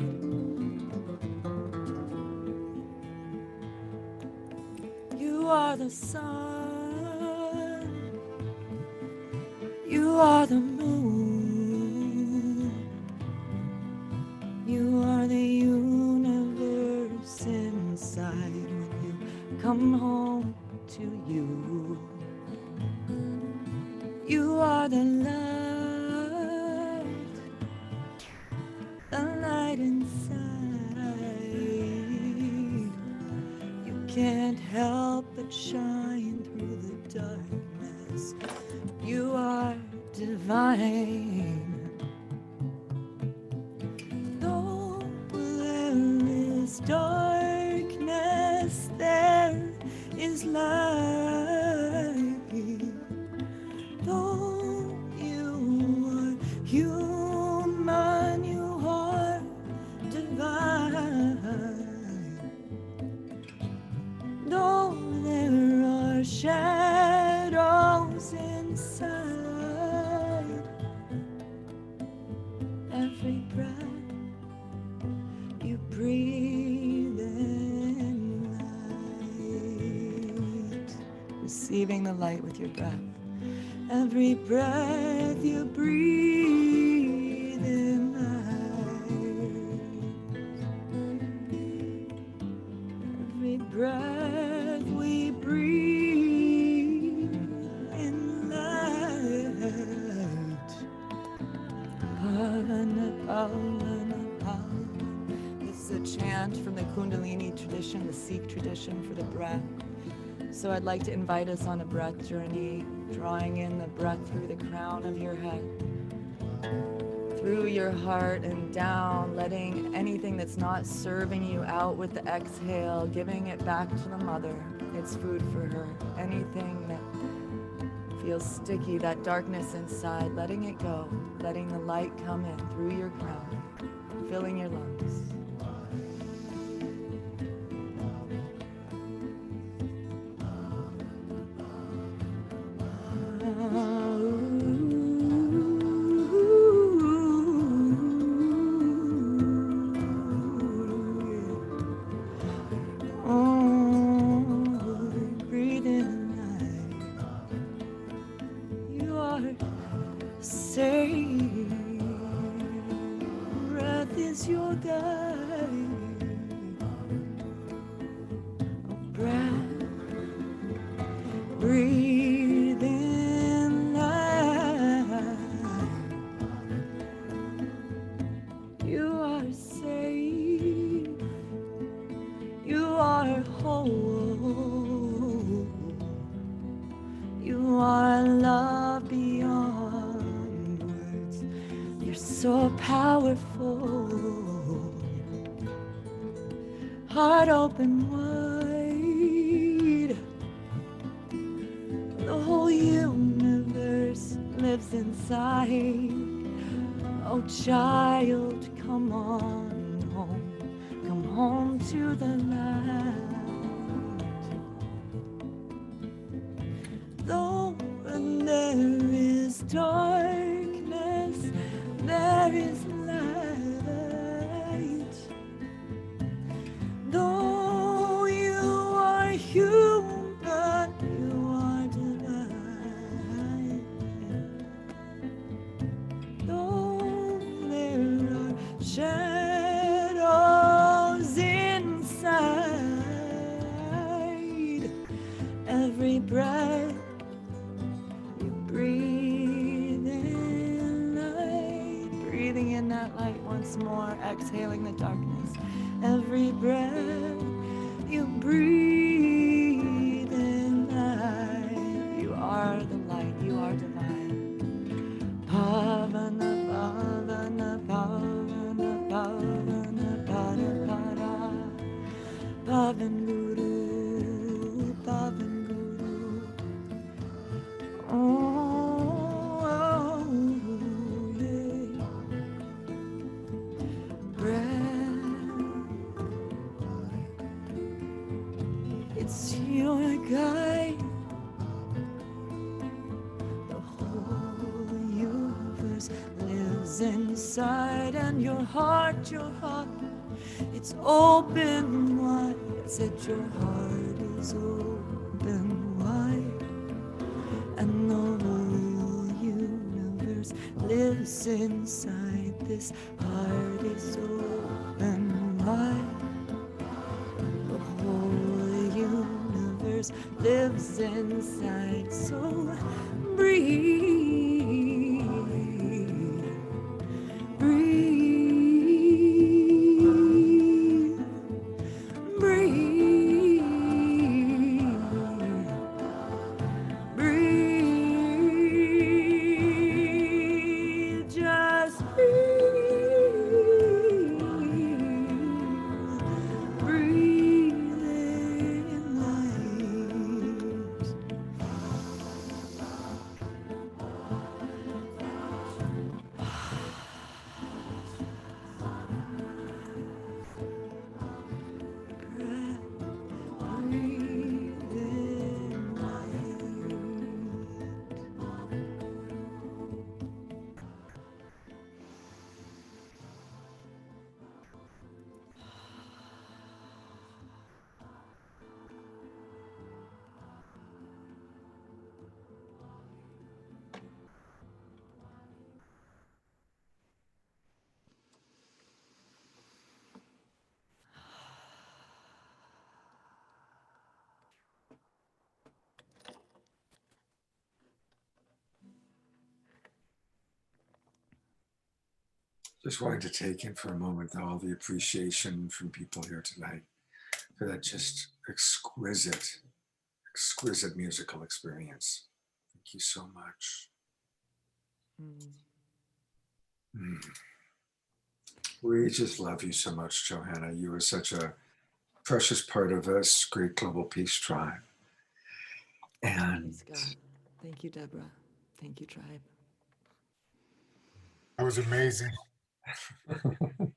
Speaker 6: are the sun. You are the moon. You are the universe inside when you come home to you. You are the light inside. You can't help but shine through the darkness. You are divine. Though there is darkness, there is light. Though you are human, you are divine. Though there are shadows inside, every breath you breathe in light, receiving the light with your breath. Every breath you breathe in light. Every breath we breathe in light. Pavana, pavana, pavana. This is a chant from the Kundalini tradition, the Sikh tradition for the breath. So I'd like to invite us on a breath journey, drawing in the breath through the crown of your head, through your heart and down, letting anything that's not serving you out with the exhale, giving it back to the mother. It's food for her. Anything that feels sticky, that darkness inside, letting it go, letting the light come in through your crown, filling your lungs. Breathe in light. You are safe. Breath is your guide. Breath. Breathe in light. You are safe. You are whole. You are love beyond words. You're so powerful. Heart open wide. The whole universe lives inside. Oh, child, come on home. Come home to the light. Though there is darkness, there is light. Though you are human, you are divine. Though there are shadows inside, every breath you breathe in light, breathing in that light once more, exhaling the darkness. Every breath you breathe in light. You are the light, you are divine. Pavana, pavana, pavana, pavana, pada, pada. Pavan Guru, Pavan Guru. Oh, yeah. Breath, it's your guide. The whole universe lives inside, and your heart, it's open wide. I said your heart is open
Speaker 8: open wide, and the whole universe lives inside this heart is open wide. The whole universe lives inside, so breathe, breathe, breathe, breathe, just breathe, breathe in light.
Speaker 1: Just wanting to take in for a moment all the appreciation from people here tonight for that just exquisite, exquisite musical experience. Thank you so much. Mm. We just love you so much, Johanna. You are such a precious part of this great global peace tribe. And
Speaker 8: Scott. Thank you, Deborah. Thank you, tribe.
Speaker 13: That was amazing.
Speaker 8: Thank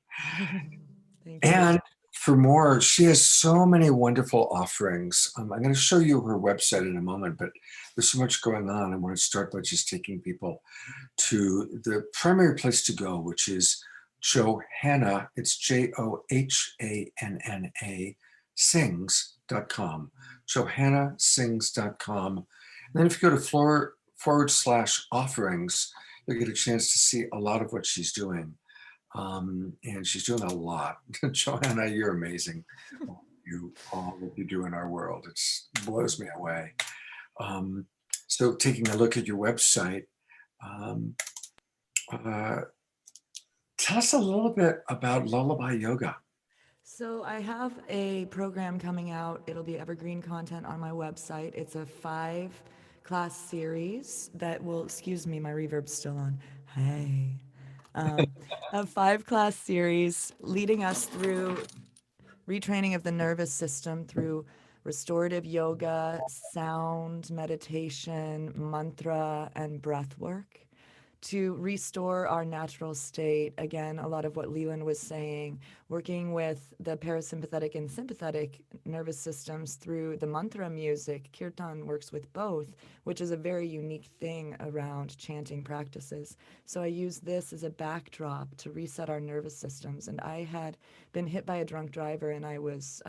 Speaker 8: you.
Speaker 1: And for more, she has so many wonderful offerings. I'm going to show you her website in a moment, but there's so much going on. I want to start by just taking people to the primary place to go, which is Johanna, it's JOHANNA, sings.com, johannasings.com. And then if you go to /offerings, you'll get a chance to see a lot of what she's doing. And she's doing a lot. Johanna, you're amazing. All what you do in our world, it blows me away. So taking a look at your website, tell us a little bit about Lullaby Yoga.
Speaker 8: So I have a program coming out. It'll be evergreen content on my website. It's a 5-class series that will, excuse me, my reverb's still on. Hey. A 5-class series leading us through retraining of the nervous system through restorative yoga, sound, meditation, mantra, and breath work to restore our natural state. Again, a lot of what Leland was saying, working with the parasympathetic and sympathetic nervous systems through the mantra music. Kirtan works with both, which is a very unique thing around chanting practices. So I use this as a backdrop to reset our nervous systems. And I had been hit by a drunk driver, and I was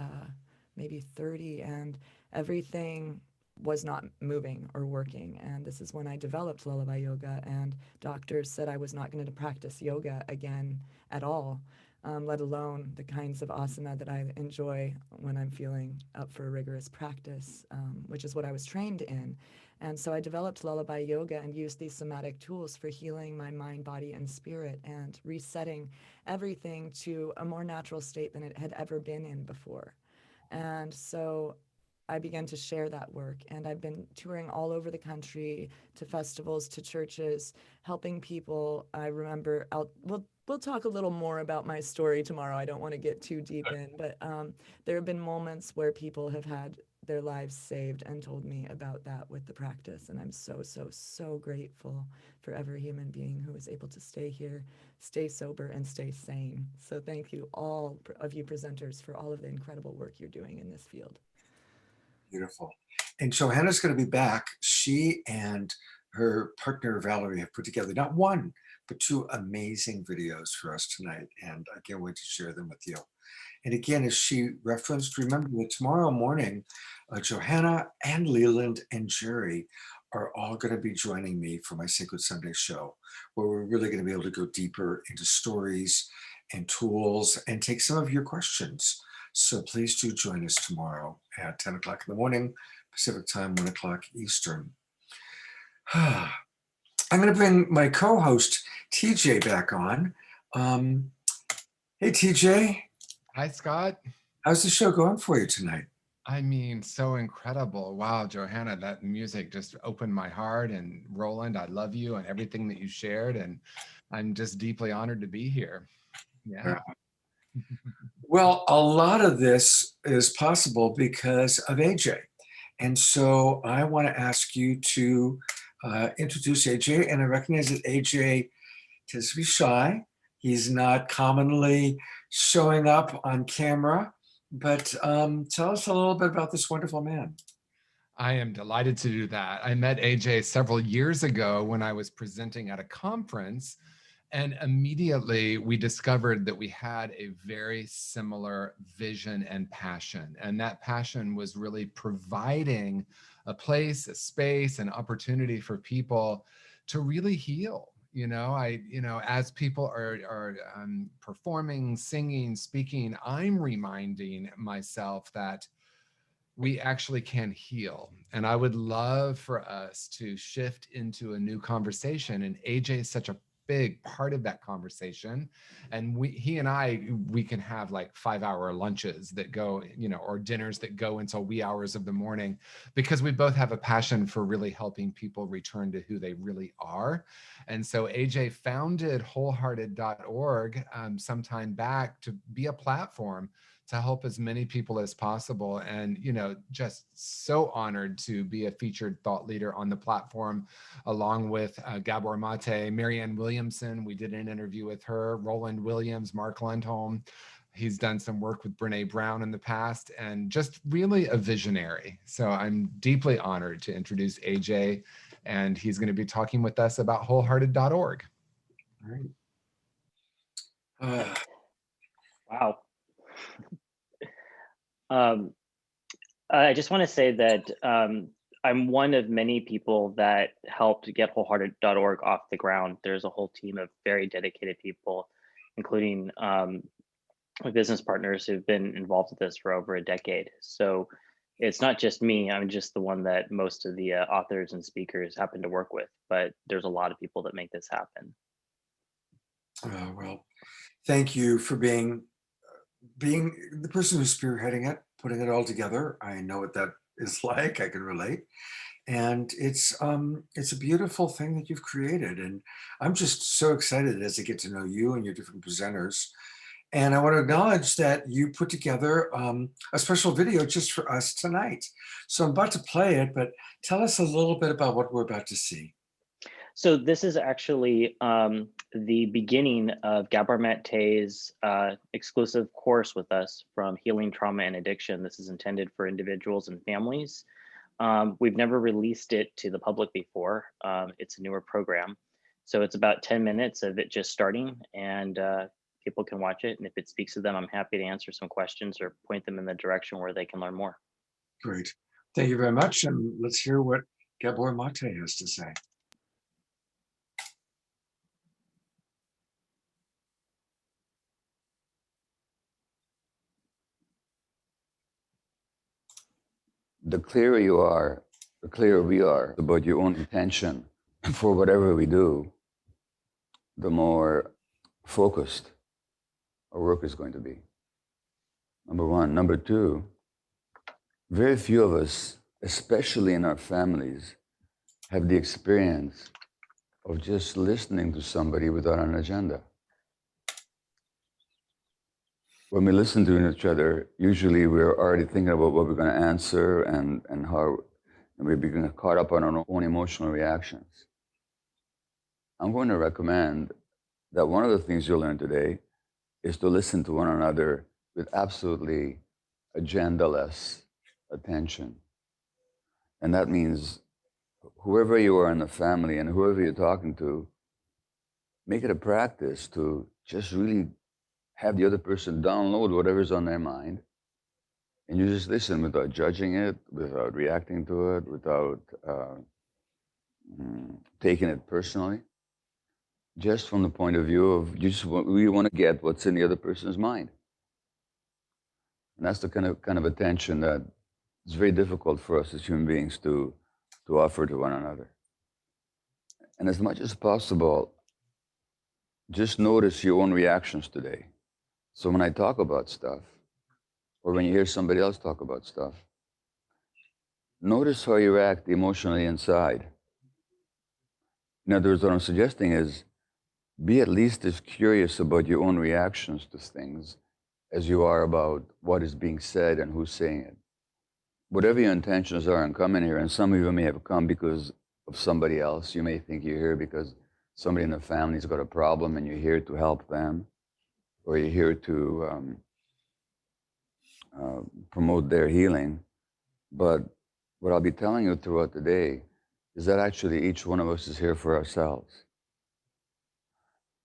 Speaker 8: maybe 30, and everything was not moving or working. And this is when I developed Lullaby Yoga, and doctors said I was not going to practice yoga again at all, let alone the kinds of asana that I enjoy when I'm feeling up for a rigorous practice, which is what I was trained in. And so I developed Lullaby Yoga and used these somatic tools for healing my mind, body, and spirit, and resetting everything to a more natural state than it had ever been in before. And so I began to share that work, and I've been touring all over the country to festivals, to churches, helping people. I remember, we'll talk a little more about my story tomorrow. I don't want to get too deep in, but there have been moments where people have had their lives saved and told me about that with the practice. And I'm so, so, so grateful for every human being who is able to stay here, stay sober, and stay sane. So thank you, all of you presenters, for all of the incredible work you're doing in this field.
Speaker 1: Beautiful. And Johanna's going to be back. She and her partner Valerie have put together not one, but 2 amazing videos for us tonight, and I can't wait to share them with you. And again, as she referenced, remember that tomorrow morning, Johanna and Leland and Jerry are all going to be joining me for my Sacred Sunday show, where we're really going to be able to go deeper into stories and tools and take some of your questions. So please do join us tomorrow at 10 o'clock in the morning, Pacific time, 1 o'clock Eastern. I'm going to bring my co-host, TJ, back on. Hey, TJ.
Speaker 2: Hi, Scott.
Speaker 1: How's the show going for you tonight?
Speaker 2: I mean, so incredible. Wow, Johanna, that music just opened my heart. And Roland, I love you and everything that you shared. And I'm just deeply honored to be here. Yeah.
Speaker 1: Well, a lot of this is possible because of AJ. And so I want to ask you to introduce AJ. And I recognize that AJ tends to be shy. He's not commonly showing up on camera, but tell us a little bit about this wonderful man.
Speaker 2: I am delighted to do that. I met AJ several years ago when I was presenting at a conference, and immediately we discovered that we had a very similar vision and passion. And that passion was really providing a place, a space, an opportunity for people to really heal. As people are performing, singing, speaking, I'm reminding myself that we actually can heal. And I would love for us to shift into a new conversation. And AJ is such a big part of that conversation. And he and we can have like 5-hour lunches that go, or dinners that go until wee hours of the morning, because we both have a passion for really helping people return to who they really are. And so AJ founded wholehearted.org sometime back to be a platform to help as many people as possible. And, just so honored to be a featured thought leader on the platform, along with Gabor Mate, Marianne Williamson. We did an interview with her, Roland Williams, Mark Lundholm. He's done some work with Brene Brown in the past, and just really a visionary. So I'm deeply honored to introduce AJ, and he's going to be talking with us about wholehearted.org.
Speaker 1: All right.
Speaker 3: Wow. I just want to say that I'm one of many people that helped get wholehearted.org off the ground. There's a whole team of very dedicated people, including my business partners who've been involved with this for over a decade. So it's not just me. I'm just the one that most of the authors and speakers happen to work with, but there's a lot of people that make this happen.
Speaker 1: Well, thank you for being the person who's spearheading it, putting it all together. I know what that is like. I can relate. And it's a beautiful thing that you've created. And I'm just so excited as I get to know you and your different presenters. And I want to acknowledge that you put together a special video just for us tonight. So I'm about to play it, but tell us a little bit about what we're about to see.
Speaker 3: So this is actually the beginning of Gabor Mate's exclusive course with us from Healing Trauma and Addiction. This is intended for individuals and families. We've never released it to the public before. It's a newer program. So it's about 10 minutes of it just starting, and people can watch it. And if it speaks to them, I'm happy to answer some questions or point them in the direction where they can learn more.
Speaker 1: Great. Thank you very much. And let's hear what Gabor Mate has to say.
Speaker 15: The clearer you are, the clearer we are about your own intention for whatever we do, the more focused our work is going to be. Number one. Number two, very few of us, especially in our families, have the experience of just listening to somebody without an agenda. When we listen to each other, usually we're already thinking about what we're going to answer and how, and we're becoming caught up on our own emotional reactions. I'm going to recommend that one of the things you'll learn today is to listen to one another with absolutely agendaless attention. And that means whoever you are in the family and whoever you're talking to, make it a practice to just really have the other person download whatever's on their mind, and you just listen without judging it, without reacting to it, without taking it personally, just from the point of view of we want to get what's in the other person's mind. And that's the kind of attention that is very difficult for us as human beings to offer to one another. And as much as possible, just notice your own reactions today. So when I talk about stuff, or when you hear somebody else talk about stuff, notice how you react emotionally inside. In other words, what I'm suggesting is be at least as curious about your own reactions to things as you are about what is being said and who's saying it. Whatever your intentions are in coming here, and some of you may have come because of somebody else. You may think you're here because somebody in the family's got a problem and you're here to help them, or you're here to promote their healing. But what I'll be telling you throughout the day is that actually each one of us is here for ourselves.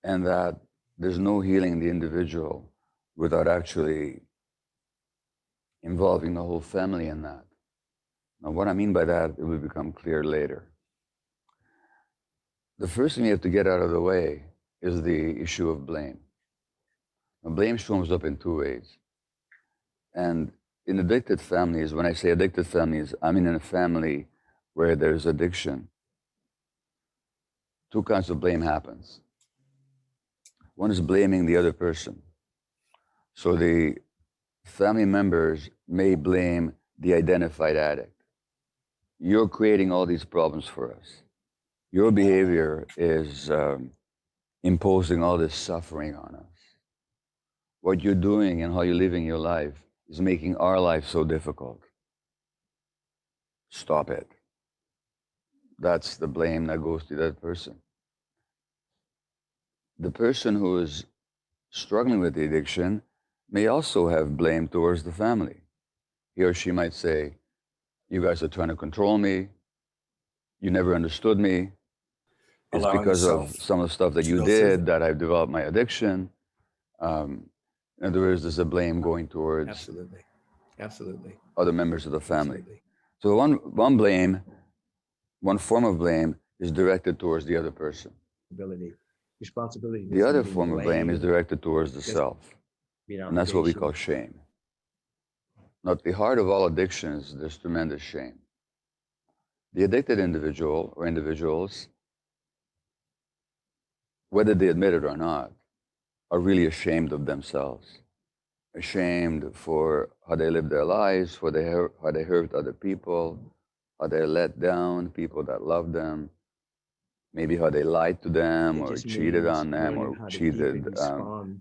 Speaker 15: And that there's no healing the individual without actually involving the whole family in that. Now, what I mean by that, it will become clear later. The first thing you have to get out of the way is the issue of blame. Now, blame shows up in two ways. And in addicted families, when I say addicted families, I mean in a family where there's addiction, two kinds of blame happens. One is blaming the other person. So the family members may blame the identified addict. You're creating all these problems for us. Your behavior is imposing all this suffering on us. What you're doing and how you're living your life is making our life so difficult. Stop it. That's the blame that goes to that person. The person who is struggling with the addiction may also have blame towards the family. He or she might say, you guys are trying to control me. You never understood me. It's because of some of the stuff that you did that I've developed my addiction. In other words, there's a blame going towards
Speaker 16: Absolutely.
Speaker 15: other members of the family. So one blame, one form of blame is directed towards the other person.
Speaker 16: Responsibility.
Speaker 15: The other form of blame is directed towards the self. And that's what we call shame. Now, at the heart of all addictions, there's tremendous shame. The addicted individual or individuals, whether they admit it or not, are really ashamed of themselves. Ashamed for how they live their lives, how they hurt other people, how they let down people that love them, maybe how they lied to them or cheated on them or cheated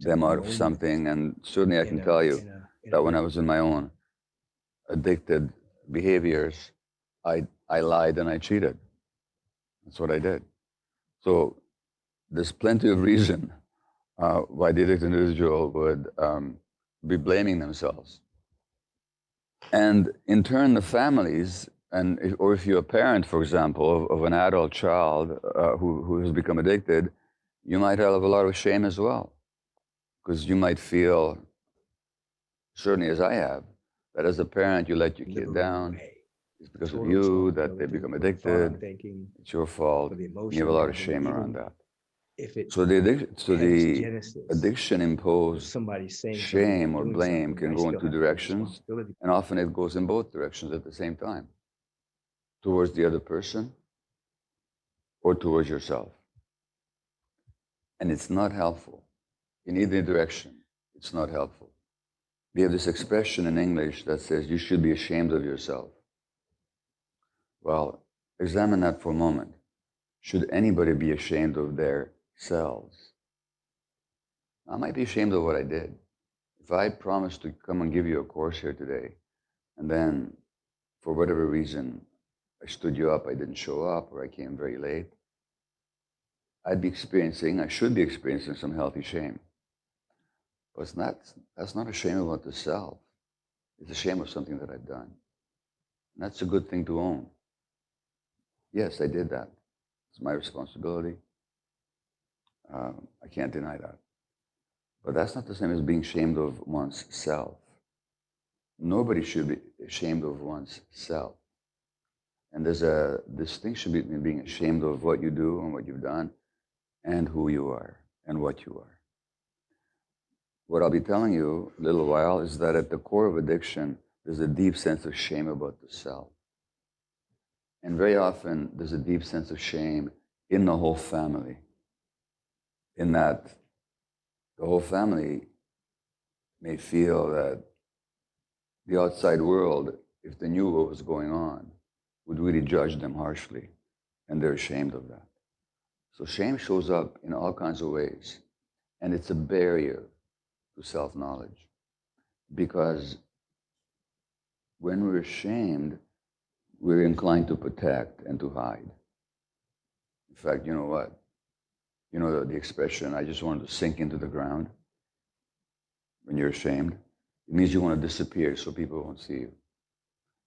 Speaker 15: them out of something. And certainly I can tell you that when I was in my own addicted behaviors, I lied and I cheated. That's what I did. So there's plenty of reason why the addicted individual would be blaming themselves. And in turn, the families, or if you're a parent, for example, of an adult child who has become addicted, you might have a lot of shame as well. Because you might feel, certainly as I have, that as a parent, you let your kid down. It's because of you that they become addicted. It's your fault. You have a lot of shame around that. So the addiction-imposed shame or blame can go in two directions, and often it goes in both directions at the same time, towards the other person or towards yourself. And it's not helpful. In either direction, it's not helpful. We have this expression in English that says, you should be ashamed of yourself. Well, examine that for a moment. Should anybody be ashamed of their selves? I might be ashamed of what I did. If I promised to come and give you a course here today, and then for whatever reason, I stood you up, I didn't show up, or I came very late, I should be experiencing some healthy shame. But that's not a shame about the self. It's a shame of something that I've done. And that's a good thing to own. Yes, I did that. It's my responsibility. I can't deny that. But that's not the same as being ashamed of one's self. Nobody should be ashamed of one's self. And there's a distinction between being ashamed of what you do and what you've done and who you are and what you are. What I'll be telling you a little while is that at the core of addiction, there's a deep sense of shame about the self. And very often, there's a deep sense of shame in the whole family, in that the whole family may feel that the outside world, if they knew what was going on, would really judge them harshly, and they're ashamed of that. So shame shows up in all kinds of ways, and it's a barrier to self-knowledge, because when we're ashamed, we're inclined to protect and to hide. In fact, you know what? You know the expression, I just wanted to sink into the ground. When you're ashamed, it means you want to disappear so people won't see you.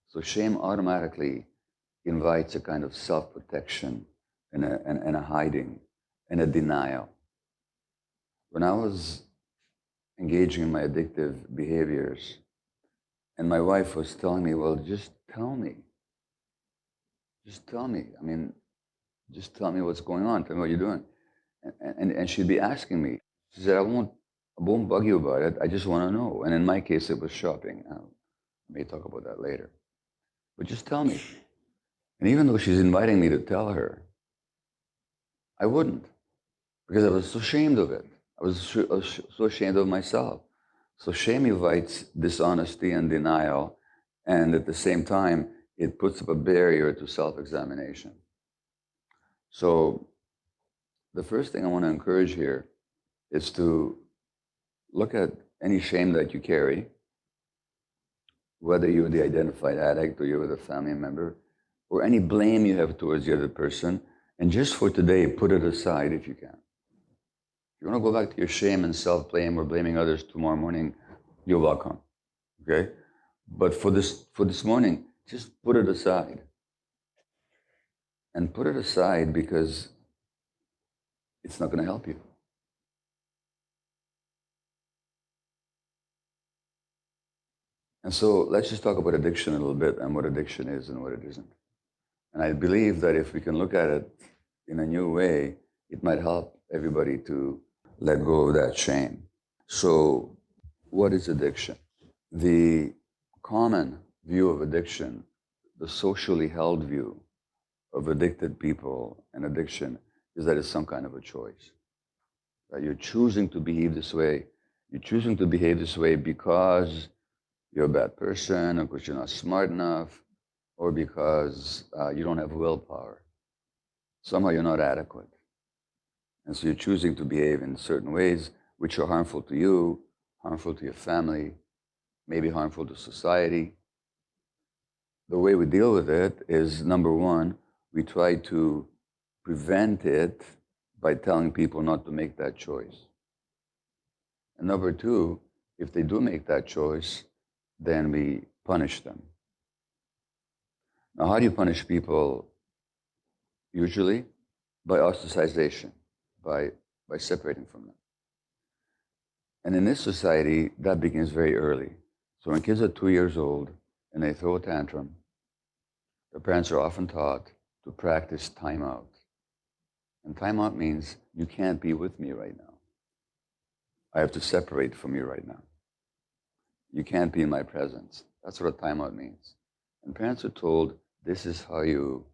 Speaker 15: So shame automatically invites a kind of self-protection and a hiding and a denial. When I was engaging in my addictive behaviors, and my wife was telling me, well, just tell me. Just tell me. I mean, just tell me what's going on. Tell me what you're doing. And she'd be asking me. She said, I won't bug you about it. I just want to know. And in my case, it was shopping. I may talk about that later. But just tell me. And even though she's inviting me to tell her, I wouldn't, because I was so ashamed of it. I was so ashamed of myself. So shame invites dishonesty and denial, and at the same time, it puts up a barrier to self-examination. So the first thing I want to encourage here is to look at any shame that you carry, whether you're the identified addict or you're with a family member, or any blame you have towards the other person, and just for today, put it aside if you can. If you want to go back to your shame and self-blame or blaming others tomorrow morning, you're welcome, okay? But for this morning, just put it aside. And put it aside because it's not going to help you. And so let's just talk about addiction a little bit and what addiction is and what it isn't. And I believe that if we can look at it in a new way, it might help everybody to let go of that shame. So what is addiction? The common view of addiction, the socially held view of addicted people and addiction, is that it's some kind of a choice. That you're choosing to behave this way. You're choosing to behave this way because you're a bad person, or because you're not smart enough, or because you don't have willpower. Somehow you're not adequate. And so you're choosing to behave in certain ways which are harmful to you, harmful to your family, maybe harmful to society. The way we deal with it is, number one, we try to prevent it by telling people not to make that choice. And number two, if they do make that choice, then we punish them. Now, how do you punish people? Usually by ostracization, by separating from them. And in this society, that begins very early. So when kids are 2 years old and they throw a tantrum, the parents are often taught to practice timeout. And timeout means you can't be with me right now. I have to separate from you right now. You can't be in my presence. That's what a timeout means. And parents are told this is how you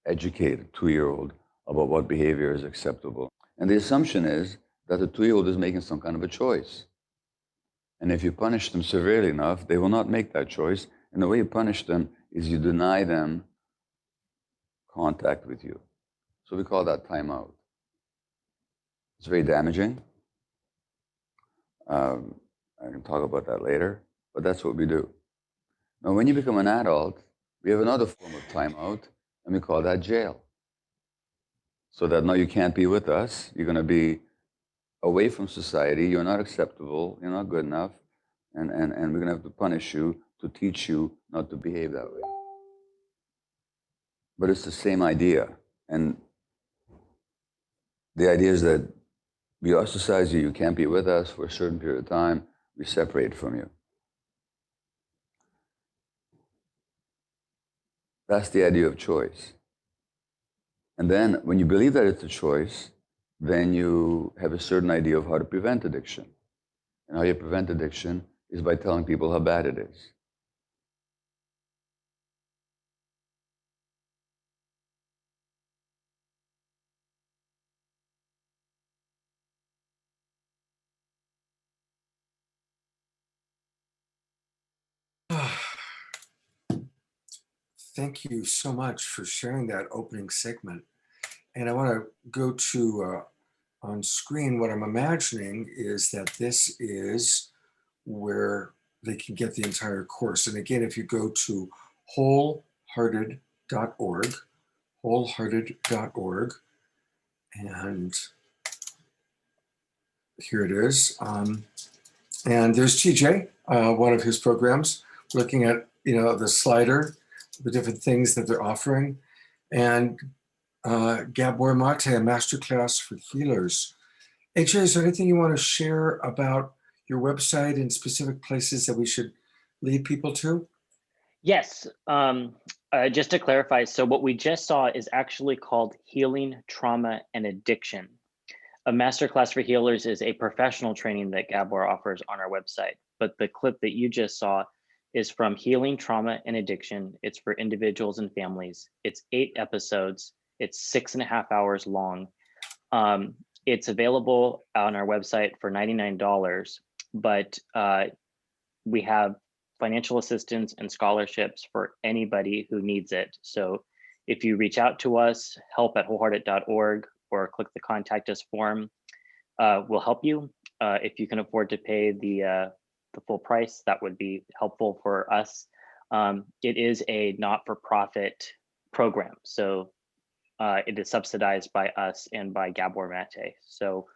Speaker 15: educate a 2-year-old about what behavior is acceptable. And the assumption is that the 2-year-old is making some kind of a choice. And if you punish them severely enough, they will not make that choice. And the way you punish them is you deny them contact with you. So we call that timeout. It's very damaging. I can talk about that later, but that's what we do. Now, when you become an adult, we have another form of timeout, and we call that jail. So that now you can't be with us, you're going to be away from society, you're not acceptable, you're not good enough, and we're going to have to punish you to teach you not to behave that way. But it's the same idea. And The idea is that we ostracize you, you can't be with us for a certain period of time, we separate from you. That's the idea of choice. And then when you believe that it's a choice, then you have a certain idea of how to prevent addiction. And how you prevent addiction is by telling people how bad it is.
Speaker 1: Thank you so much for sharing that opening segment. And I want to go to on screen. What I'm imagining is that this is where they can get the entire course. And again, if you go to wholehearted.org, wholehearted.org, and here it is. And there's TJ, one of his programs, looking at the slider, the different things that they're offering, and Gabor Mate, a masterclass for healers. AJ, is there anything you want to share about your website and specific places that we should lead people to?
Speaker 3: Yes. Just to clarify, so what we just saw is actually called Healing, Trauma, and Addiction. A masterclass for healers is a professional training that Gabor offers on our website. But the clip that you just saw is from Healing, Trauma, and Addiction. It's for individuals and families. It's 8 episodes. It's 6.5 hours long. It's available on our website for $99, but we have financial assistance and scholarships for anybody who needs it. So if you reach out to us, help@wholehearted.org, or click the contact us form, we'll help you. If you can afford to pay the full price, that would be helpful for us. It is a not-for-profit program, so it is subsidized by us and by Gabor Mate. So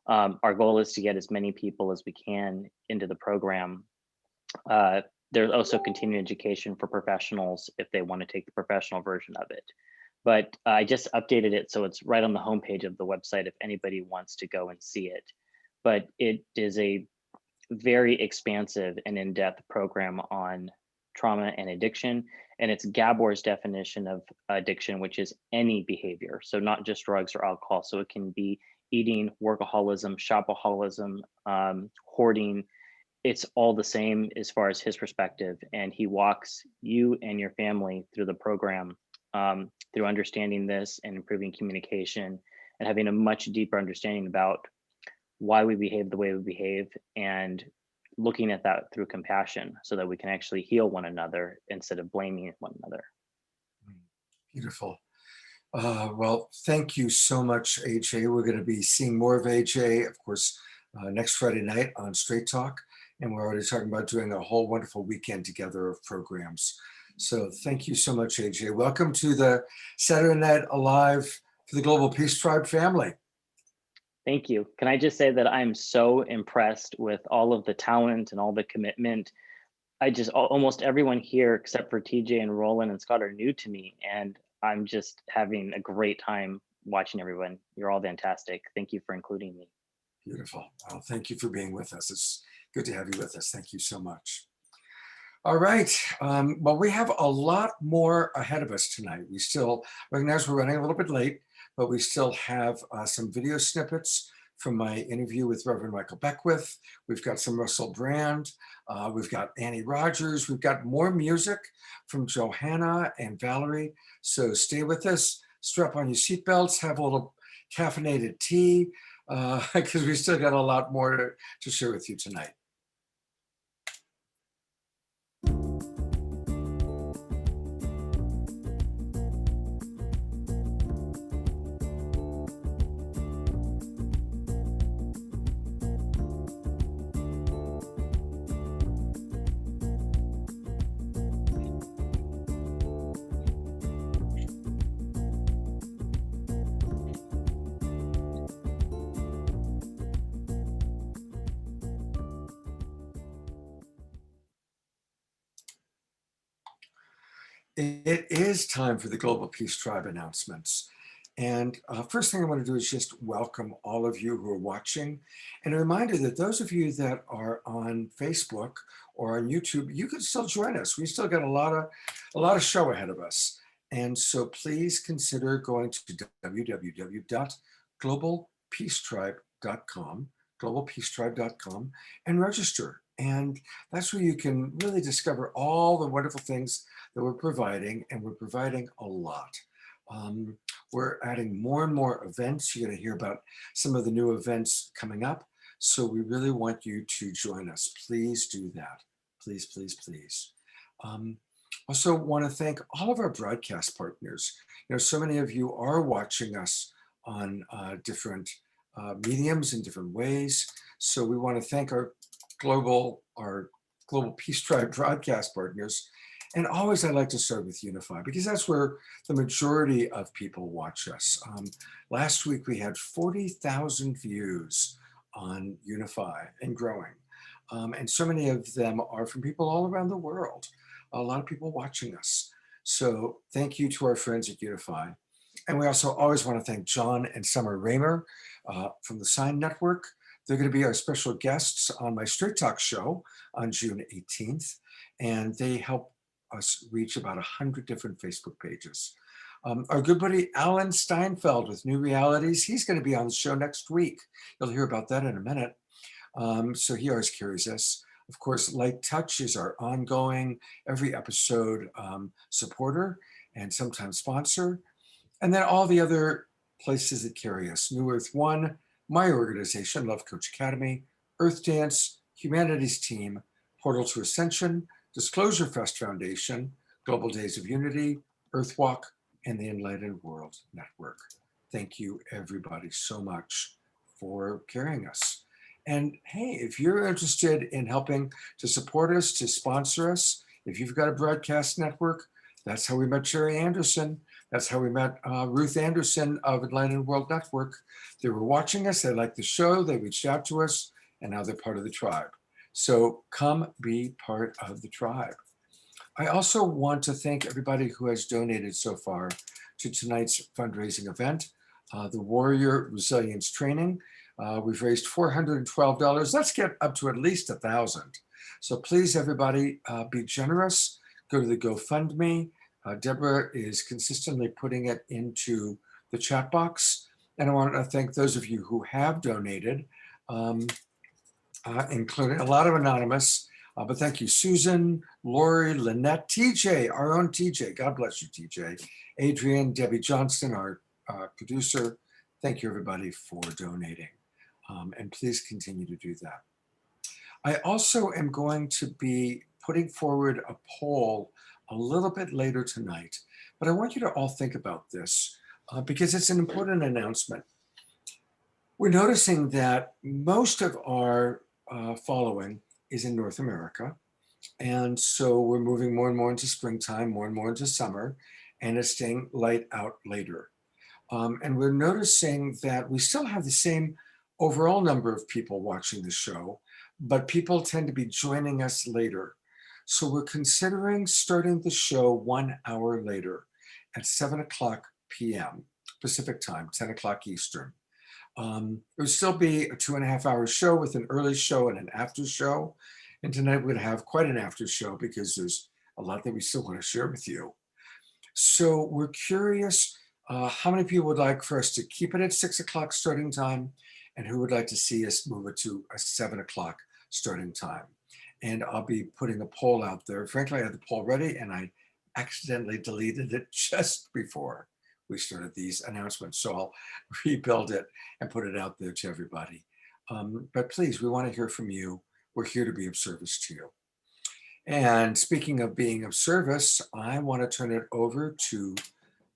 Speaker 3: our goal is to get as many people as we can into the program. There's also continuing education for professionals if they want to take the professional version of it. But I just updated it so it's right on the homepage of the website if anybody wants to go and see it. But it is a very expansive and in-depth program on trauma and addiction. And it's Gabor's definition of addiction, which is any behavior. So not just drugs or alcohol. So it can be eating, workaholism, shopaholism, hoarding. It's all the same as far as his perspective. And he walks you and your family through the program, through understanding this and improving communication and having a much deeper understanding about why we behave the way we behave, and looking at that through compassion so that we can actually heal one another instead of blaming one another.
Speaker 1: Beautiful. Well, thank you so much, AJ. We're going to be seeing more of AJ, of course, next Friday night on Straight Talk. And we're already talking about doing a whole wonderful weekend together of programs. So thank you so much, AJ. Welcome to the Saturday Night Alive for the Global Peace Tribe family.
Speaker 3: Thank you. Can I just say that I'm so impressed with all of the talent and all the commitment. Almost everyone here except for TJ and Roland and Scott are new to me, and I'm just having a great time watching everyone. You're all fantastic. Thank you for including me.
Speaker 1: Beautiful. Well, thank you for being with us. It's good to have you with us. Thank you so much. All right. Well, we have a lot more ahead of us tonight. We still recognize we're running a little bit late, but we still have some video snippets from my interview with Reverend Michael Beckwith. We've got some Russell Brand. We've got Annie Rogers. We've got more music from Johanna and Valerie. So stay with us. Strap on your seatbelts. Have a little caffeinated tea, because we still got a lot more to share with you tonight. It is time for the Global Peace Tribe announcements. And first thing I want to do is just welcome all of you who are watching, and a reminder that those of you that are on Facebook or on YouTube, you can still join us. We still got a lot of show ahead of us. And so please consider going to www.globalpeacetribe.com, globalpeacetribe.com, and register. And that's where you can really discover all the wonderful things that we're providing, and we're providing a lot. We're adding more and more events. You're going to hear about some of the new events coming up. So we really want you to join us. Please do that. Please, please, please. Also want to thank all of our broadcast partners. So many of you are watching us on different mediums in different ways. So we want to thank our Global Peace Tribe broadcast partners. And always I like to start with Unify, because that's where the majority of people watch us. Last week we had 40,000 views on Unify and growing. And so many of them are from people all around the world. A lot of people watching us. So thank you to our friends at Unify. And we also always want to thank John and Summer Raymer from the Sign Network. They're going to be our special guests on my Straight Talk show on June 18th. And they help us reach about 100 different Facebook pages. Our good buddy Alan Steinfeld with New Realities, he's going to be on the show next week. You'll hear about that in a minute. So he always carries us. Of course, Light Touch is our ongoing, every episode supporter and sometimes sponsor. And then all the other places that carry us: New Earth One, my organization, Love Coach Academy, Earth Dance, Humanities Team, Portal to Ascension, Disclosure Fest Foundation, Global Days of Unity, Earthwalk, and the Enlightened World Network. Thank you, everybody, so much for carrying us. And hey, if you're interested in helping to support us, to sponsor us, if you've got a broadcast network, that's how we met Jerry Anderson. That's how we met Ruth Anderson of Enlightened World Network. They were watching us, they liked the show, they reached out to us, and now they're part of the tribe. So come be part of the tribe. I also want to thank everybody who has donated so far to tonight's fundraising event, the Warrior Resilience Training. We've raised $412. Let's get up to at least 1,000. So please, everybody, be generous. Go to the GoFundMe. Deborah is consistently putting it into the chat box. And I want to thank those of you who have donated, including a lot of anonymous. But thank you, Susan, Lori, Lynette, TJ, our own TJ. God bless you, TJ. Adrian, Debbie Johnston, our producer. Thank you, everybody, for donating. And please continue to do that. I also am going to be putting forward a poll a little bit later tonight, but I want you to all think about this because it's an important announcement. We're noticing that most of our following is in North America. And so we're moving more and more into springtime, more and more into summer, and it's staying light out later. And we're noticing that we still have the same overall number of people watching the show, but people tend to be joining us later. So we're considering starting the show 1 hour later at 7:00 p.m. Pacific time, 10 o'clock Eastern. It would still be a 2.5 hour show with an early show and an after show. And tonight we're going to have quite an after show because there's a lot that we still want to share with you. So we're curious how many people would like for us to keep it at 6 o'clock starting time, and who would like to see us move it to a 7 o'clock starting time. And I'll be putting a poll out there. Frankly, I had the poll ready and I accidentally deleted it just before we started these announcements. So I'll rebuild it and put it out there to everybody. But please, we want to hear from you. We're here to be of service to you. And speaking of being of service, I want to turn it over to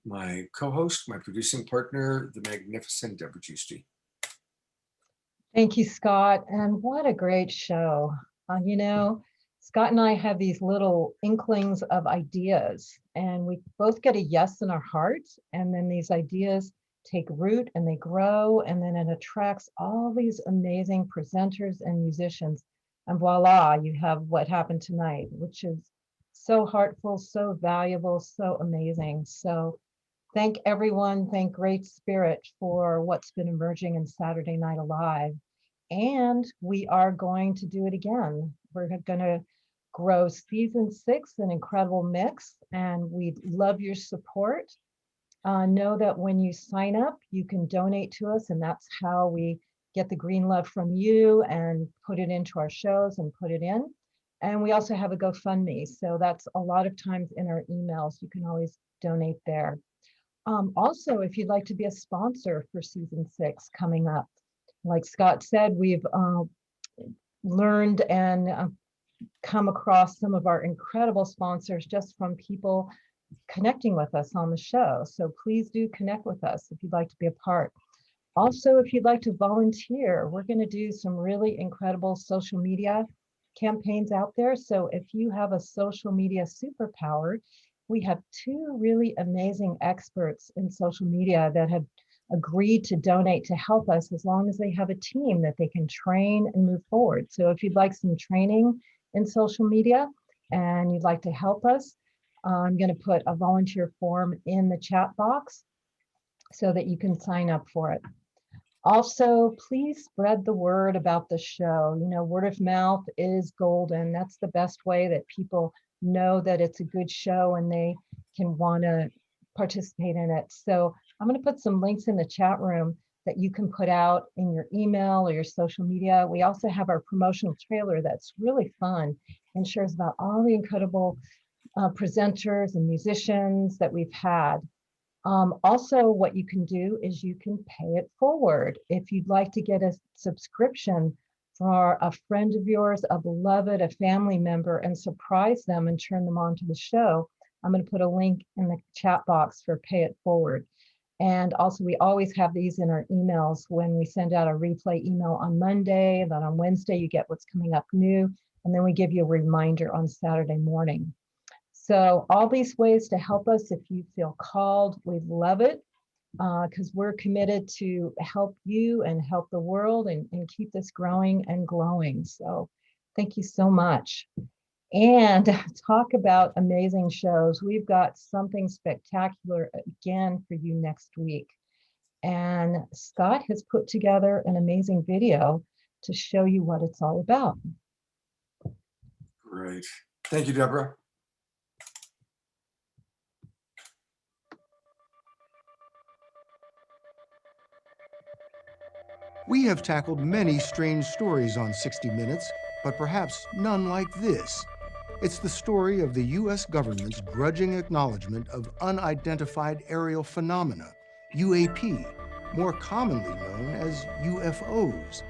Speaker 1: my co-host, my producing partner, the magnificent Deborah Giusti.
Speaker 7: Thank you, Scott. And what a great show. You know, Scott and I have these little inklings of ideas, and we both get a yes in our heart. And then these ideas take root and they grow, and then it attracts all these amazing presenters and musicians. And voila, you have what happened tonight, which is so heartful, so valuable, so amazing. So Thank everyone. Thank Great Spirit for what's been emerging in Saturday Night Alive. And we are going to do it again. We're going to grow season 6, an incredible mix, and we'd love your support. Know that when you sign up, you can donate to us, and that's how we get the green love from you and put it into our shows and put it in. And we also have a GoFundMe. So that's a lot of times in our emails. You can always donate there. Also, if you'd like to be a sponsor for season 6 coming up, like Scott said, we've learned and come across some of our incredible sponsors just from people connecting with us on the show. So please do connect with us if you'd like to be a part. Also, if you'd like to volunteer, we're going to do some really incredible social media campaigns out there. So if you have a social media superpower, we have 2 really amazing experts in social media that have agreed to donate to help us as long as they have a team that they can train and move forward. So if you'd like some training in social media and you'd like to help us, I'm going to put a volunteer form in the chat box so that you can sign up for it. Also, please spread the word about the show. You know, word of mouth is golden. That's the best way that people know that it's a good show and they can want to participate in it. So I'm going to put some links in the chat room that you can put out in your email or your social media. We also have our promotional trailer that's really fun and shares about all the incredible presenters and musicians that we've had. Also, what you can do is you can pay it forward. If you'd like to get a subscription for a friend of yours, a beloved, a family member, and surprise them and turn them on to the show, I'm going to put a link in the chat box for pay it forward. And also, we always have these in our emails when we send out a replay email on Monday. Then on Wednesday, you get what's coming up new. And then we give you a reminder on Saturday morning. So all these ways to help us if you feel called, we'd love it because we're committed to help you and help the world and keep this growing and glowing. So thank you so much. And talk about amazing shows. We've got something spectacular again for you next week. And Scott has put together an amazing video to show you what it's all about.
Speaker 1: Great. Thank you, Deborah.
Speaker 17: We have tackled many strange stories on 60 Minutes, but perhaps none like this. It's the story of the U.S. government's grudging acknowledgement of unidentified aerial phenomena, UAP, more commonly known as UFOs.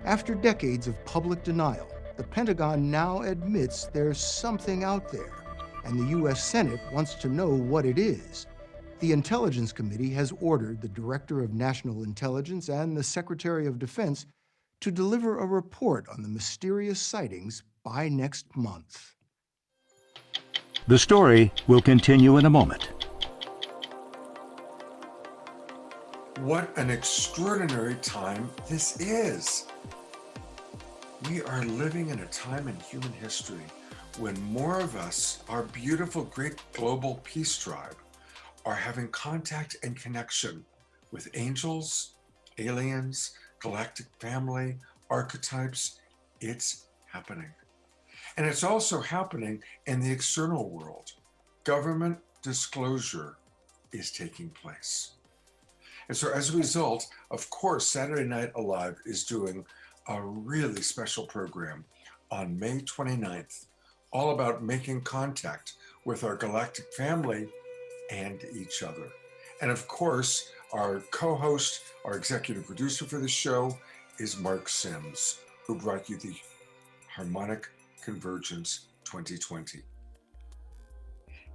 Speaker 17: After decades of public denial, the Pentagon now admits there's something out there, and the U.S. Senate wants to know what it is. The Intelligence Committee has ordered the Director of National Intelligence and the Secretary of Defense to deliver a report on the mysterious sightings by next month.
Speaker 20: The story will continue in a moment.
Speaker 1: What an extraordinary time this is. We are living in a time in human history when more of us, our beautiful great global peace tribe, are having contact and connection with angels, aliens, galactic family, archetypes. It's happening. And it's also happening in the external world. Government disclosure is taking place. And so as a result, of course, Saturday Night Alive is doing a really special program on May 29th, all about making contact with our galactic family and each other. And of course, our co-host, our executive producer for the show is Mark Sims, who brought you the Harmonic Convergence 2020.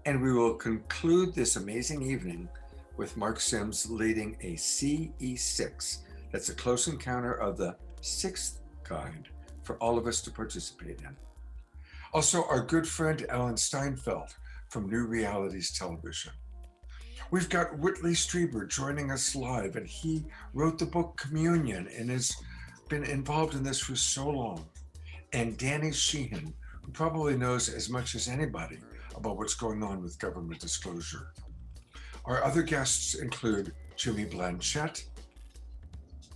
Speaker 1: And we will conclude this amazing evening with Mark Sims leading a CE6. That's a close encounter of the 6th kind for all of us to participate in. Also, our good friend Alan Steinfeld from New Realities Television. We've got Whitley Strieber joining us live, and he wrote the book Communion and has been involved in this for so long. And Danny Sheehan, who probably knows as much as anybody about what's going on with government disclosure. Our other guests include Jimmy Blanchett,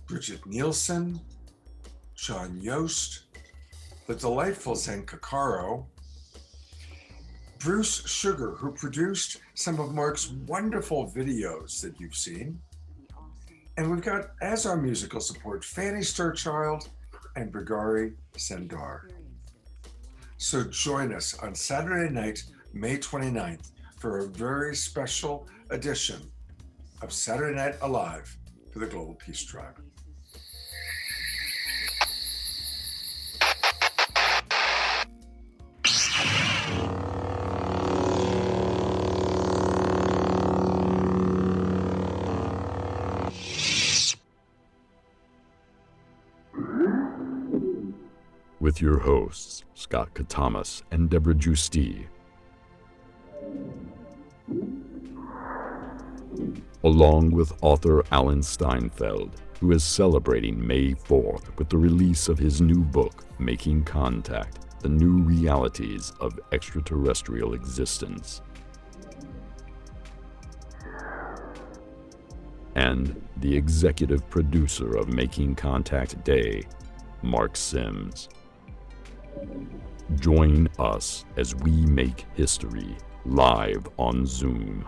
Speaker 1: Bridget Nielsen, John Yost, the delightful Zen Kakaro, Bruce Sugar, who produced some of Mark's wonderful videos that you've seen. And we've got, as our musical support, Fanny Sturchild and Brigari Sendar. So join us on Saturday night, May 29th, for a very special edition of Saturday Night Alive for the Global Peace Tribe.
Speaker 18: With your hosts, Scott Catamas and Deborah Giusti. Along with author Alan Steinfeld, who is celebrating May 4th with the release of his new book, Making Contact, The New Realities of Extraterrestrial Existence. And the executive producer of Making Contact Day, Mark Sims. Join us as we make history live on Zoom.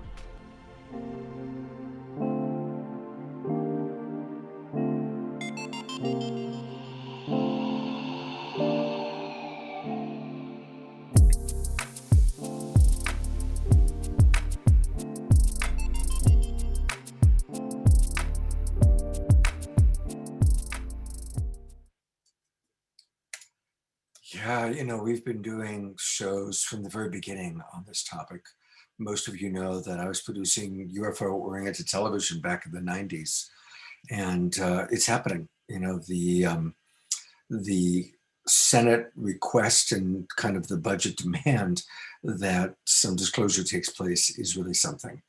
Speaker 1: Yeah, you know, we've been doing shows from the very beginning on this topic. Most of you know that I was producing UFO-oriented television back in the 90s, and it's happening. You know, the Senate request and kind of the budget demand that some disclosure takes place is really something.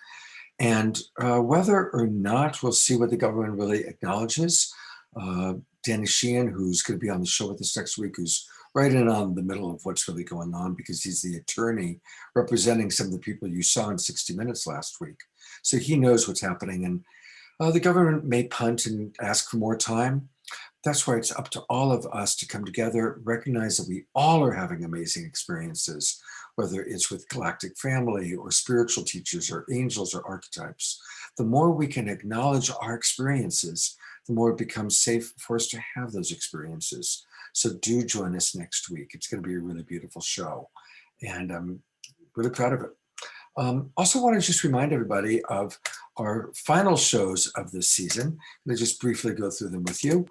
Speaker 1: And whether or not we'll see what the government really acknowledges, Danny Sheehan, who's going to be on the show with us next week, who's right in on the middle of what's really going on because he's the attorney representing some of the people you saw in 60 Minutes last week. So he knows what's happening, and the government may punt and ask for more time. That's why it's up to all of us to come together, recognize that we all are having amazing experiences, whether it's with galactic family or spiritual teachers or angels or archetypes. The more we can acknowledge our experiences, the more it becomes safe for us to have those experiences. So do join us next week. It's going to be a really beautiful show, and I'm really proud of it. Also want to just remind everybody of our final shows of this season. Let me just briefly go through them with you.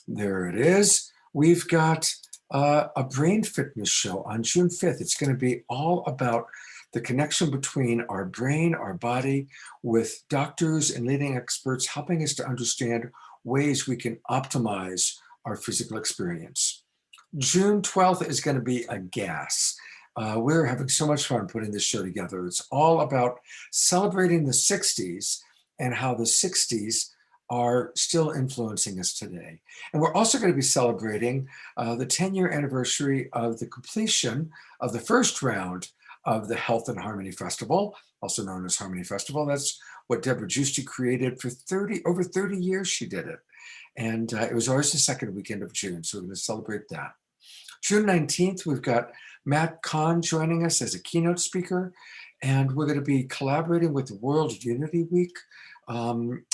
Speaker 1: There it is. We've got a brain fitness show on June 5th. It's going to be all about the connection between our brain, our body, with doctors and leading experts helping us to understand ways we can optimize our physical experience. June 12th is going to be a gas. We're having so much fun putting this show together. It's all about celebrating the 60s and how the 60s are still influencing us today. And we're also going to be celebrating the 10-year anniversary of the completion of the first round of the Health and Harmony Festival, also known as Harmony Festival. That's what Deborah Giusti created for over 30 years. She did it. And it was always the second weekend of June, so we're going to celebrate that. June 19th, we've got Matt Kahn joining us as a keynote speaker, and we're going to be collaborating with World Unity Week.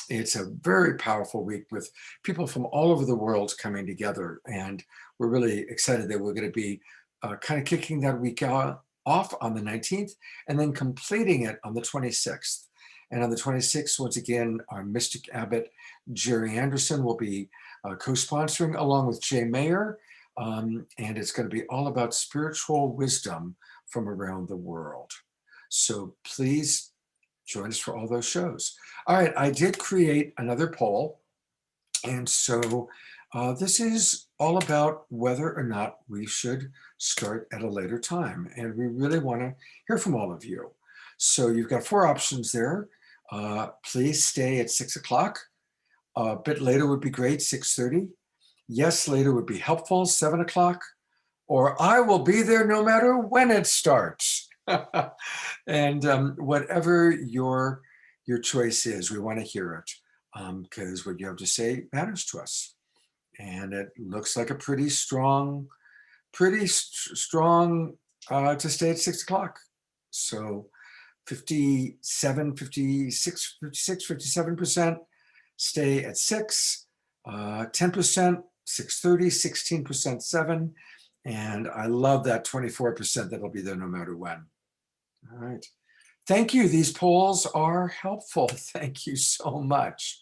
Speaker 1: It's a very powerful week with people from all over the world coming together, and we're really excited that we're going to be kind of kicking that week off on the 19th and then completing it on the 26th. And on the 26th, once again, our Mystic Abbot, Jerry Anderson, will be co-sponsoring along with Jay Mayer. And it's going to be all about spiritual wisdom from around the world. So please join us for all those shows. All right, I did create another poll. And so this is all about whether or not we should start at a later time. And we really want to hear from all of you. So you've got 4 options there. Please stay at 6 o'clock. A bit later would be great, 6:30. Yes, later would be helpful, 7 o'clock. Or I will be there no matter when it starts. And whatever your choice is, we want to hear it, because what you have to say matters to us. And it looks like a pretty strong to stay at 6 o'clock. So 57% stay at 6, 10%, 6:30, 16%, 7. And I love that 24% that'll be there no matter when. All right. Thank you. These polls are helpful. Thank you so much.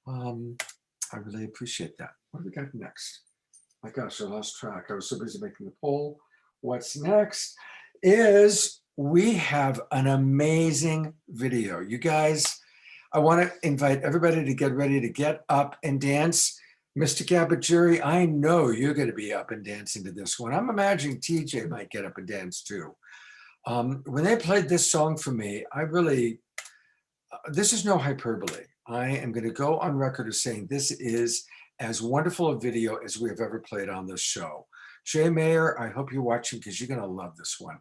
Speaker 1: I really appreciate that. What do we got next? My gosh, I lost track. I was so busy making the poll. What's next is we have an amazing video. You guys, I want to invite everybody to get ready to get up and dance. Mr. Gabagiri, I know you're going to be up and dancing to this one. I'm imagining TJ might get up and dance too. When they played this song for me, I really, this is no hyperbole. I am going to go on record as saying this is as wonderful a video as we have ever played on this show. Jay Mayer, I hope you're watching because you're going to love this one.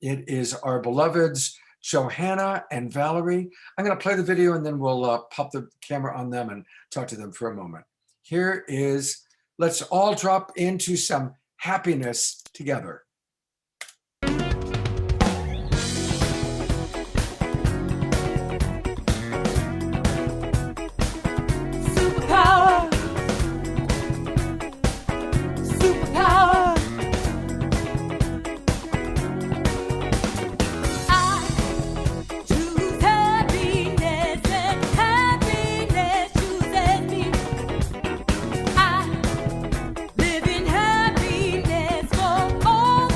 Speaker 1: It is our beloveds, Johanna and Valerie. I'm going to play the video and then we'll pop the camera on them and talk to them for a moment. Here is, let's all drop into some happiness together.
Speaker 6: All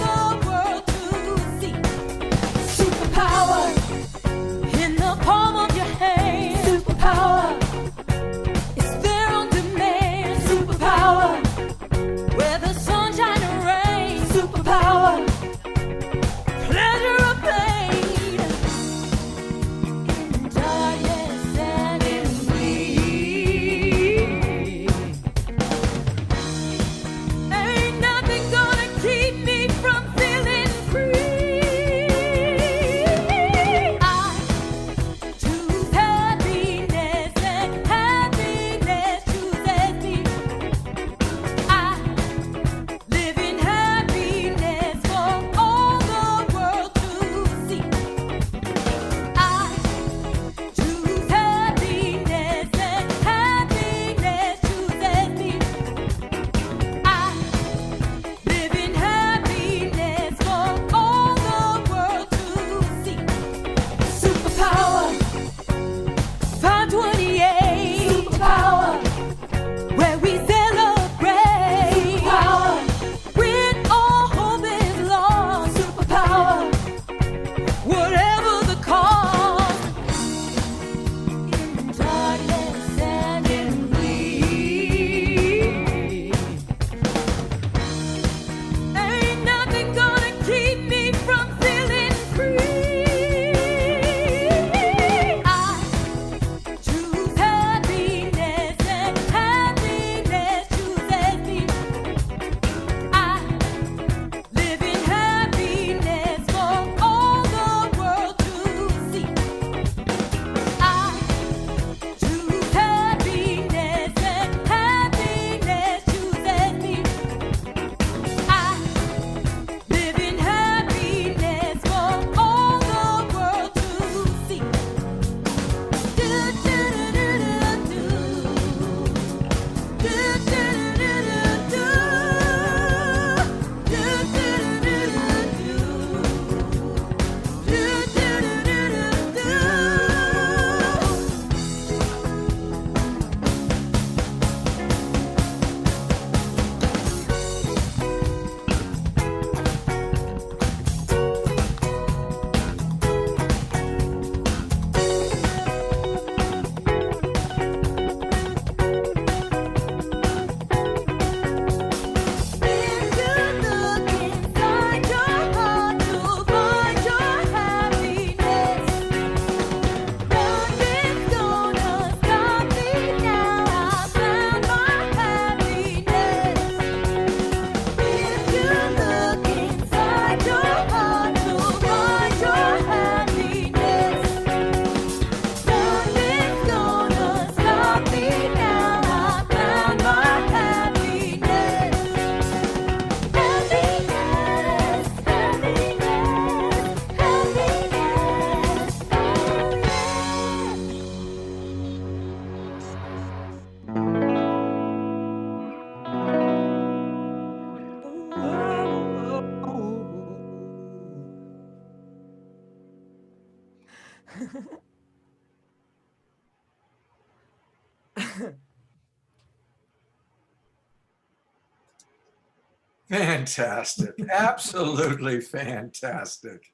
Speaker 1: Fantastic. Absolutely fantastic.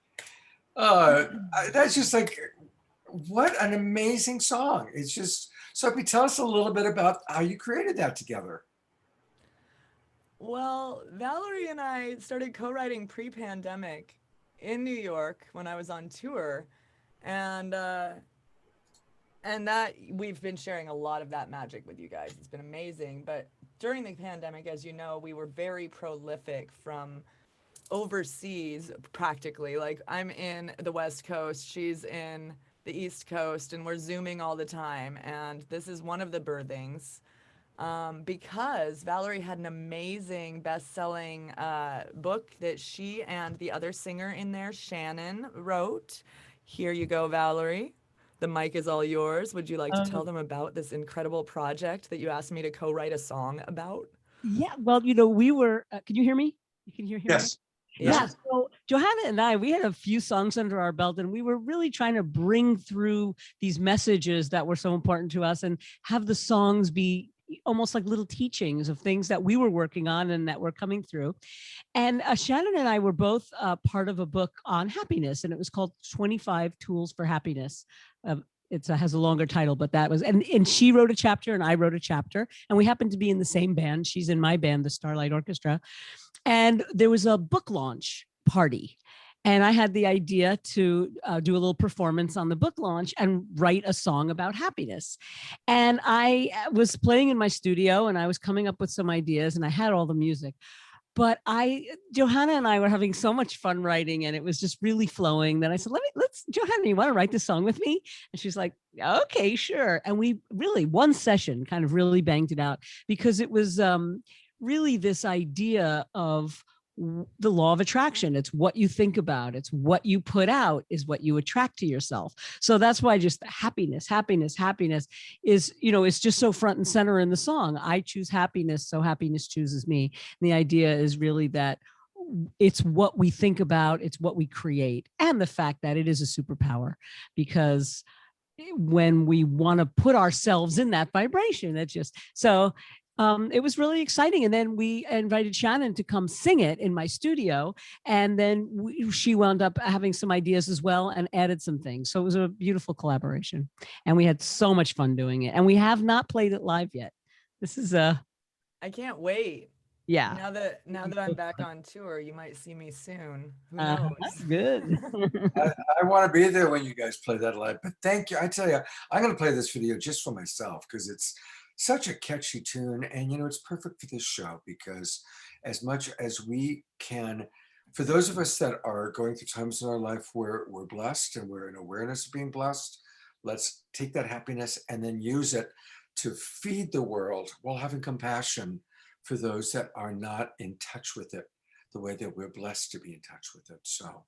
Speaker 1: That's just like, what an amazing song. It's just, Sophie, tell us a little bit about how you created that together.
Speaker 8: Well, Valerie and I started co-writing pre-pandemic in New York when I was on tour, and that we've been sharing a lot of that magic with you guys. It's been amazing. But during the pandemic, as you know, we were very prolific from overseas practically. Like I'm in the West Coast, she's in the East Coast, and we're Zooming all the time. And this is one of the birthings. Because Valerie had an amazing best-selling book that she and the other singer in there, Shannon, wrote. Here you go, Valerie. The mic is all yours. Would you like to tell them about this incredible project that you asked me to co-write a song about?
Speaker 12: Yeah, well, you know, we were, can you hear me? You can hear me?
Speaker 1: Yes.
Speaker 12: Yeah, so Johanna and I, we had a few songs under our belt, and we were really trying to bring through these messages that were so important to us and have the songs be almost like little teachings of things that we were working on and that were coming through. And Shannon and I were both part of a book on happiness, and it was called 25 Tools for Happiness. It has a longer title, but that was, and she wrote a chapter and I wrote a chapter, and we happened to be in the same band. She's in my band, the Starlight Orchestra. And there was a book launch party. And I had the idea to do a little performance on the book launch and write a song about happiness. And I was playing in my studio and I was coming up with some ideas and I had all the music. But Johanna and I were having so much fun writing and it was just really flowing that I said, let's, Johanna, you want to write this song with me? And she's like, okay, sure. And we really, one session kind of really banged it out because it was really this idea of the law of attraction. It's what you think about. It's what you put out is what you attract to yourself. So that's why just happiness is, you know, it's just so front and center in the song. I choose happiness, so happiness chooses me. And the idea is really that it's what we think about, it's what we create, and the fact that it is a superpower, because when we want to put ourselves in that vibration, it's just so. It was really exciting. And then we invited Shannon to come sing it in my studio. And then she wound up having some ideas as well and added some things. So it was a beautiful collaboration. And we had so much fun doing it. And we have not played it live yet. This is
Speaker 8: I can't wait.
Speaker 12: Yeah.
Speaker 8: Now that I'm back on tour, you might see me soon. Who knows?
Speaker 12: Good.
Speaker 1: I want to be there when you guys play that live. But thank you. I tell you, I'm going to play this video just for myself because it's such a catchy tune, and you know, it's perfect for this show because as much as we can, for those of us that are going through times in our life where we're blessed and we're in awareness of being blessed, let's take that happiness and then use it to feed the world while having compassion for those that are not in touch with it the way that we're blessed to be in touch with it. So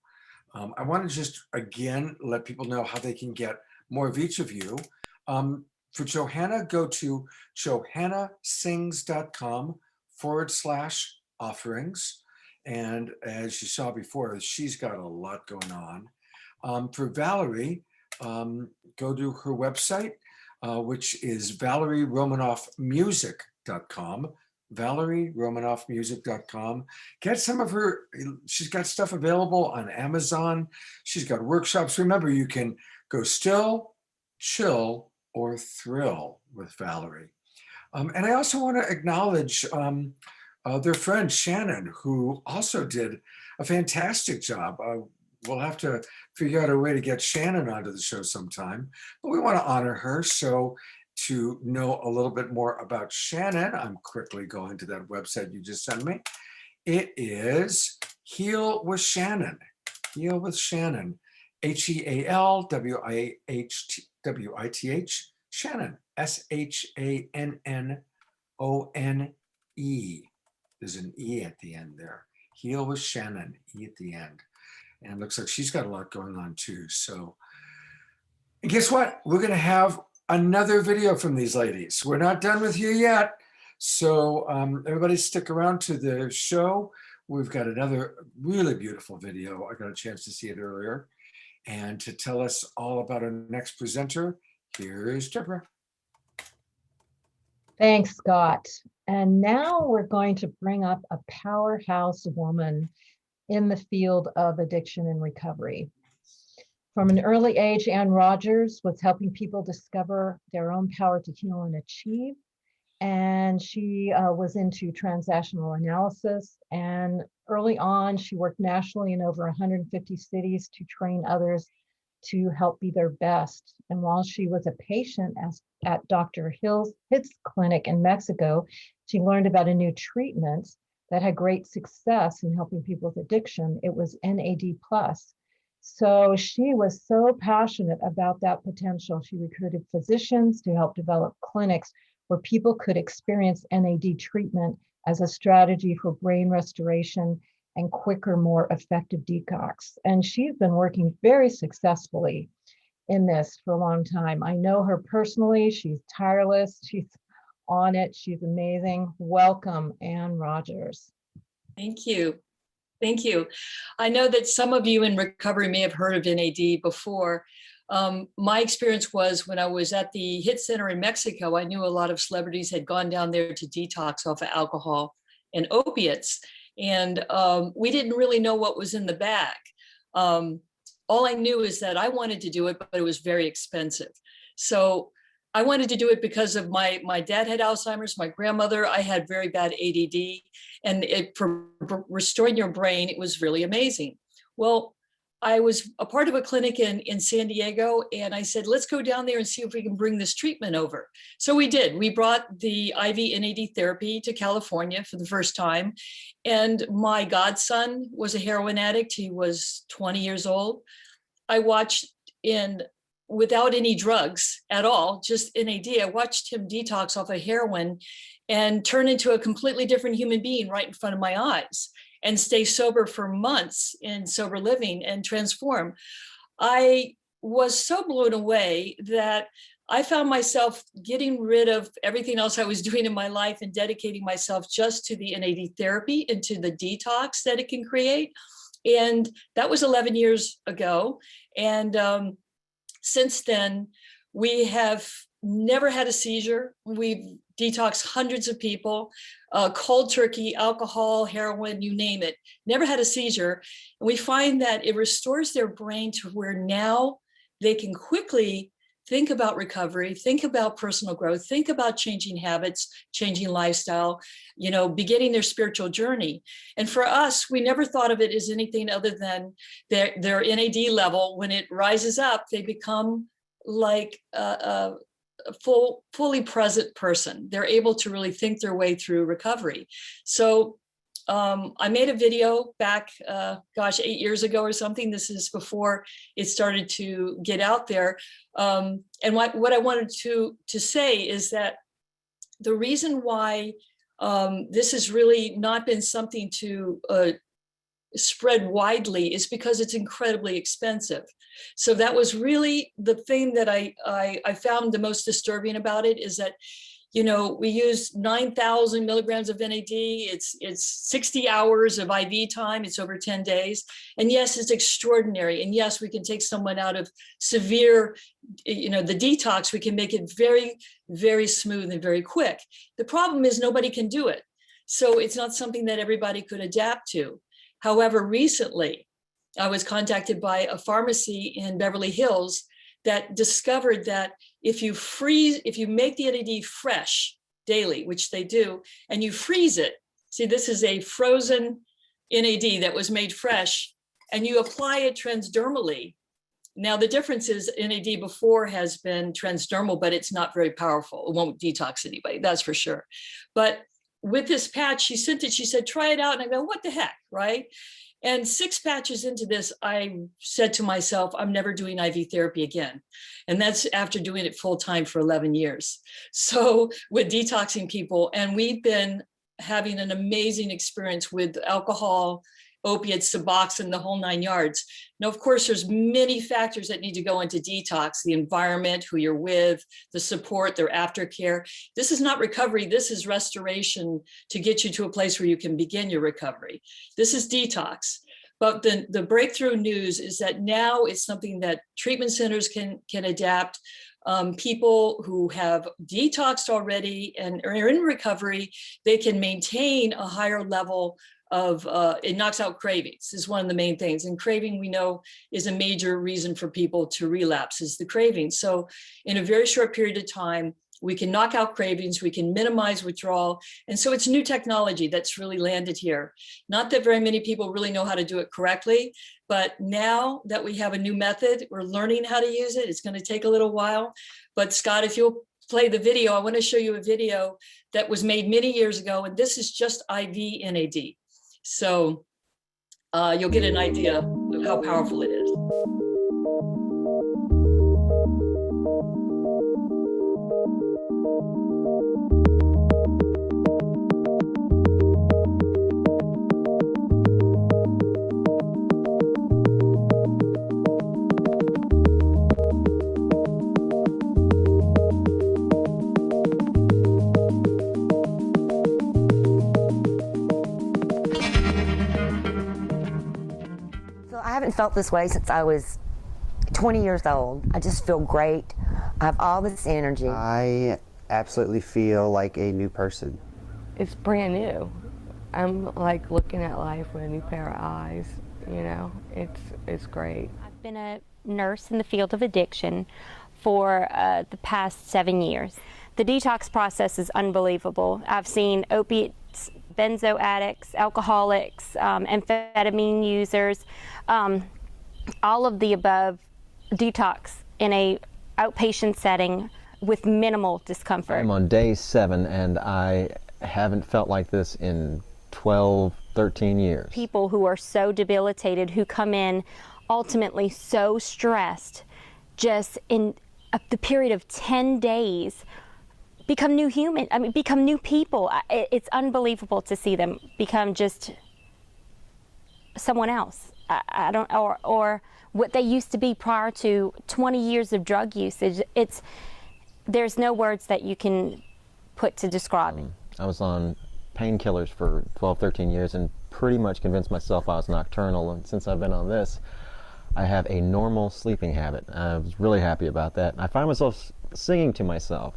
Speaker 1: I want to just again let people know how they can get more of each of you. For Johanna, go to johannasings.com/offerings. And as you saw before, she's got a lot going on. For Valerie, go to her website, which is ValerieRomanoffMusic.com. ValerieRomanoffMusic.com. Get some of her, she's got stuff available on Amazon. She's got workshops. Remember, you can go still, chill, or thrill with Valerie. And I also want to acknowledge their friend Shannon, who also did a fantastic job. We'll have to figure out a way to get Shannon onto the show sometime, but we want to honor her. So to know a little bit more about Shannon, I'm quickly going to that website you just sent me. It is Heal with Shannon. Heal with Shannon. HEALWITH, Shannon, SHANNONE. There's an E at the end there. Heal with Shannon, E at the end. And it looks like she's got a lot going on too. So, and guess what? We're going to have another video from these ladies. We're not done with you yet. So everybody stick around to the show. We've got another really beautiful video. I got a chance to see it earlier. And to tell us all about our next presenter, here is Deborah.
Speaker 7: Thanks, Scott. And now we're going to bring up a powerhouse woman in the field of addiction and recovery. From an early age, Ann Rogers was helping people discover their own power to heal and achieve. And she was into transactional analysis. And early on, she worked nationally in over 150 cities to train others to help be their best. And while she was a patient at Dr. Hitt's clinic in Mexico, she learned about a new treatment that had great success in helping people with addiction. It was NAD+. So she was so passionate about that potential. She recruited physicians to help develop clinics where people could experience NAD treatment as a strategy for brain restoration and quicker, more effective detox. And she's been working very successfully in this for a long time. I know her personally. She's tireless. She's on it. She's amazing. Welcome, Ann Rogers.
Speaker 19: Thank you. Thank you. I know that some of you in recovery may have heard of NAD before. My experience was when I was at the HIT Center in Mexico, I knew a lot of celebrities had gone down there to detox off of alcohol and opiates. And we didn't really know what was in the bag. All I knew is that I wanted to do it, but it was very expensive. So I wanted to do it because of my dad had Alzheimer's, my grandmother, I had very bad ADD, and for restoring your brain, it was really amazing. Well, I was a part of a clinic in San Diego, and I said, let's go down there and see if we can bring this treatment over. So we did. We brought the IV NAD therapy to California for the first time. And my godson was a heroin addict. He was 20 years old. I watched without any drugs at all, just NAD, I watched him detox off of heroin and turn into a completely different human being right in front of my eyes, and stay sober for months in sober living and transform. I was so blown away that I found myself getting rid of everything else I was doing in my life and dedicating myself just to the NAD therapy and to the detox that it can create. And that was 11 years ago. And since then, we have never had a seizure. We've detoxed hundreds of people, cold turkey, alcohol, heroin, you name it, never had a seizure. And we find that it restores their brain to where now they can quickly think about recovery, think about personal growth, think about changing habits, changing lifestyle, beginning their spiritual journey. And for us, we never thought of it as anything other than their NAD level. When it rises up, they become like a fully present person. They're able to really think their way through recovery. So I made a video back, 8 years ago or something. This is before it started to get out there. And what I wanted to say is that the reason why this has really not been something to spread widely is because it's incredibly expensive. So that was really the thing that I found the most disturbing about it, is that we use 9,000 milligrams of NAD. It's 60 hours of IV time. It's over 10 days. And yes, it's extraordinary. And yes, we can take someone out of severe, the detox. We can make it very, very smooth and very quick. The problem is nobody can do it. So it's not something that everybody could adapt to. However, recently, I was contacted by a pharmacy in Beverly Hills that discovered that if you make the NAD fresh daily, which they do, and you freeze it, see, this is a frozen NAD that was made fresh, and you apply it transdermally. Now, the difference is NAD before has been transdermal, but it's not very powerful. It won't detox anybody, that's for sure. But with this patch, she sent it, she said, try it out. And I go, what the heck, right? And 6 patches into this, I said to myself, I'm never doing IV therapy again. And that's after doing it full time for 11 years. So with detoxing people, and we've been having an amazing experience with alcohol, opiates, Suboxone, the whole 9 yards. Now, of course, there's many factors that need to go into detox: the environment, who you're with, the support, their aftercare. This is not recovery. This is restoration to get you to a place where you can begin your recovery. This is detox. But the breakthrough news is that now it's something that treatment centers can adapt. People who have detoxed already and are in recovery, they can maintain a higher level of, it knocks out cravings is one of the main things. And craving, we know, is a major reason for people to relapse, is the craving. So in a very short period of time, we can knock out cravings, we can minimize withdrawal. And so it's new technology that's really landed here. Not that very many people really know how to do it correctly, but now that we have a new method, we're learning how to use it. It's going to take a little while. But Scott, if you'll play the video, I want to show you a video that was made many years ago. And this is just IV NAD. So you'll get an idea of how powerful it is.
Speaker 5: I haven't felt this way since I was 20 years old. I just feel great. I have all this energy.
Speaker 21: I absolutely feel like a new person.
Speaker 23: It's brand new. I'm like looking at life with a new pair of eyes, you know, it's great.
Speaker 24: I've been a nurse in the field of addiction for the past 7 years. The detox process is unbelievable. I've seen opiates, benzo addicts, alcoholics, amphetamine users, all of the above detox in a outpatient setting with minimal discomfort.
Speaker 25: I'm on day 7 and I haven't felt like this in 12, 13 years.
Speaker 24: People who are so debilitated, who come in ultimately so stressed, just in the period of 10 days, become new human, become new people. It's unbelievable to see them become just someone else. I don't, or what they used to be prior to 20 years of drug usage. There's no words that you can put to describe it.
Speaker 25: I was on painkillers for 12, 13 years and pretty much convinced myself I was nocturnal, and since I've been on this, I have a normal sleeping habit. I was really happy about that. I find myself singing to myself.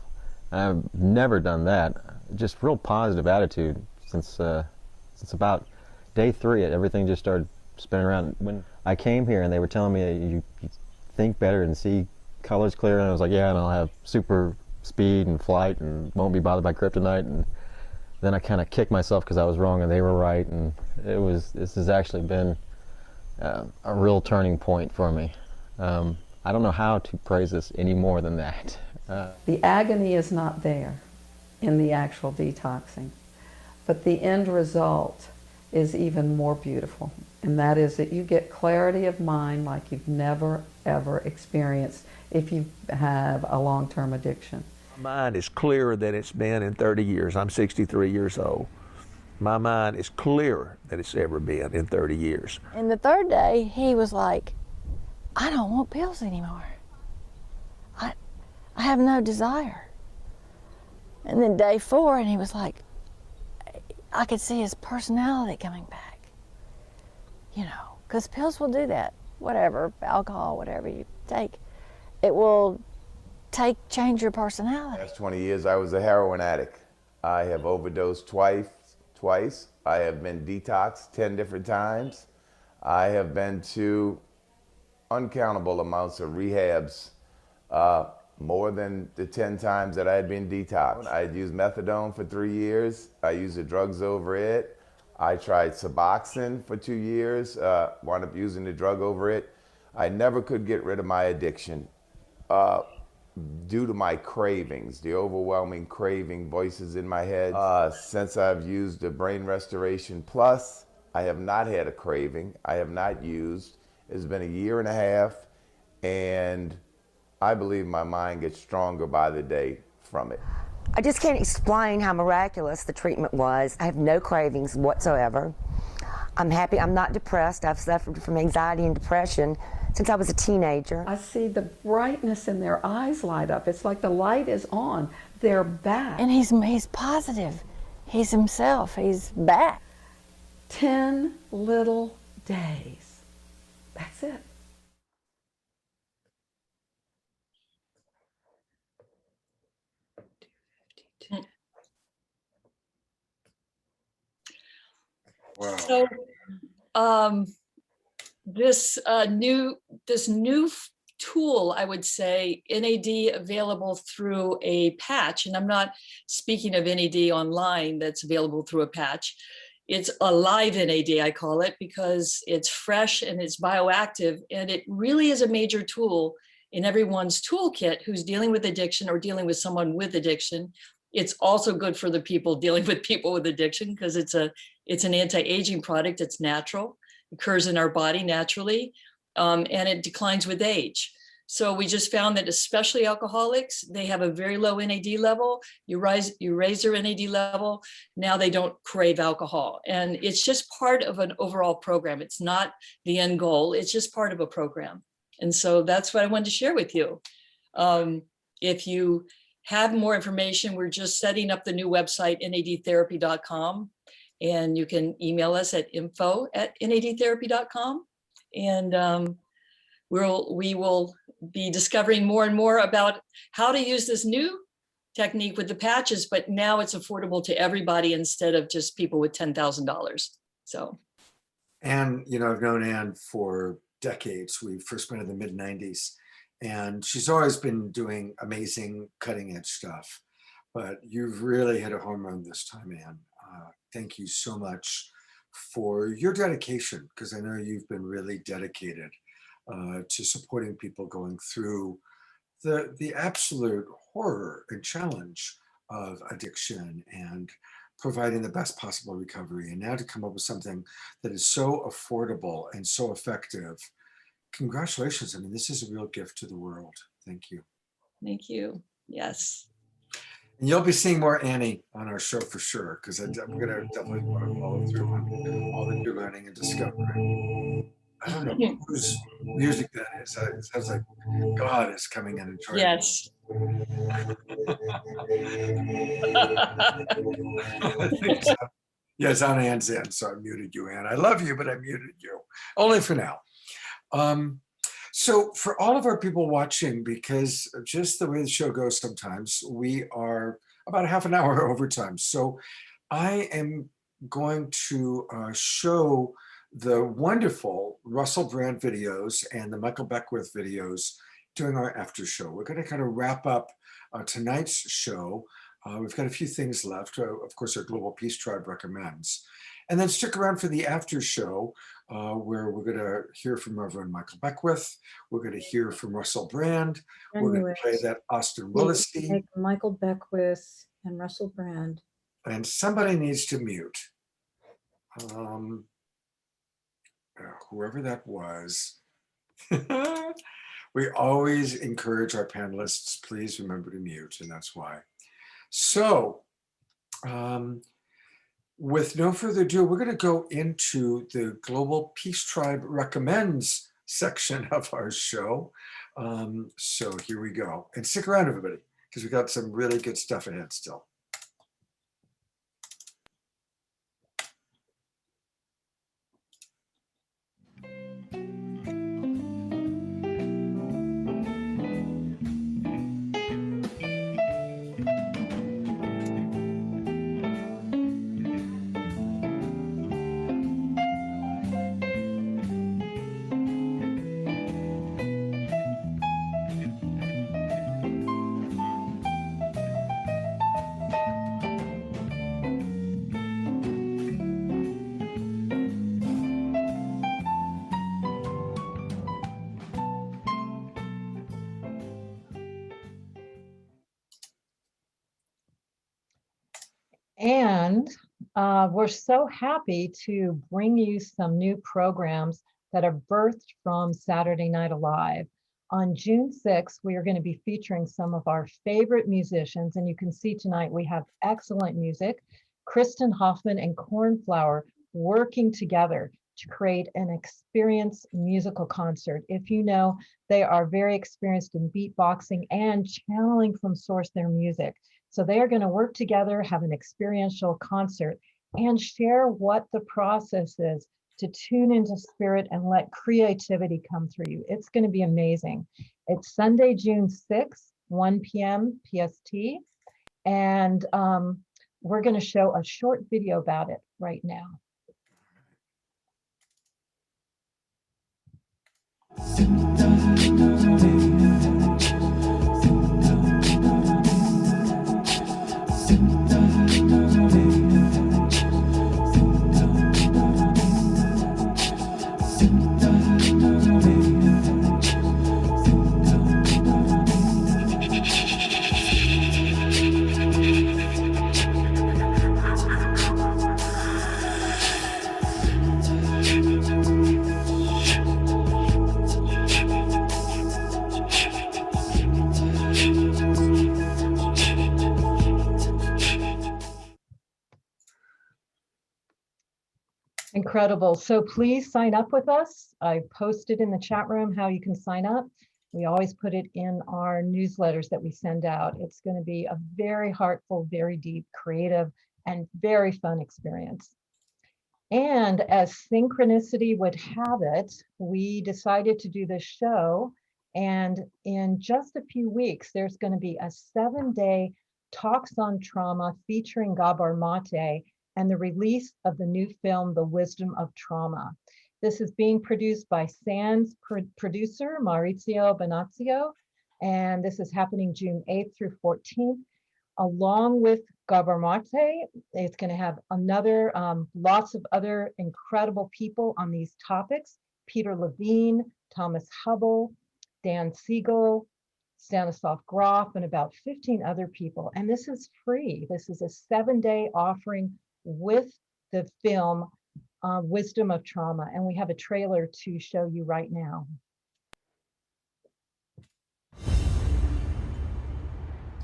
Speaker 25: I've never done that. Just real positive attitude since about day 3. Everything just started spinning around. When I came here and they were telling me you think better and see colors clear, and I was like, yeah, and I'll have super speed and flight and won't be bothered by kryptonite. And then I kind of kicked myself because I was wrong and they were right. And this has actually been a real turning point for me. I don't know how to praise this any more than that.
Speaker 26: The agony is not there in the actual detoxing, but the end result is even more beautiful, and that is that you get clarity of mind like you've never ever experienced if you have a long-term addiction.
Speaker 27: My mind is clearer than it's been in 30 years. I'm 63 years old. My mind is clearer than it's ever been in 30 years.
Speaker 28: And the 3rd day, he was like, I don't want pills anymore. I have no desire. And then day 4, and he was like, I could see his personality coming back. You know, because pills will do that. Whatever, alcohol, whatever you take, it will change your personality.
Speaker 29: Last 20 years, I was a heroin addict. I have overdosed twice. I have been detoxed 10 different times. I have been to uncountable amounts of rehabs, more than the 10 times that I had been detoxed. I had used methadone for 3 years. I used the drugs over it. I tried Suboxone for 2 years, wound up using the drug over it. I never could get rid of my addiction due to my cravings, the overwhelming craving voices in my head. Since I've used the Brain Restoration Plus, I have not had a craving. I have not used. It's been 1.5 years, and I believe my mind gets stronger by the day from it.
Speaker 5: I just can't explain how miraculous the treatment was. I have no cravings whatsoever. I'm happy. I'm not depressed. I've suffered from anxiety and depression since I was a teenager.
Speaker 26: I see the brightness in their eyes light up. It's like the light is on. They're back.
Speaker 28: And he's positive. He's himself. He's back.
Speaker 26: 10 little days. That's it.
Speaker 1: Wow.
Speaker 19: So this new tool, I would say, NAD available through a patch, and I'm not speaking of NAD online that's available through a patch. It's a live NAD, I call it, because it's fresh and it's bioactive, and it really is a major tool in everyone's toolkit who's dealing with addiction or dealing with someone with addiction. It's also good for the people dealing with people with addiction because it's an anti-aging product. It's natural, occurs in our body naturally, and it declines with age. So we just found that especially alcoholics, they have a very low NAD level. You raise their NAD level, now they don't crave alcohol. And it's just part of an overall program. It's not the end goal, it's just part of a program. And so that's what I wanted to share with you. If you have more information, we're just setting up the new website, nadtherapy.com. And you can email us at info@nadtherapy.com. And we will be discovering more and more about how to use this new technique with the patches, but now it's affordable to everybody instead of just people with $10,000. So.
Speaker 1: And, you know, I've known Anne for decades. We first met in the mid-90s, and she's always been doing amazing cutting edge stuff. But you've really hit a home run this time, Anne. Thank you so much for your dedication, because I know you've been really dedicated to supporting people going through the absolute horror and challenge of addiction and providing the best possible recovery. And now to come up with something that is so affordable and so effective. Congratulations. I mean, this is a real gift to the world. Thank you.
Speaker 19: Thank you. Yes.
Speaker 1: And you'll be seeing more Annie on our show for sure, because I'm going to definitely want to follow through on all that you're learning and discovering. I don't know whose music that is. It sounds like God is coming in and joining.
Speaker 19: Yes.
Speaker 1: Yeah, it's on Anne's end, so I muted you, Anne. I love you, but I muted you. Only for now. So for all of our people watching, because just the way the show goes sometimes, we are about a half an hour overtime. So I am going to show the wonderful Russell Brand videos and the Michael Beckwith videos during our after show. We're going to kind of wrap up tonight's show. We've got a few things left. Of course, our Global Peace Tribe recommends. And then stick around for the after show, where we're going to hear from Reverend Michael Beckwith. We're going to hear from Russell Brand. We're going to play that Austin Willis theme.
Speaker 2: Michael Beckwith and Russell Brand.
Speaker 1: And somebody needs to mute. Whoever that was. We always encourage our panelists, please remember to mute, and that's why. So, with no further ado, we're going to go into the Global Peace Tribe Recommends section of our show. So here we go. And stick around, everybody, because we got some really good stuff ahead still.
Speaker 7: And we're so happy to bring you some new programs that are birthed from Saturday Night Alive. On June 6th, we are going to be featuring some of our favorite musicians. And you can see tonight we have excellent music. Kristen Hoffman and Cornflower working together to create an experience musical concert. If you know, they are very experienced in beatboxing and channeling from source their music. So they are going to work together, have an experiential concert, and share what the process is to tune into spirit and let creativity come through you. It's going to be amazing. It's Sunday, June 6th, 1 p.m. PST. And we're going to show a short video about it right now. Incredible. So please sign up with us. I posted in the chat room how you can sign up. We always put it in our newsletters that we send out. It's going to be a very heartful, very deep, creative, and very fun experience. And as synchronicity would have it, we decided to do this show. And in just a few weeks, there's going to be a 7-day Talks on Trauma featuring Gabor Mate and the release of the new film, The Wisdom of Trauma. This is being produced by SANS producer, Maurizio Bonazio, and this is happening June 8th through 14th. Along with Gabor Mate, it's gonna have another, lots of other incredible people on these topics. Peter Levine, Thomas Hubble, Dan Siegel, Stanislav Grof, and about 15 other people. And this is free. This is a 7-day offering with the film Wisdom of Trauma. And we have a trailer to show you right now.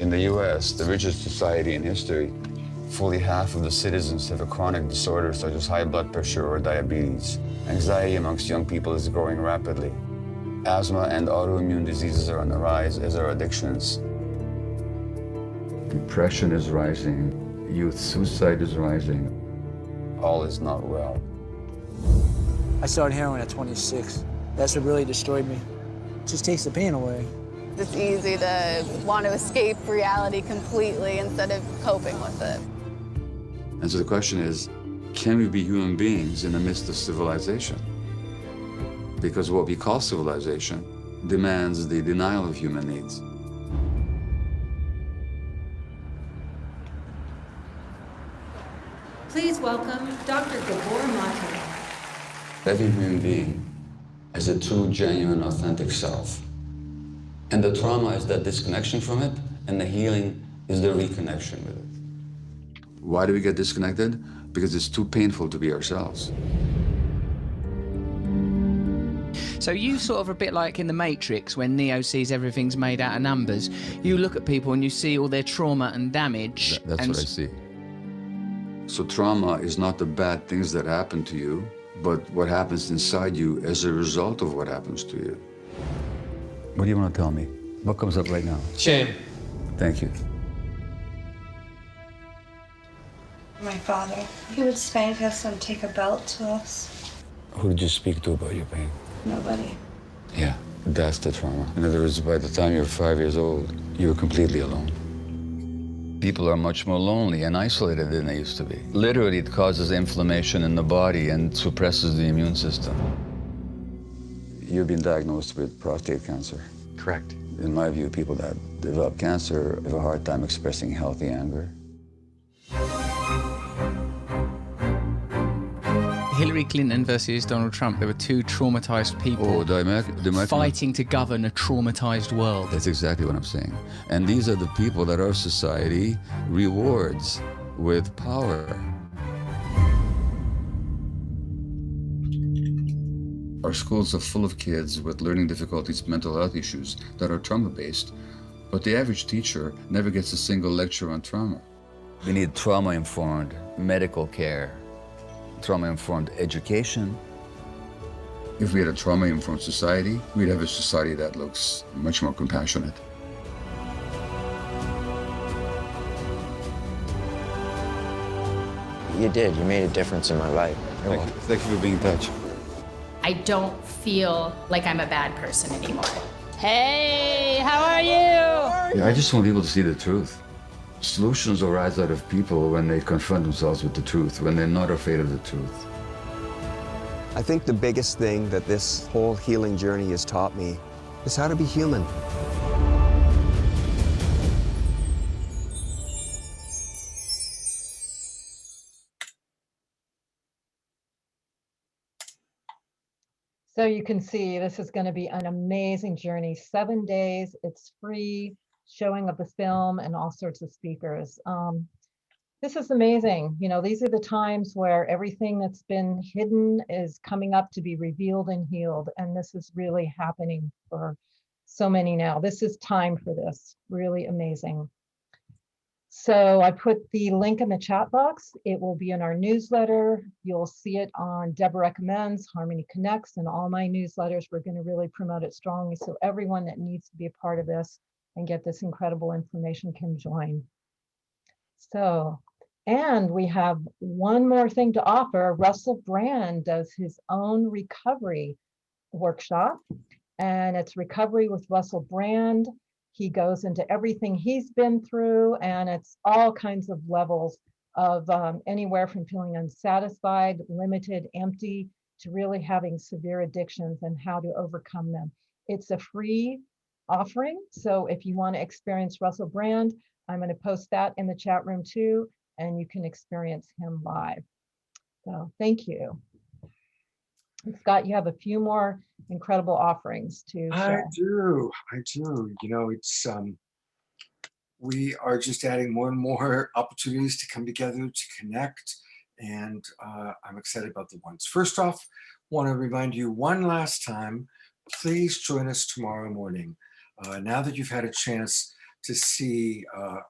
Speaker 4: In the US, the richest society in history, fully half of the citizens have a chronic disorder such as high blood pressure or diabetes. Anxiety amongst young people is growing rapidly. Asthma and autoimmune diseases are on the rise, as are addictions.
Speaker 9: Depression is rising. Youth suicide is rising.
Speaker 4: All is not well.
Speaker 10: I started heroin at 26. That's what really destroyed me. It just takes the pain away.
Speaker 11: It's easy to want to escape reality completely instead of coping with it.
Speaker 9: And so the question is, can we be human beings in the midst of civilization? Because what we call civilization demands the denial of human needs.
Speaker 13: Please welcome Dr. Gabor Mate.
Speaker 9: Every human being has a true, genuine, authentic self. And the trauma is that disconnection from it, and the healing is the reconnection with it. Why do we get disconnected? Because it's too painful to be ourselves.
Speaker 14: So you sort of a bit like in The Matrix when Neo sees everything's made out of numbers. You look at people and you see all their trauma and damage.
Speaker 9: That's what I see. So trauma is not the bad things that happen to you, but what happens inside you as a result of what happens to you. What do you want to tell me? What comes up right now?
Speaker 13: Shame.
Speaker 9: Thank you.
Speaker 15: My father. He would spank us and take a belt to us.
Speaker 9: Who did you speak to about your pain?
Speaker 15: Nobody.
Speaker 9: Yeah, that's the trauma. In other words, by the time you're 5 years old, you're completely alone. People are much more lonely and isolated than they used to be. Literally, it causes inflammation in the body and suppresses the immune system. You've been diagnosed with prostate cancer.
Speaker 4: Correct.
Speaker 9: In my view, people that develop cancer have a hard time expressing healthy anger.
Speaker 14: Hillary Clinton versus Donald Trump, there were two traumatized people fighting to govern a traumatized world.
Speaker 9: That's exactly what I'm saying. And these are the people that our society rewards with power. Our schools are full of kids with learning difficulties, mental health issues that are trauma-based, but the average teacher never gets a single lecture on trauma. We need trauma-informed medical care, trauma-informed education. If we had a trauma-informed society, we'd have a society that looks much more compassionate.
Speaker 21: You did. You made a difference in my life.
Speaker 9: Thank you for being in touch.
Speaker 3: I don't feel like I'm a bad person anymore. Hey, how are you?
Speaker 9: Yeah, I just want people to see the truth. Solutions arise out of people when they confront themselves with the truth, when they're not afraid of the truth.
Speaker 6: I think the biggest thing that this whole healing journey has taught me is how to be human.
Speaker 7: So you can see this is going to be an amazing journey. 7 days, it's free, showing of the film and all sorts of speakers. This is amazing. You know, these are the times where everything that's been hidden is coming up to be revealed and healed. And this is really happening for so many now. This is time for this. Really amazing. So I put the link in the chat box. It will be in our newsletter. You'll see it on Deborah Recommends, Harmony Connects, and all my newsletters. We're going to really promote it strongly so everyone that needs to be a part of this and get this incredible information can join. So, and we have one more thing to offer. Russell Brand does his own recovery workshop, and it's Recovery with Russell Brand. He goes into everything he's been through, and it's all kinds of levels of anywhere from feeling unsatisfied, limited, empty, to really having severe addictions and how to overcome them. It's a free offering. So if you want to experience Russell Brand, I'm going to post that in the chat room too, and you can experience him live. So thank you. And Scott, you have a few more incredible offerings to share.
Speaker 1: I do. You know, it's we are just adding more and more opportunities to come together to connect, and I'm excited about the ones. First off, want to remind you one last time, please join us tomorrow morning. Now that you've had a chance to see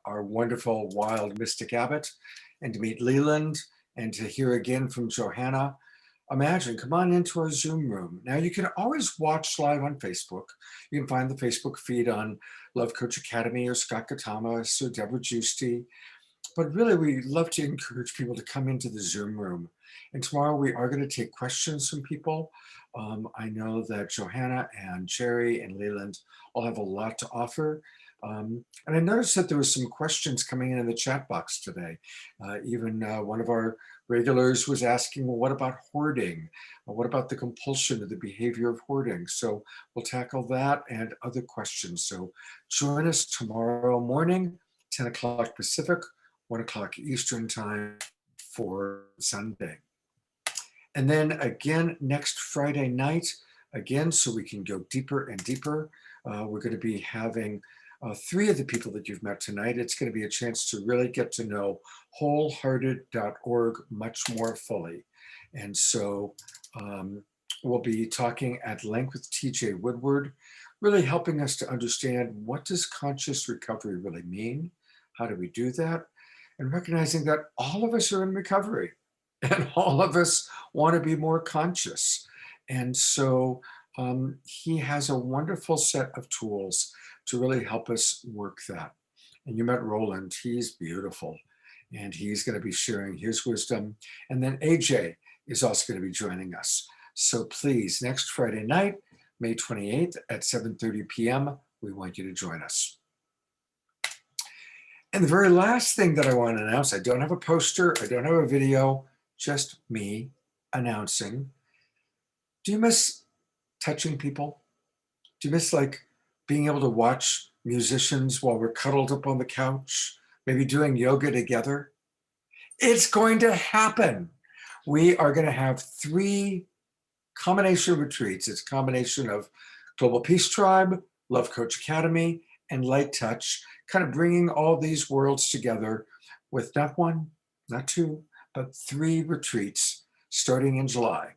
Speaker 1: our wonderful wild Mystic Abbott and to meet Leland and to hear again from Johanna, imagine, come on into our Zoom room. Now you can always watch live on Facebook. You can find the Facebook feed on Love Coach Academy or Scott Catamas or Deborah Giusti. But really, we love to encourage people to come into the Zoom room. And tomorrow we are going to take questions from people. I know that Johanna and Jerry and Leland all have a lot to offer. And I noticed that there was some questions coming in the chat box today. Even one of our regulars was asking, well, what about hoarding? What about the compulsion of the behavior of hoarding? So we'll tackle that and other questions. So join us tomorrow morning, 10 o'clock Pacific, 1 o'clock Eastern time for Sunday. And then again, next Friday night, again, so we can go deeper and deeper, we're going to be having 3 of the people that you've met tonight. It's going to be a chance to really get to know wholehearted.org much more fully. And so we'll be talking at length with TJ Woodward, really helping us to understand, what does conscious recovery really mean? How do we do that? And recognizing that all of us are in recovery and all of us want to be more conscious. And so he has a wonderful set of tools to really help us work that. And you met Roland, he's beautiful, and he's going to be sharing his wisdom. And then AJ is also going to be joining us. So please, next Friday night, May 28th at 7:30 p.m., we want you to join us. And the very last thing that I want to announce, I don't have a poster, I don't have a video, just me announcing. Do you miss touching people? Do you miss like being able to watch musicians while we're cuddled up on the couch, maybe doing yoga together? It's going to happen. We are going to have 3 combination retreats. It's a combination of Global Peace Tribe, Love Coach Academy, and Light Touch, kind of bringing all these worlds together with not 1, not 2, but 3 retreats starting in July.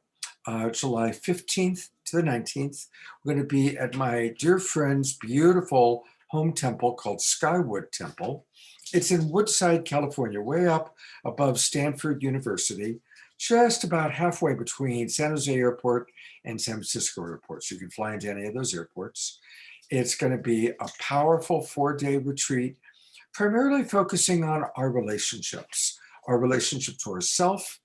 Speaker 1: July 15th to the 19th, we're going to be at my dear friend's beautiful home temple called Skywood Temple. It's in Woodside, California, way up above Stanford University, just about halfway between San Jose Airport and San Francisco Airport. So you can fly into any of those airports. It's going to be a powerful 4-day retreat, primarily focusing on our relationships to ourself,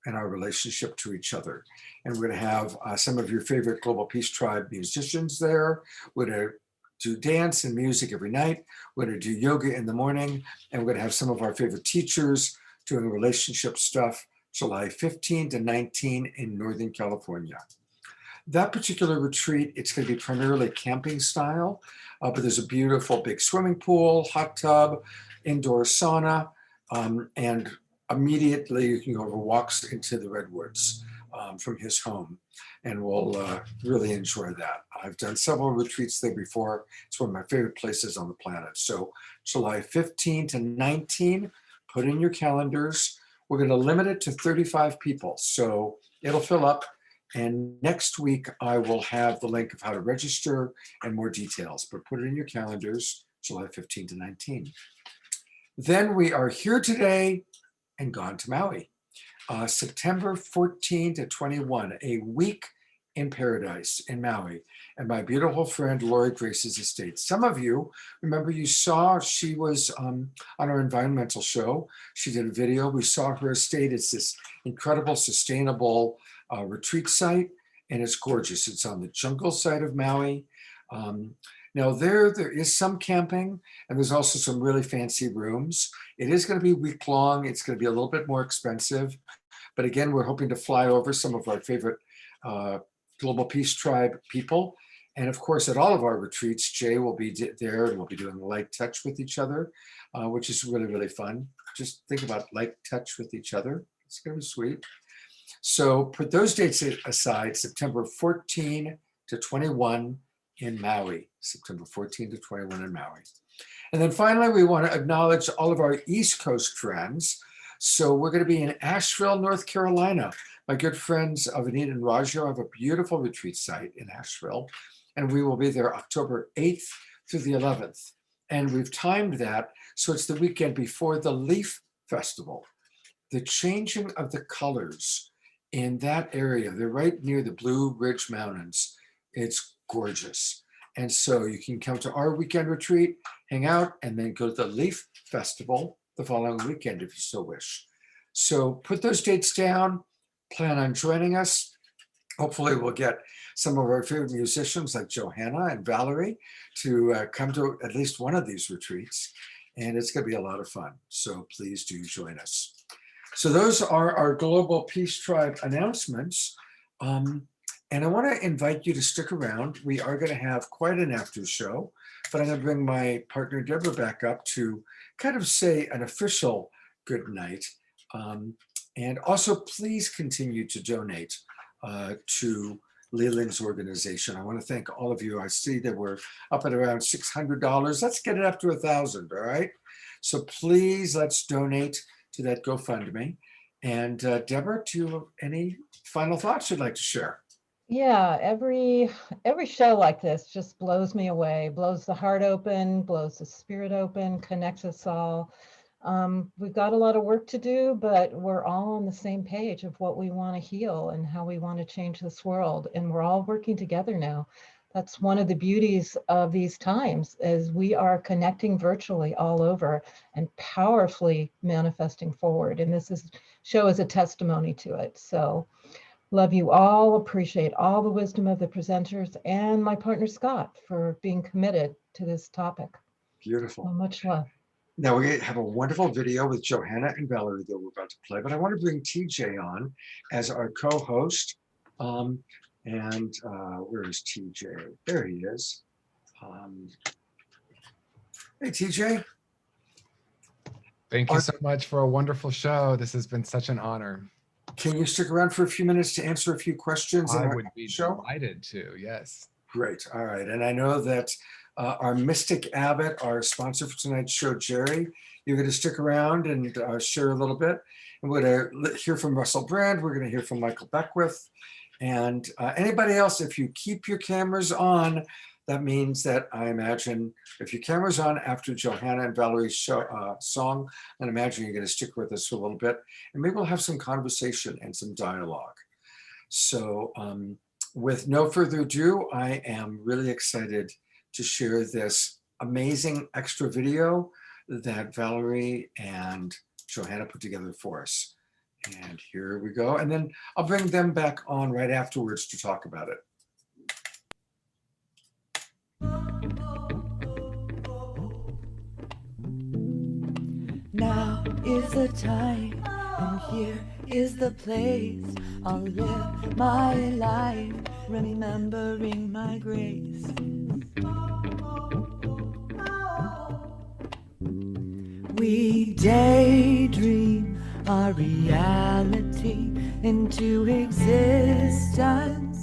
Speaker 1: and our relationship to each other. And we're going to have some of your favorite Global Peace Tribe musicians there. We're going to do dance and music every night. We're going to do yoga in the morning. And we're going to have some of our favorite teachers doing relationship stuff July 15 to 19 in Northern California. That particular retreat, it's going to be primarily camping style, but there's a beautiful big swimming pool, hot tub, indoor sauna, and immediately you can go over walks into the redwoods from his home, and we'll really enjoy that. I've done several retreats there before. It's one of my favorite places on the planet. So July 15 to 19, put in your calendars. We're going to limit it to 35 people, so it'll fill up. And next week, I will have the link of how to register and more details, but put it in your calendars, July 15 to 19. Then we are here today and gone to Maui. September 14 to 21, a week in paradise in Maui, and my beautiful friend Lori Grace's estate. Some of you remember, you saw she was on our environmental show. She did a video. We saw her estate. It's this incredible, sustainable retreat site, and it's gorgeous. It's on the jungle side of Maui. Now there is some camping, and there's also some really fancy rooms. It is going to be week long. It's going to be a little bit more expensive, but again, we're hoping to fly over some of our favorite Global Peace Tribe people. And of course, at all of our retreats, Jay will be there, and we'll be doing light touch with each other, which is really, really fun. Just think about light touch with each other. It's going to be sweet. So put those dates aside, September 14 to 21 in Maui, September 14 to 21 in Maui. And then finally, we want to acknowledge all of our East Coast friends. So we're going to be in Asheville, North Carolina. My good friends Avenita and Rajo have a beautiful retreat site in Asheville, and we will be there October 8th through the 11th. And we've timed that so it's the weekend before the Leaf Festival. The changing of the colors in that area, they're right near the Blue Ridge Mountains. It's gorgeous. And so you can come to our weekend retreat, hang out, and then go to the Leaf Festival the following weekend if you so wish. So put those dates down, plan on joining us. Hopefully we'll get some of our favorite musicians like Johanna and Valerie to come to at least one of these retreats. And it's going to be a lot of fun. So please do join us. So those are our Global Peace Tribe announcements. And I want to invite you to stick around. We are going to have quite an after show, but I'm going to bring my partner Deborah back up to kind of say an official good night. And also please continue to donate to Leland's organization. I want to thank all of you. I see that we're up at around $600. Let's get it up to 1,000, all right? So please, let's donate to that GoFundMe. And Deborah, do you have any final thoughts you'd like to share?
Speaker 7: Yeah, every show like this just blows me away, blows the heart open, blows the spirit open, connects us all. We've got a lot of work to do, but we're all on the same page of what we want to heal and how we want to change this world. And we're all working together now. That's one of the beauties of these times, is we are connecting virtually all over and powerfully manifesting forward. And this show is a testimony to it. So love you all, appreciate all the wisdom of the presenters and my partner Scott for being committed to this topic.
Speaker 1: Beautiful.
Speaker 7: So much love.
Speaker 1: Now we have a wonderful video with Johanna and Valerie that we're about to play, but I want to bring TJ on as our co-host. Where is TJ? There he is. Hey, TJ.
Speaker 8: Thank you so much for a wonderful show. This has been such an honor.
Speaker 1: Can you stick around for a few minutes to answer a few questions?
Speaker 8: I would be delighted to, yes.
Speaker 1: Great, all right. And I know that our Mystic Abbott, our sponsor for tonight's show, Jerry, you're going to stick around and share a little bit. And we're going to hear from Russell Brand. We're going to hear from Michael Beckwith. And anybody else, if you keep your cameras on, that means that I imagine if your camera's on after Johanna and Valerie's song, then I imagine you're going to stick with us for a little bit. And maybe we'll have some conversation and some dialogue. So with no further ado, I am really excited to share this amazing extra video that Valerie and Johanna put together for us. And here we go. And then I'll bring them back on right afterwards to talk about it.
Speaker 12: Now is the time, and here is the place. I'll live my life, remembering my grace. We daydream our reality into existence.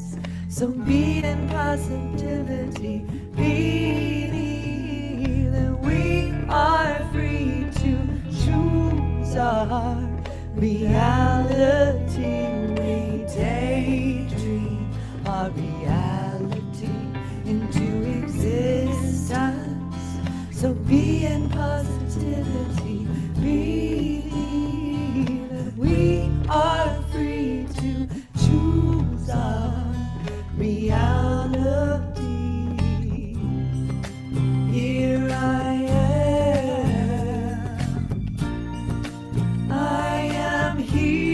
Speaker 12: So be in positivity, believe that we are free to choose our reality. We daydream our reality into existence. So be in positivity, believe that we are free to choose our reality. Here I am here.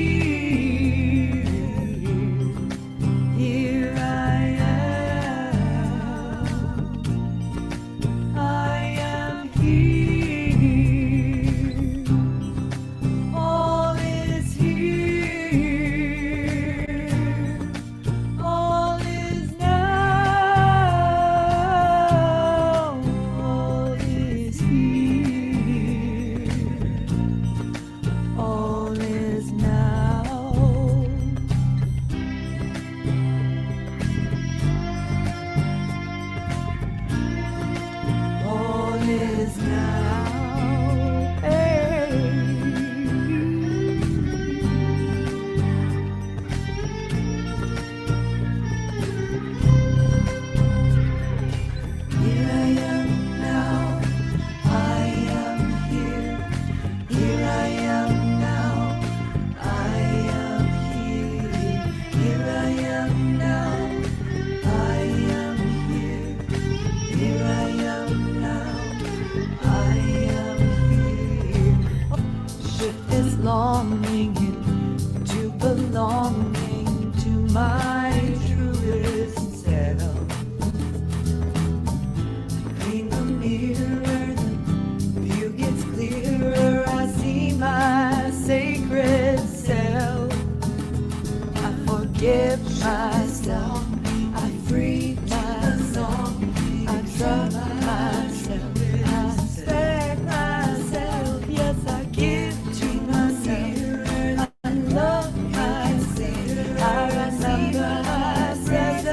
Speaker 12: Here I am here. All is here. All is now. All is here. All is now. All is now. Hey. Here I am now. I am here. Here I am now. I am here. Here I am now. I am here. Here I am now. I am here. Shift this longing into belonging to my truest self. Clean the mirror, the view gets clearer. I see my sacred self. I forgive myself. I free myself. I trust myself. I respect myself. Yes, I give to myself. I love myself. I remember myself.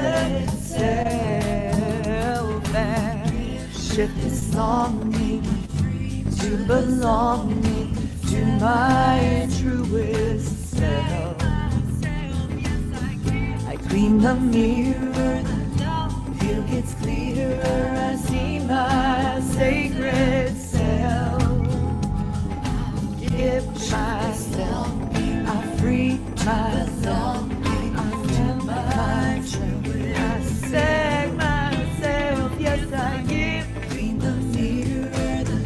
Speaker 12: And shift this longing to belonging to my truest self. I clean the mirror, the view gets clearer. I see my sacred self. Give myself, I free myself. I remember myself. I seg myself. Yes, I give. Clean the mirror, the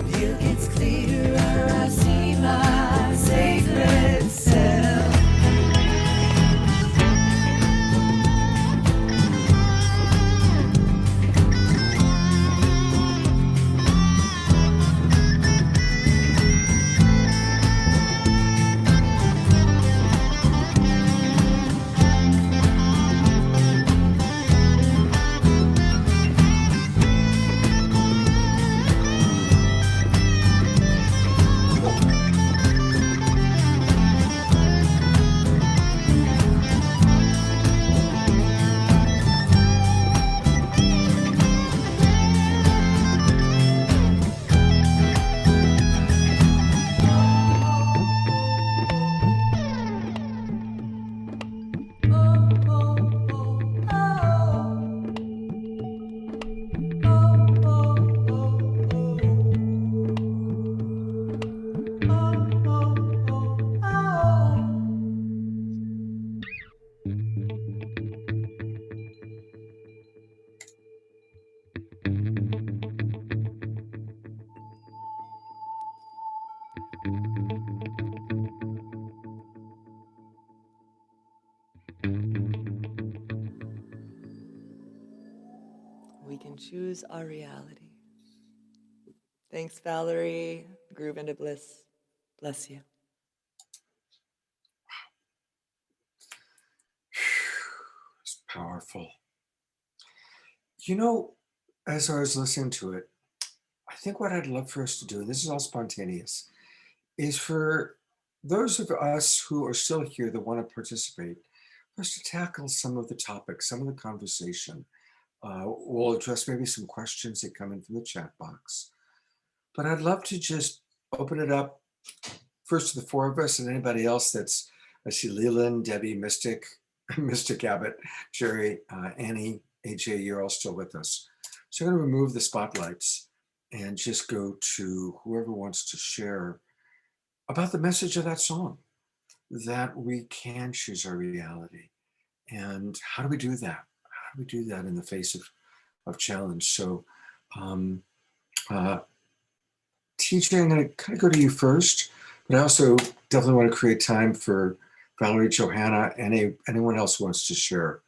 Speaker 12: view gets clearer. I see my sacred self. can choose our reality. Thanks, Valerie. Groove into bliss. Bless you.
Speaker 1: It's powerful. You know, as I was listening to it, I think what I'd love for us to do, and this is all spontaneous, is for those of us who are still here that want to participate, for us to tackle some of the topics, some of the conversation. We'll address maybe some questions that come in from the chat box. But I'd love to just open it up first to the four of us and anybody else that's, I see Leland, Debbie, Mystic, Mystic Abbott, Jerry, Annie, AJ, you're all still with us. So I'm going to remove the spotlights and just go to whoever wants to share about the message of that song, that we can choose our reality. And how do we do that? How do we do that in the face of challenge? So TJ, I'm going to kind of go to you first, but I also definitely want to create time for Valerie, Johanna, and anyone else who wants to share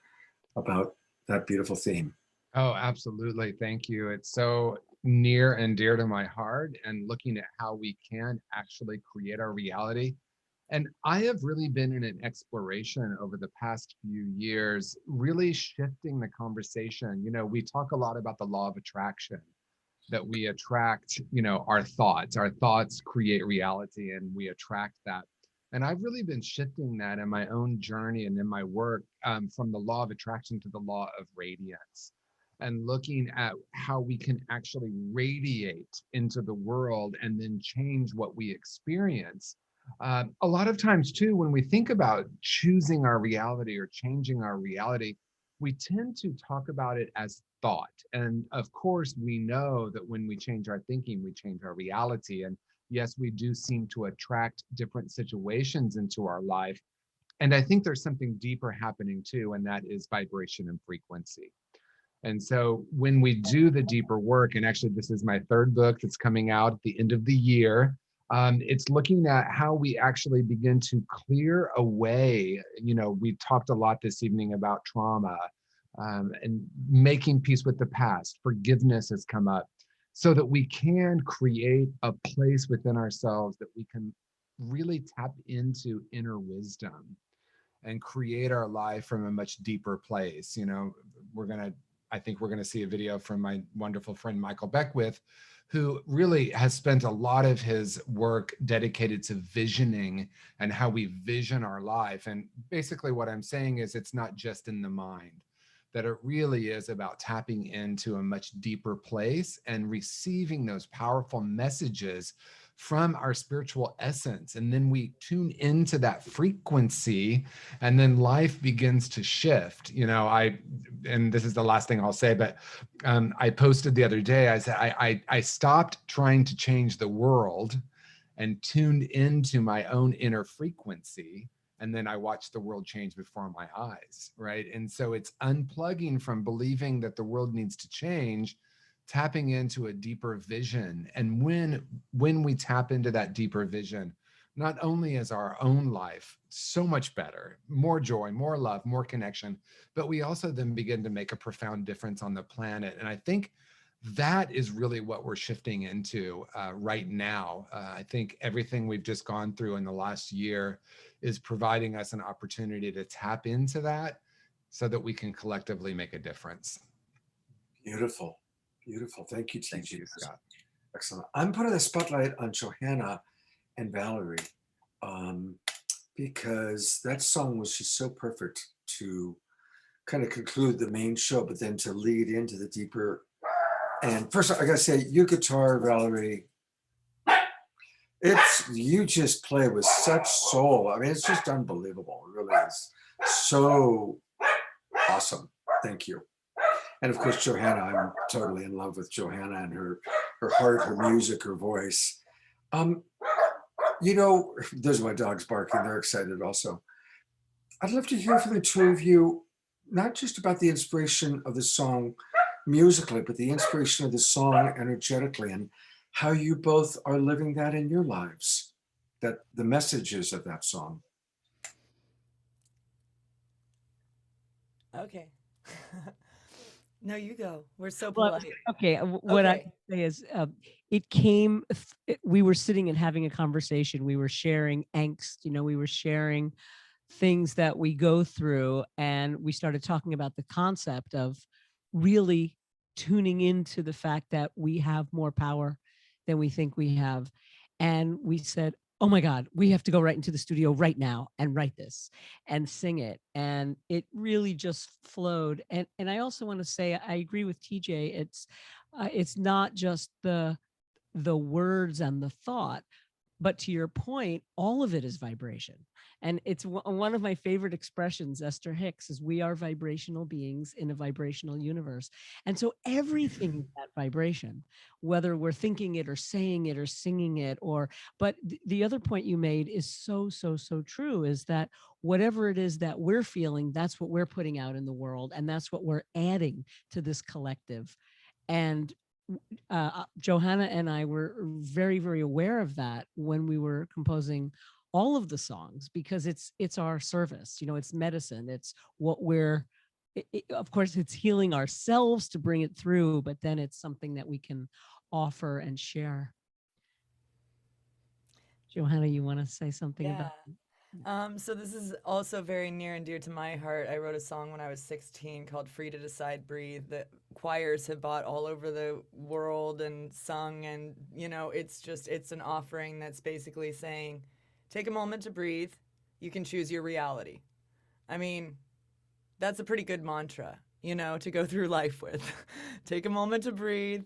Speaker 1: about that beautiful theme.
Speaker 8: Oh, absolutely. Thank you. It's so near and dear to my heart, and looking at how we can actually create our reality. And I have really been in an exploration over the past few years, really shifting the conversation. You know, we talk a lot about the law of attraction, that we attract, you know, our thoughts create reality, and we attract that. And I've really been shifting that in my own journey and in my work, from the law of attraction to the law of radiance, and looking at how we can actually radiate into the world and then change what we experience. A lot of times too, when we think about choosing our reality or changing our reality, we tend to talk about it as thought. And of course, we know that when we change our thinking, we change our reality. And yes, we do seem to attract different situations into our life. And I think there's something deeper happening too, and that is vibration and frequency. And so when we do the deeper work, and actually this is my third book that's coming out at the end of the year, it's looking at how we actually begin to clear away. You know, we talked a lot this evening about trauma, and making peace with the past. Forgiveness has come up, so that we can create a place within ourselves that we can really tap into inner wisdom and create our life from a much deeper place. You know, I think we're going to see a video from my wonderful friend Michael Beckwith, who really has spent a lot of his work dedicated to visioning and how we vision our life. And basically what I'm saying is, it's not just in the mind, that it really is about tapping into a much deeper place and receiving those powerful messages from our spiritual essence. And then we tune into that frequency, and then life begins to shift. You know, and this is the last thing I'll say, but I posted the other day, I said, I stopped trying to change the world and tuned into my own inner frequency. And then I watched the world change before my eyes, right? And so it's unplugging from believing that the world needs to change, tapping into a deeper vision. And when we tap into that deeper vision, not only is our own life so much better, more joy, more love, more connection, but we also then begin to make a profound difference on the planet. And I think that is really what we're shifting into right now. I think everything we've just gone through in the last year is providing us an opportunity to tap into that, so that we can collectively make a difference.
Speaker 1: Beautiful, beautiful. Thank you, TJ.
Speaker 8: Thank you, Scott.
Speaker 1: Excellent. I'm putting the spotlight on Johanna and Valerie, because that song was just so perfect to kind of conclude the main show, but then to lead into the deeper. And first, I gotta say, your guitar, Valerie, you just play with such soul. I mean, it's just unbelievable. It really is so awesome. Thank you. And of course, Johanna, I'm totally in love with Johanna and her heart, her music, her voice. You know, there's my dogs barking. They're excited also. I'd love to hear from the two of you, not just about the inspiration of the song musically, but the inspiration of the song energetically, and how you both are living that in your lives, that the messages of that song.
Speaker 12: Okay. No, you go. We're so
Speaker 16: Well,
Speaker 12: polite.
Speaker 16: okay. What I
Speaker 12: Okay.
Speaker 16: can say is, it came. We were sitting and having a conversation. We were sharing angst. We were sharing things that we go through, and we started talking about the concept of really tuning into the fact that we have more power than we think we have. And we said, oh my God, we have to go right into the studio right now and write this and sing it. And it really just flowed. And I also want to say, I agree with TJ. It's not just the words and the thought, but to your point, all of it is vibration. And it's one of my favorite expressions, Esther Hicks, is we are vibrational beings in a vibrational universe. And so everything is that vibration, whether we're thinking it or saying it or singing it, but the other point you made is so, so, so true, is that whatever it is that we're feeling, that's what we're putting out in the world. And that's what we're adding to this collective. And Johanna and I were very, very aware of that when we were composing all of the songs, because it's our service. It's medicine. It's what of course, it's healing ourselves to bring it through, but then it's something that we can offer and share. Johanna, you want to say something about?
Speaker 12: So this is also very near and dear to my heart. I wrote a song when I was 16 called Free to Decide, Breathe, that choirs have bought all over the world and sung. And, it's an offering that's basically saying, take a moment to breathe. You can choose your reality. I mean, that's a pretty good mantra, to go through life with. Take a moment to breathe.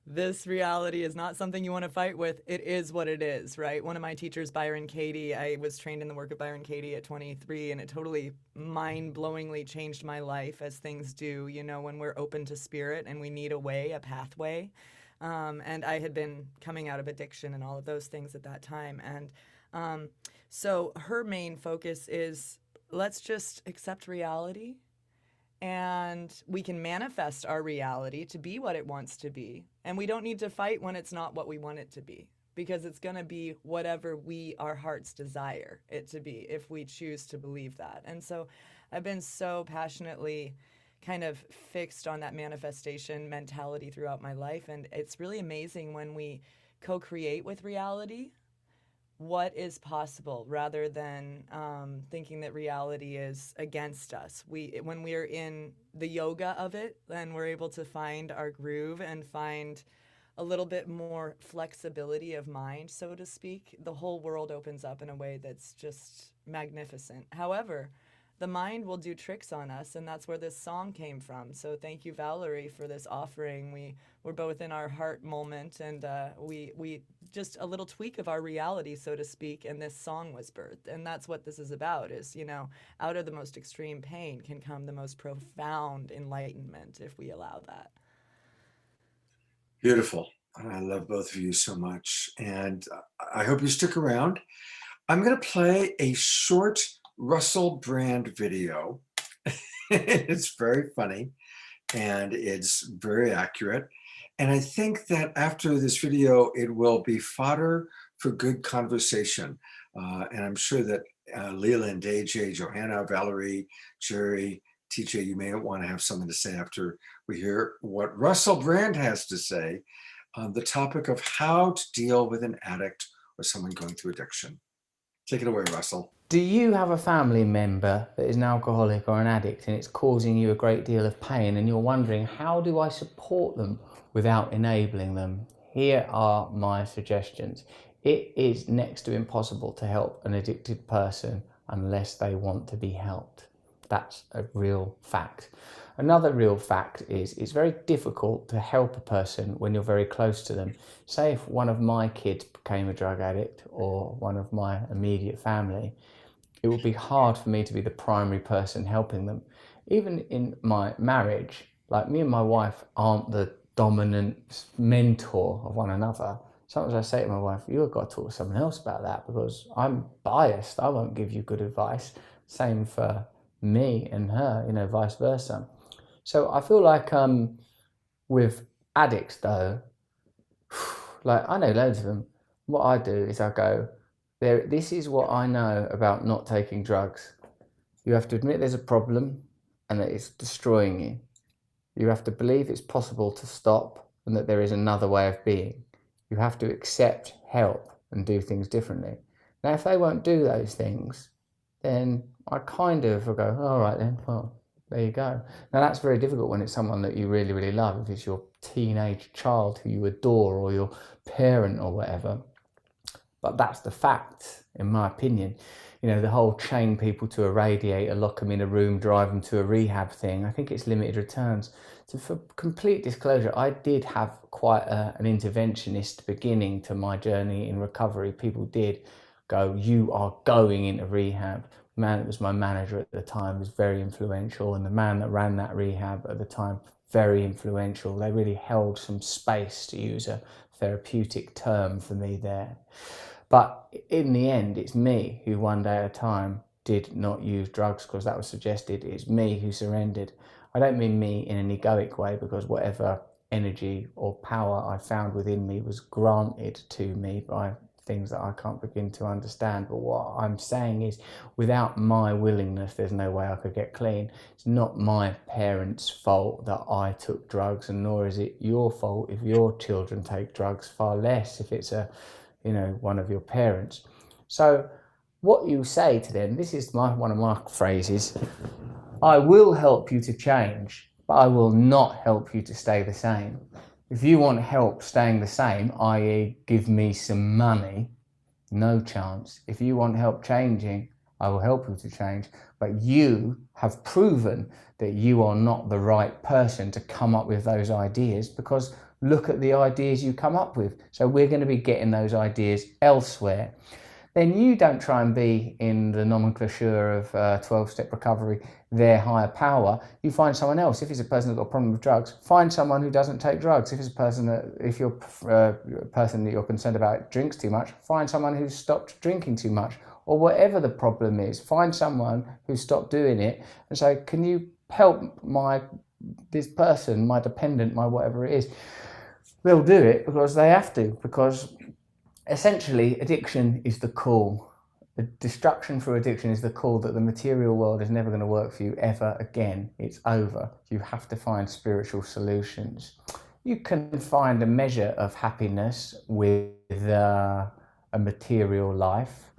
Speaker 12: This reality is not something you want to fight with. It is what it is, right? One of my teachers, Byron Katie, I was trained in the work of Byron Katie at 23, and it totally mind-blowingly changed my life, as things do, when we're open to spirit and we need a way, a pathway. And I had been coming out of addiction and all of those things at that time. And so her main focus is, let's just accept reality, and we can manifest our reality to be what it wants to be. And we don't need to fight when it's not what we want it to be, because it's going to be whatever our hearts desire it to be, if we choose to believe that. And so I've been so passionately kind of fixed on that manifestation mentality throughout my life. And it's really amazing when we co-create with reality what is possible, rather than thinking that reality is against us. When we are in the yoga of it, then we're able to find our groove and find a little bit more flexibility of mind, so to speak. The whole world opens up in a way that's just magnificent. However, the mind will do tricks on us, and that's where this song came from. So thank you, Valerie, for this offering. We were both in our heart moment, and we just a little tweak of our reality, so to speak, and this song was birthed. And that's what this is about, is, out of the most extreme pain can come the most profound enlightenment, if we allow that.
Speaker 1: Beautiful. I love both of you so much. And I hope you stick around. I'm going to play a short Russell Brand video. It's very funny and it's very accurate. And I think that after this video, it will be fodder for good conversation. And I'm sure that Leland, AJ, Johanna, Valerie, Jerry, TJ, you may want to have something to say after we hear what Russell Brand has to say on the topic of how to deal with an addict or someone going through addiction. Take it away, Russell.
Speaker 17: Do you have a family member that is an alcoholic or an addict, and it's causing you a great deal of pain, and you're wondering, how do I support them without enabling them? Here are my suggestions. It is next to impossible to help an addicted person unless they want to be helped. That's a real fact. Another real fact is it's very difficult to help a person when you're very close to them. Say if one of my kids became a drug addict, or one of my immediate family, it would be hard for me to be the primary person helping them. Even in my marriage, like, me and my wife aren't the dominant mentor of one another. Sometimes I say to my wife, you've got to talk to someone else about that, because I'm biased. I won't give you good advice. Same for me and her, vice versa. So I feel like with addicts though, like, I know loads of them. What I do is I go, this is what I know about not taking drugs. You have to admit there's a problem and that it's destroying you. You have to believe it's possible to stop and that there is another way of being. You have to accept help and do things differently. Now, if they won't do those things, then I kind of will go, all right then, well, there you go. Now, that's very difficult when it's someone that you really, really love. If it's your teenage child who you adore, or your parent or whatever. But that's the fact, in my opinion. You know, the whole chain people to a radiator, lock them in a room, drive them to a rehab thing, I think it's limited returns. So for complete disclosure, I did have quite an interventionist beginning to my journey in recovery. People did go, you are going into rehab. The man that was my manager at the time was very influential, and the man that ran that rehab at the time, very influential. They really held some space, to use a therapeutic term for me there. But in the end, it's me who one day at a time did not use drugs because that was suggested. It's me who surrendered. I don't mean me in an egoic way, because whatever energy or power I found within me was granted to me by things that I can't begin to understand. But what I'm saying is, without my willingness, there's no way I could get clean. It's not my parents' fault that I took drugs, and nor is it your fault if your children take drugs, far less if it's one of your parents. So what you say to them, this is one of my phrases: I will help you to change, but I will not help you to stay the same. If you want help staying the same, i.e. give me some money, no chance. If you want help changing, I will help you to change, but you have proven that you are not the right person to come up with those ideas, because look at the ideas you come up with. So we're going to be getting those ideas elsewhere. Then you don't try and be in the nomenclature of 12-step recovery, their higher power. You find someone else. If it's a person who's got a problem with drugs, find someone who doesn't take drugs. If it's a person if you're a person that you're concerned about drinks too much, find someone who's stopped drinking too much. Or whatever the problem is, find someone who stopped doing it and say, can you help this person, my dependent, my whatever it is? They'll do it because they have to, because essentially addiction is the call. The destruction through addiction is the call that the material world is never going to work for you ever again. It's over. You have to find spiritual solutions. You can find a measure of happiness with a material life.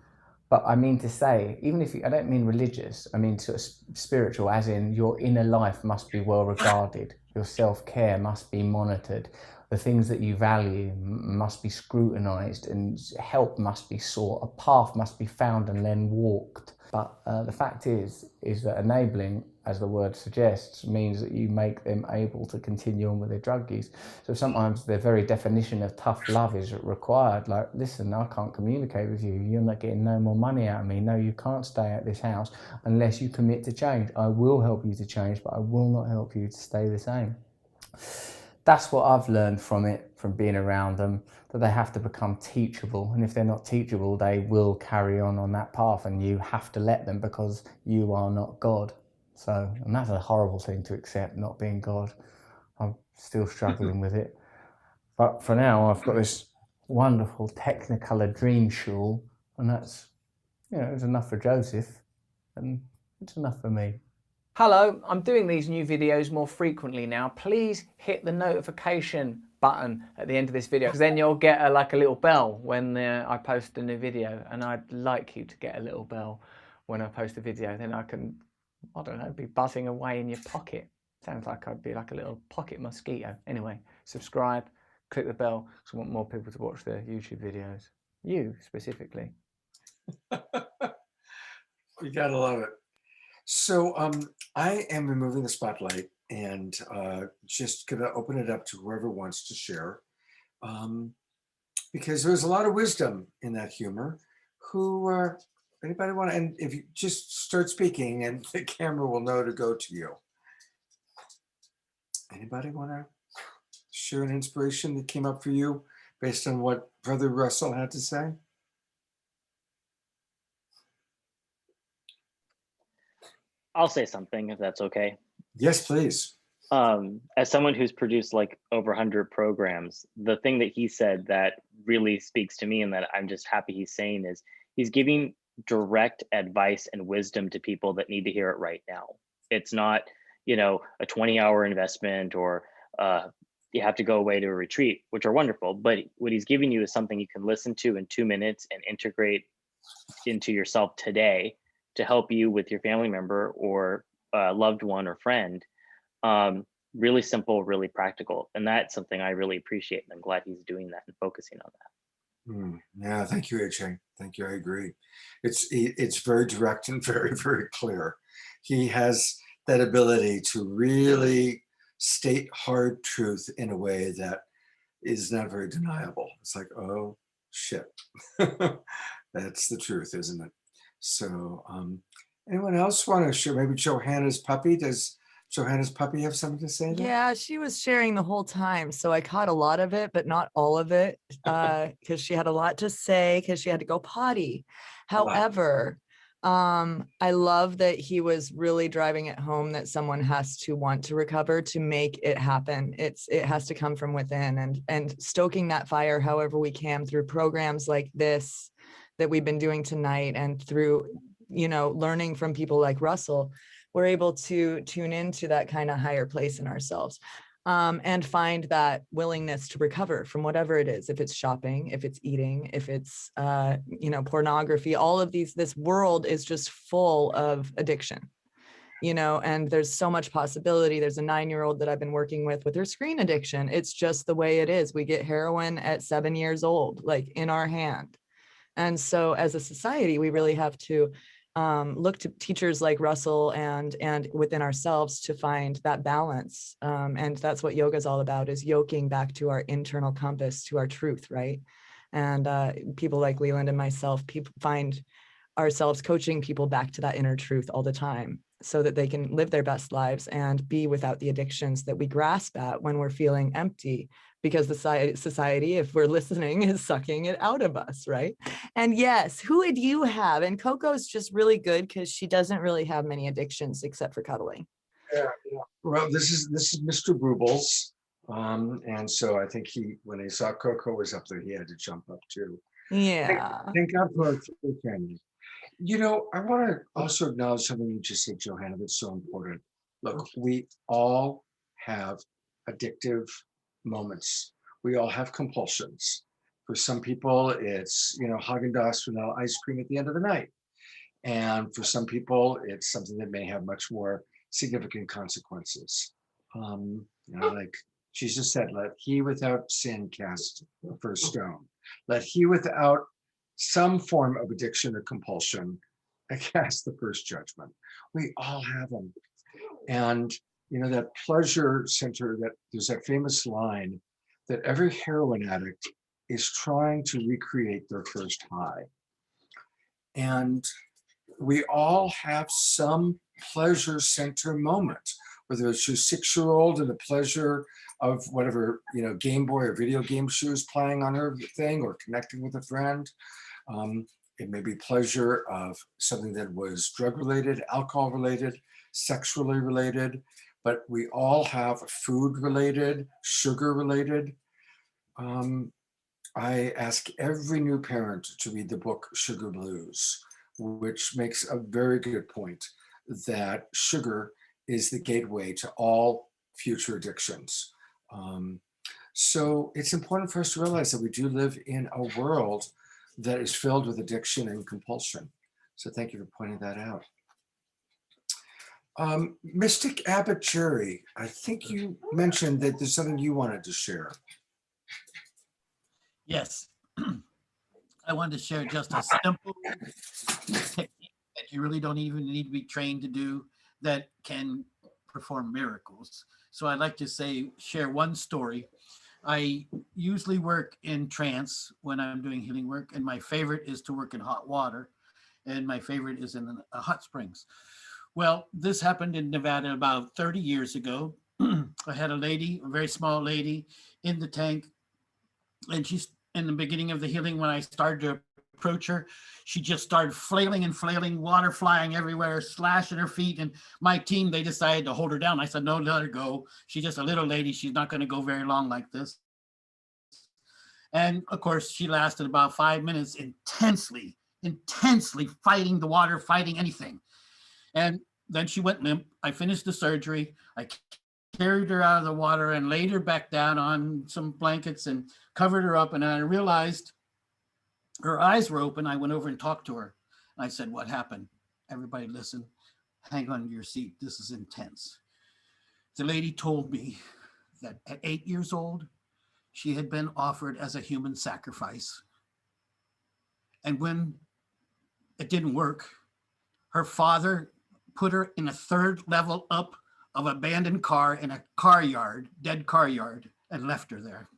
Speaker 17: But I mean to say, even if I don't mean religious, I mean sort of spiritual, as in your inner life must be well regarded. Your self-care must be monitored. The things that you value must be scrutinized, and help must be sought. A path must be found and then walked. But the fact is that enabling, as the word suggests, means that you make them able to continue on with their drug use. So sometimes the very definition of tough love is required. Like, listen, I can't communicate with you. You're not getting no more money out of me. No, you can't stay at this house unless you commit to change. I will help you to change, but I will not help you to stay the same. That's what I've learned from it, from being around them, that they have to become teachable. And if they're not teachable, they will carry on that path, and you have to let them, because you are not God. So, and that's a horrible thing to accept, not being God. I'm still struggling with it. But for now, I've got this wonderful Technicolor dream shawl, and that's, it's enough for Joseph, and it's enough for me.
Speaker 14: Hello, I'm doing these new videos more frequently now. Please hit the notification button at the end of this video, because then you'll get a little bell when I post a new video. And I'd like you to get a little bell when I post a video. Then I can, I don't know, be buzzing away in your pocket. Sounds like I'd be like a little pocket mosquito. Anyway, subscribe, click the bell, because I want more people to watch the YouTube videos. You specifically.
Speaker 1: You gotta love it. So I am removing the spotlight and just gonna open it up to whoever wants to share, because there's a lot of wisdom in that humor. Anybody want to? And if you just start speaking, and the camera will know to go to you. Anybody want to share an inspiration that came up for you based on what Brother Russell had to say?
Speaker 5: I'll say something if that's okay.
Speaker 1: Yes, please.
Speaker 5: As someone who's produced like over 100 programs, the thing that he said that really speaks to me, and that I'm just happy he's saying, is he's giving direct advice and wisdom to people that need to hear it right now. It's not, a 20-hour investment, or you have to go away to a retreat, which are wonderful. But what he's giving you is something you can listen to in 2 minutes and integrate into yourself today to help you with your family member or loved one or friend. Really simple, really practical. And that's something I really appreciate. And I'm glad he's doing that and focusing on that.
Speaker 1: Yeah, thank you, AJ. Thank you. I agree. It's very direct and very, very clear. He has that ability to really state hard truth in a way that is not very deniable. It's like, oh shit, that's the truth, isn't it? So, anyone else want to share? Maybe Johanna's puppy. Does Johanna's puppy have something to say?
Speaker 12: Yeah, she was sharing the whole time. So I caught a lot of it, but not all of it, because she had a lot to say because she had to go potty. However, I love that he was really driving it home that someone has to want to recover to make it happen. It has to come from within, and stoking that fire however we can through programs like this that we've been doing tonight, and through, learning from people like Russell. We're able to tune into that kind of higher place in ourselves, and find that willingness to recover from whatever it is. If it's shopping, if it's eating, if it's, pornography, all of these, this world is just full of addiction, and there's so much possibility. There's a 9-year-old that I've been working with her screen addiction. It's just the way it is. We get heroin at 7 years old, like in our hand. And so as a society, we really have to look to teachers like Russell and within ourselves to find that balance. And that's what yoga is all about, is yoking back to our internal compass, to our truth, right? And people like Leland and myself, find ourselves coaching people back to that inner truth all the time, so that they can live their best lives and be without the addictions that we grasp at when we're feeling empty, because the society, if we're listening, is sucking it out of us, right? And yes, who would you have? And Coco's just really good because she doesn't really have many addictions except for cuddling.
Speaker 1: Yeah. Well, this is Mr. Brubles. And so I think when he saw Coco was up there, he had to jump up too.
Speaker 12: Yeah.
Speaker 1: Thank God for our family. I want to also acknowledge something you just said, Johanna, that's so important. Look, we all have addictive moments. We all have compulsions. For some people, it's, Haagen-Dazs vanilla ice cream at the end of the night. And for some people, it's something that may have much more significant consequences. Like Jesus said, let he without sin cast the first stone. Let he without some form of addiction or compulsion cast the first judgment. We all have them. And, that pleasure center, that there's that famous line that every heroin addict is trying to recreate their first high. And we all have some pleasure center moment, whether it's your 6-year-old and the pleasure of whatever, Game Boy or video game she was playing on her thing, or connecting with a friend. It may be pleasure of something that was drug related, alcohol related, sexually related, but we all have food related, sugar related. I ask every new parent to read the book Sugar Blues, which makes a very good point that sugar is the gateway to all future addictions. So it's important for us to realize that we do live in a world that is filled with addiction and compulsion. So thank you for pointing that out. Mystic Abbott Jerry, I think you mentioned that there's something you wanted to share.
Speaker 18: Yes. I wanted to share just a simple technique that you really don't even need to be trained to do, that can perform miracles. So I'd like to share one story. I usually work in trance when I'm doing healing work, and my favorite is to work in hot water, and my favorite is in hot springs. Well, this happened in Nevada about 30 years ago. I had a lady, a very small lady, in the tank, and she's in the beginning of the healing. When I started to approach her, she just started flailing and flailing, water flying everywhere, slashing her feet. And my team, they decided to hold her down. I said, no, let her go. She's just a little lady. She's not going to go very long like this. And of course, she lasted about 5 minutes, intensely fighting the water, fighting anything. And then she went limp. I finished the surgery. I carried her out of the water and laid her back down on some blankets and covered her up. And I realized her eyes were open. I went over and talked to her. I said, what happened? Everybody listen, hang on to your seat. This is intense. The lady told me that at 8 years old, she had been offered as a human sacrifice. And when it didn't work, her father put her in a third level up of abandoned car in a car yard, dead car yard, and left her there.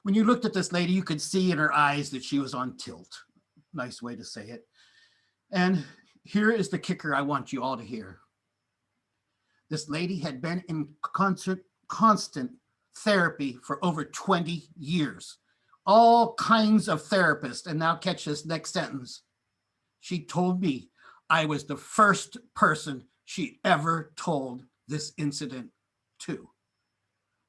Speaker 18: When you looked at this lady, you could see in her eyes that she was on tilt. Nice way to say it. And here is the kicker I want you all to hear. This lady had been in constant therapy for over 20 years. All kinds of therapists. And now catch this next sentence. She told me I was the first person she ever told this incident to.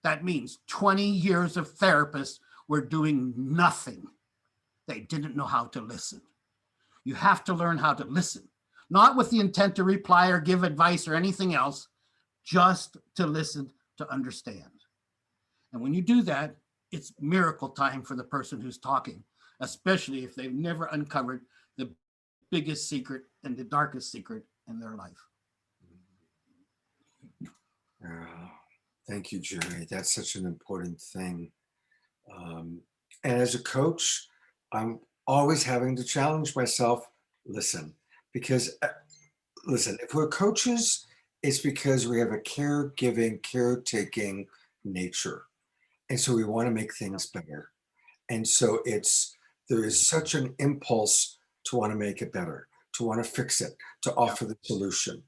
Speaker 18: That means 20 years of therapists were doing nothing. They didn't know how to listen. You have to learn how to listen, not with the intent to reply or give advice or anything else, just to listen, to understand. And when you do that, it's miracle time for the person who's talking, especially if they've never uncovered the biggest secret and the darkest secret in their life.
Speaker 1: Thank you, Jerry. That's such an important thing. And as a coach, I'm always having to challenge myself, listen, because listen, if we're coaches, it's because we have a caregiving, caretaking nature. And so we want to make things better. And so there is such an impulse to want to make it better, to want to fix it, to offer the solution.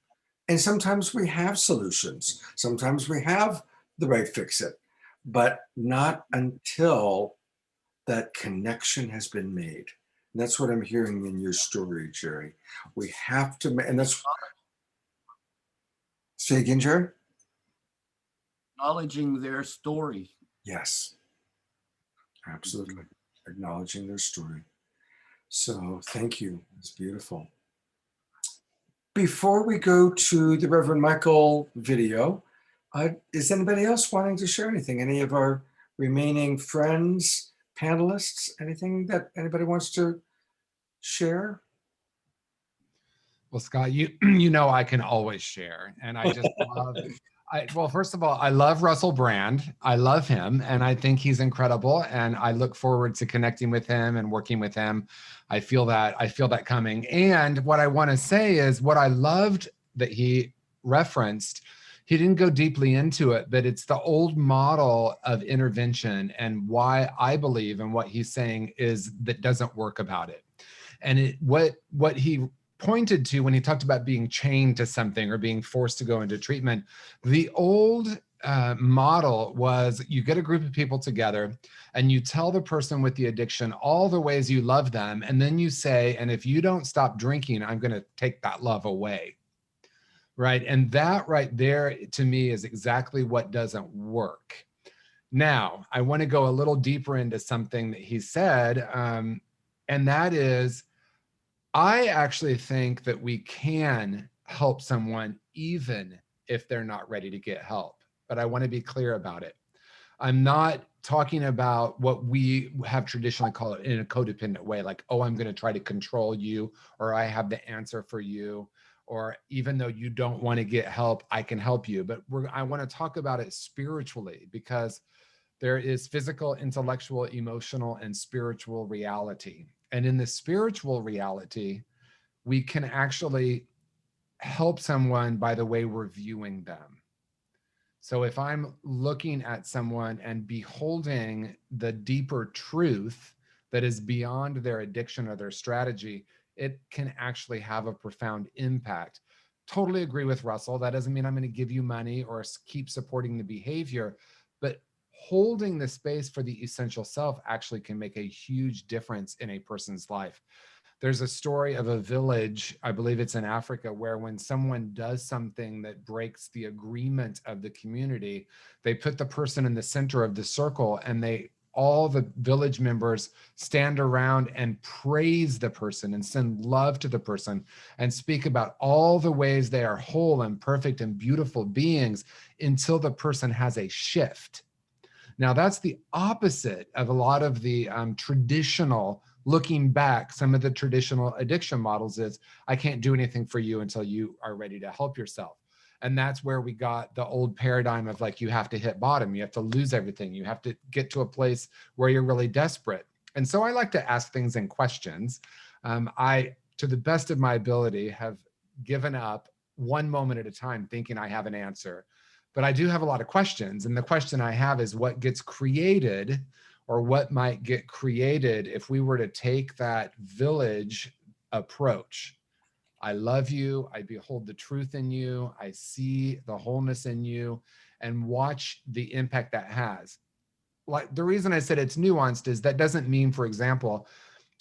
Speaker 1: And sometimes we have solutions. Sometimes we have the right fix it, but not until that connection has been made. And that's what I'm hearing in your story, Jerry. We have to, and that's, say again, Jerry?
Speaker 18: Acknowledging their story.
Speaker 1: Yes, absolutely. Acknowledging their story. So thank you. It's beautiful. Before we go to the Reverend Michael video, is anybody else wanting to share anything? Any of our remaining friends, panelists, anything that anybody wants to share?
Speaker 8: Well, Scott, you know I can always share, and I just love. Well, first of all, I love Russell Brand. I love him, and I think he's incredible. And I look forward to connecting with him and working with him. I feel that coming. And what I want to say is, what I loved that he referenced, he didn't go deeply into it, but it's the old model of intervention and why I believe and what he's saying is that doesn't work about it. And what he pointed to when he talked about being chained to something or being forced to go into treatment, the old model was you get a group of people together and you tell the person with the addiction all the ways you love them. And then you say, and if you don't stop drinking, I'm going to take that love away. Right. And that right there to me is exactly what doesn't work. Now, I want to go a little deeper into something that he said, and that is, I actually think that we can help someone even if they're not ready to get help. But I want to be clear about it. I'm not talking about what we have traditionally called it in a codependent way, like, oh, I'm going to try to control you, or I have the answer for you, or even though you don't want to get help, I can help you. But I want to talk about it spiritually, because there is physical, intellectual, emotional, and spiritual reality. And in the spiritual reality, we can actually help someone by the way we're viewing them. So if I'm looking at someone and beholding the deeper truth that is beyond their addiction or their strategy, it can actually have a profound impact. Totally agree with Russell. That doesn't mean I'm going to give you money or keep supporting the behavior, but holding the space for the essential self actually can make a huge difference in a person's life. There's a story of a village, I believe it's in Africa, where when someone does something that breaks the agreement of the community, they put the person in the center of the circle and they all the village members stand around and praise the person and send love to the person and speak about all the ways they are whole and perfect and beautiful beings until the person has a shift. Now, that's the opposite of a lot of the traditional, looking back, some of the traditional addiction models is, I can't do anything for you until you are ready to help yourself. And that's where we got the old paradigm of like, you have to hit bottom, you have to lose everything, you have to get to a place where you're really desperate. And so I like to ask things in questions. I, to the best of my ability, have given up one moment at a time thinking I have an answer. But I do have a lot of questions. And the question I have is what gets created, or what might get created if we were to take that village approach. I love you. I behold the truth in you. I see the wholeness in you, and watch the impact that has. Like, the reason I said it's nuanced is that doesn't mean, for example,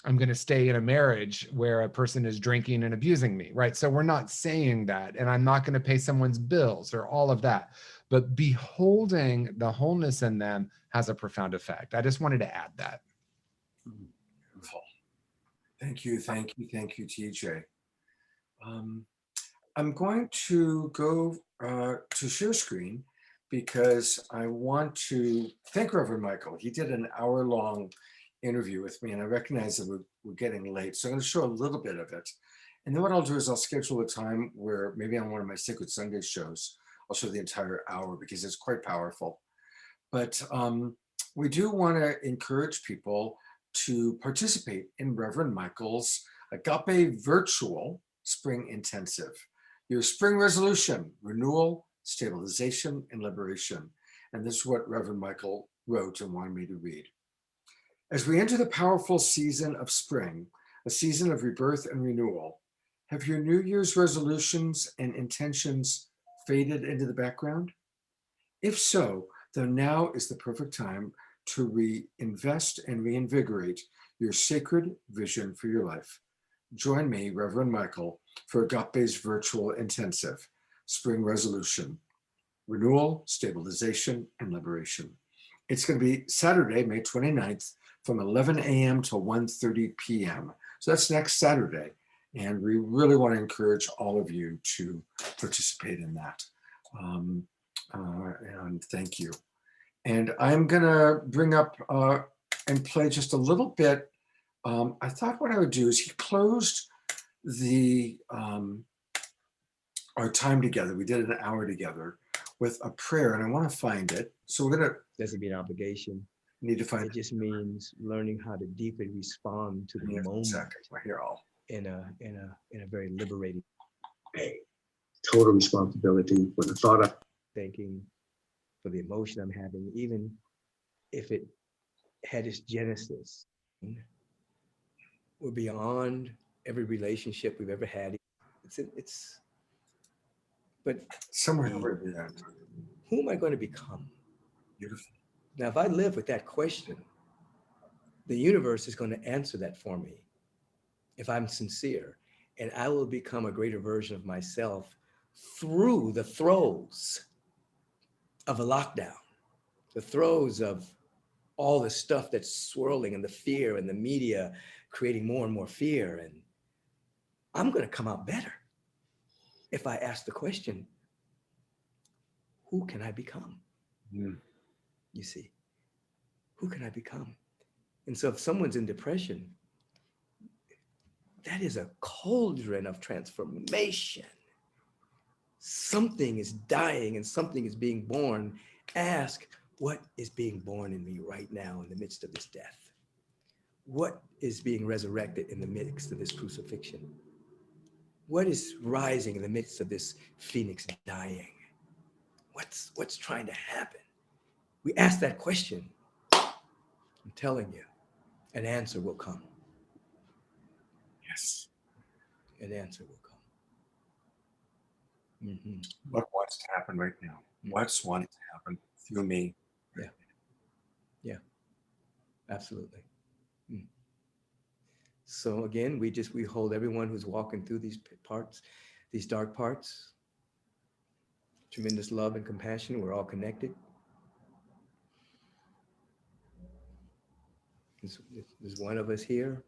Speaker 8: I'm going to stay in a marriage where a person is drinking and abusing me, right? So we're not saying that, and I'm not going to pay someone's bills or all of that. But beholding the wholeness in them has a profound effect. I just wanted to add that.
Speaker 1: Beautiful. Thank you, TJ. I'm going to go to share screen because I want to thank Reverend Michael. He did an hour-long interview with me, and I recognize that we're getting late, so I'm going to show a little bit of it. And then what I'll do is I'll schedule a time where maybe on one of my Sacred Sunday shows, I'll show the entire hour because it's quite powerful. But we do want to encourage people to participate in Reverend Michael's Agape Virtual Spring Intensive. Your spring resolution, renewal, stabilization, and liberation. And this is what Reverend Michael wrote and wanted me to read. As we enter the powerful season of spring, a season of rebirth and renewal, have your New Year's resolutions and intentions faded into the background? If so, then now is the perfect time to reinvest and reinvigorate your sacred vision for your life. Join me, Reverend Michael, for Agape's Virtual Intensive, Spring Resolution, Renewal, Stabilization, and Liberation. It's going to be Saturday, May 29th, from 11 a.m. to 1:30 p.m. So that's next Saturday. And we really want to encourage all of you to participate in that. And thank you. And I'm going to bring up and play just a little bit. I thought what I would do is he closed the our time together. We did an hour together with a prayer, and I want to find it. So we're going to.
Speaker 20: Doesn't mean obligation.
Speaker 1: Need to find
Speaker 20: it. Just means learning how to deeply respond to the moment.
Speaker 1: I hear all.
Speaker 20: In a very liberating way. Total responsibility for the thought I'm thinking, for the emotion I'm having, even if it had its genesis. We're beyond every relationship we've ever had. But
Speaker 1: somewhere over there.
Speaker 20: Who am I going to become?
Speaker 1: Beautiful.
Speaker 20: Now, if I live with that question, the universe is going to answer that for me. If I'm sincere, and I will become a greater version of myself through the throes of a lockdown, the throes of all the stuff that's swirling and the fear and the media creating more and more fear. And I'm going to come out better if I ask the question, who can I become? You see, who can I become? And so if someone's in depression, that is a cauldron of transformation. Something is dying and something is being born. Ask, what is being born in me right now in the midst of this death? What is being resurrected in the midst of this crucifixion? What is rising in the midst of this phoenix dying? What's trying to happen? We ask that question. I'm telling you, an answer will come.
Speaker 1: Yes.
Speaker 20: An answer will come. Mm-hmm.
Speaker 1: What wants to happen right now? What's wanting to happen through me?
Speaker 20: Yeah. Yeah. Absolutely. So again, we hold everyone who's walking through these parts, these dark parts. Tremendous love and compassion. We're all connected. There's one of us here.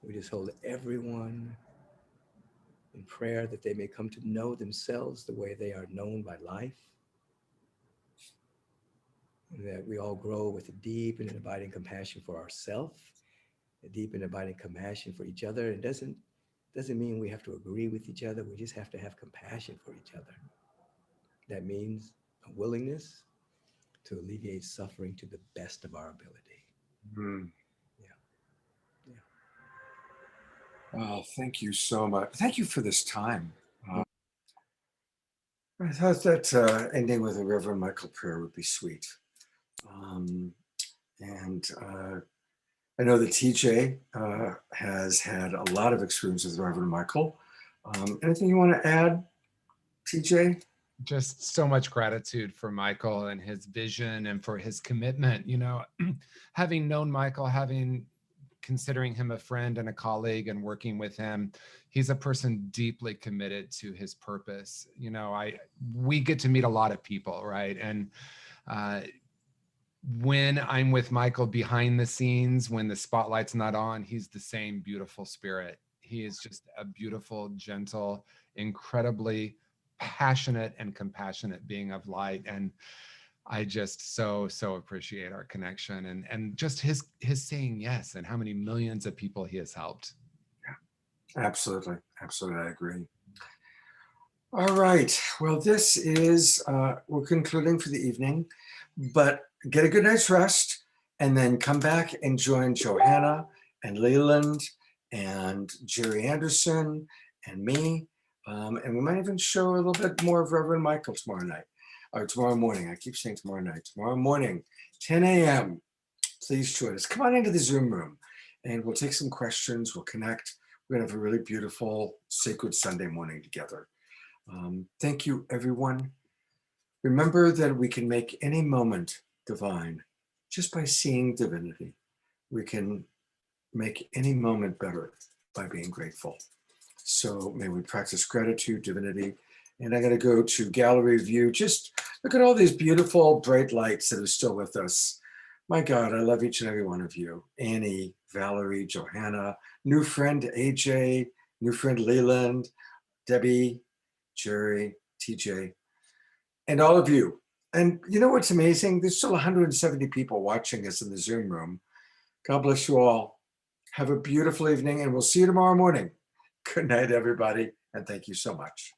Speaker 20: We just hold everyone in prayer that they may come to know themselves the way they are known by life. And that we all grow with a deep and abiding compassion for ourselves, a deep and abiding compassion for each other. It doesn't mean we have to agree with each other. We just have to have compassion for each other. That means a willingness to alleviate suffering to the best of our ability.
Speaker 1: Mm. Oh, thank you so much. Thank you for this time. I thought that ending with a Reverend Michael prayer would be sweet. I know that TJ has had a lot of experience with Reverend Michael. Anything you want to add, TJ?
Speaker 8: Just so much gratitude for Michael and his vision and for his commitment. You know, having known Michael, considering him a friend and a colleague and working with him, he's a person deeply committed to his purpose. You know, we get to meet a lot of people, right? And when I'm with Michael behind the scenes, when the spotlight's not on, he's the same beautiful spirit. He is just a beautiful, gentle, incredibly passionate and compassionate being of light. And I just so appreciate our connection and just his saying yes and how many millions of people he has helped.
Speaker 1: Yeah, absolutely. I agree. All right. Well, this is, we're concluding for the evening, but get a good night's rest and then come back and join Johanna and Leland and Jerry Anderson and me. And we might even show a little bit more of Reverend Michael tomorrow night, or tomorrow morning. I keep saying tomorrow night. Tomorrow morning, 10 a.m. Please join us. Come on into the Zoom room and we'll take some questions. We'll connect. We're going to have a really beautiful, sacred Sunday morning together. Thank you, everyone. Remember that we can make any moment divine just by seeing divinity. We can make any moment better by being grateful. So may we practice gratitude, divinity. And I'm going to go to gallery view. Just look at all these beautiful bright lights that are still with us. My God, I love each and every one of you. Annie, Valerie, Johanna, new friend AJ, new friend Leland, Debbie, Jerry, TJ, and all of you. And you know what's amazing? There's still 170 people watching us in the Zoom room. God bless you all. Have a beautiful evening, and we'll see you tomorrow morning. Good night, everybody, and thank you so much.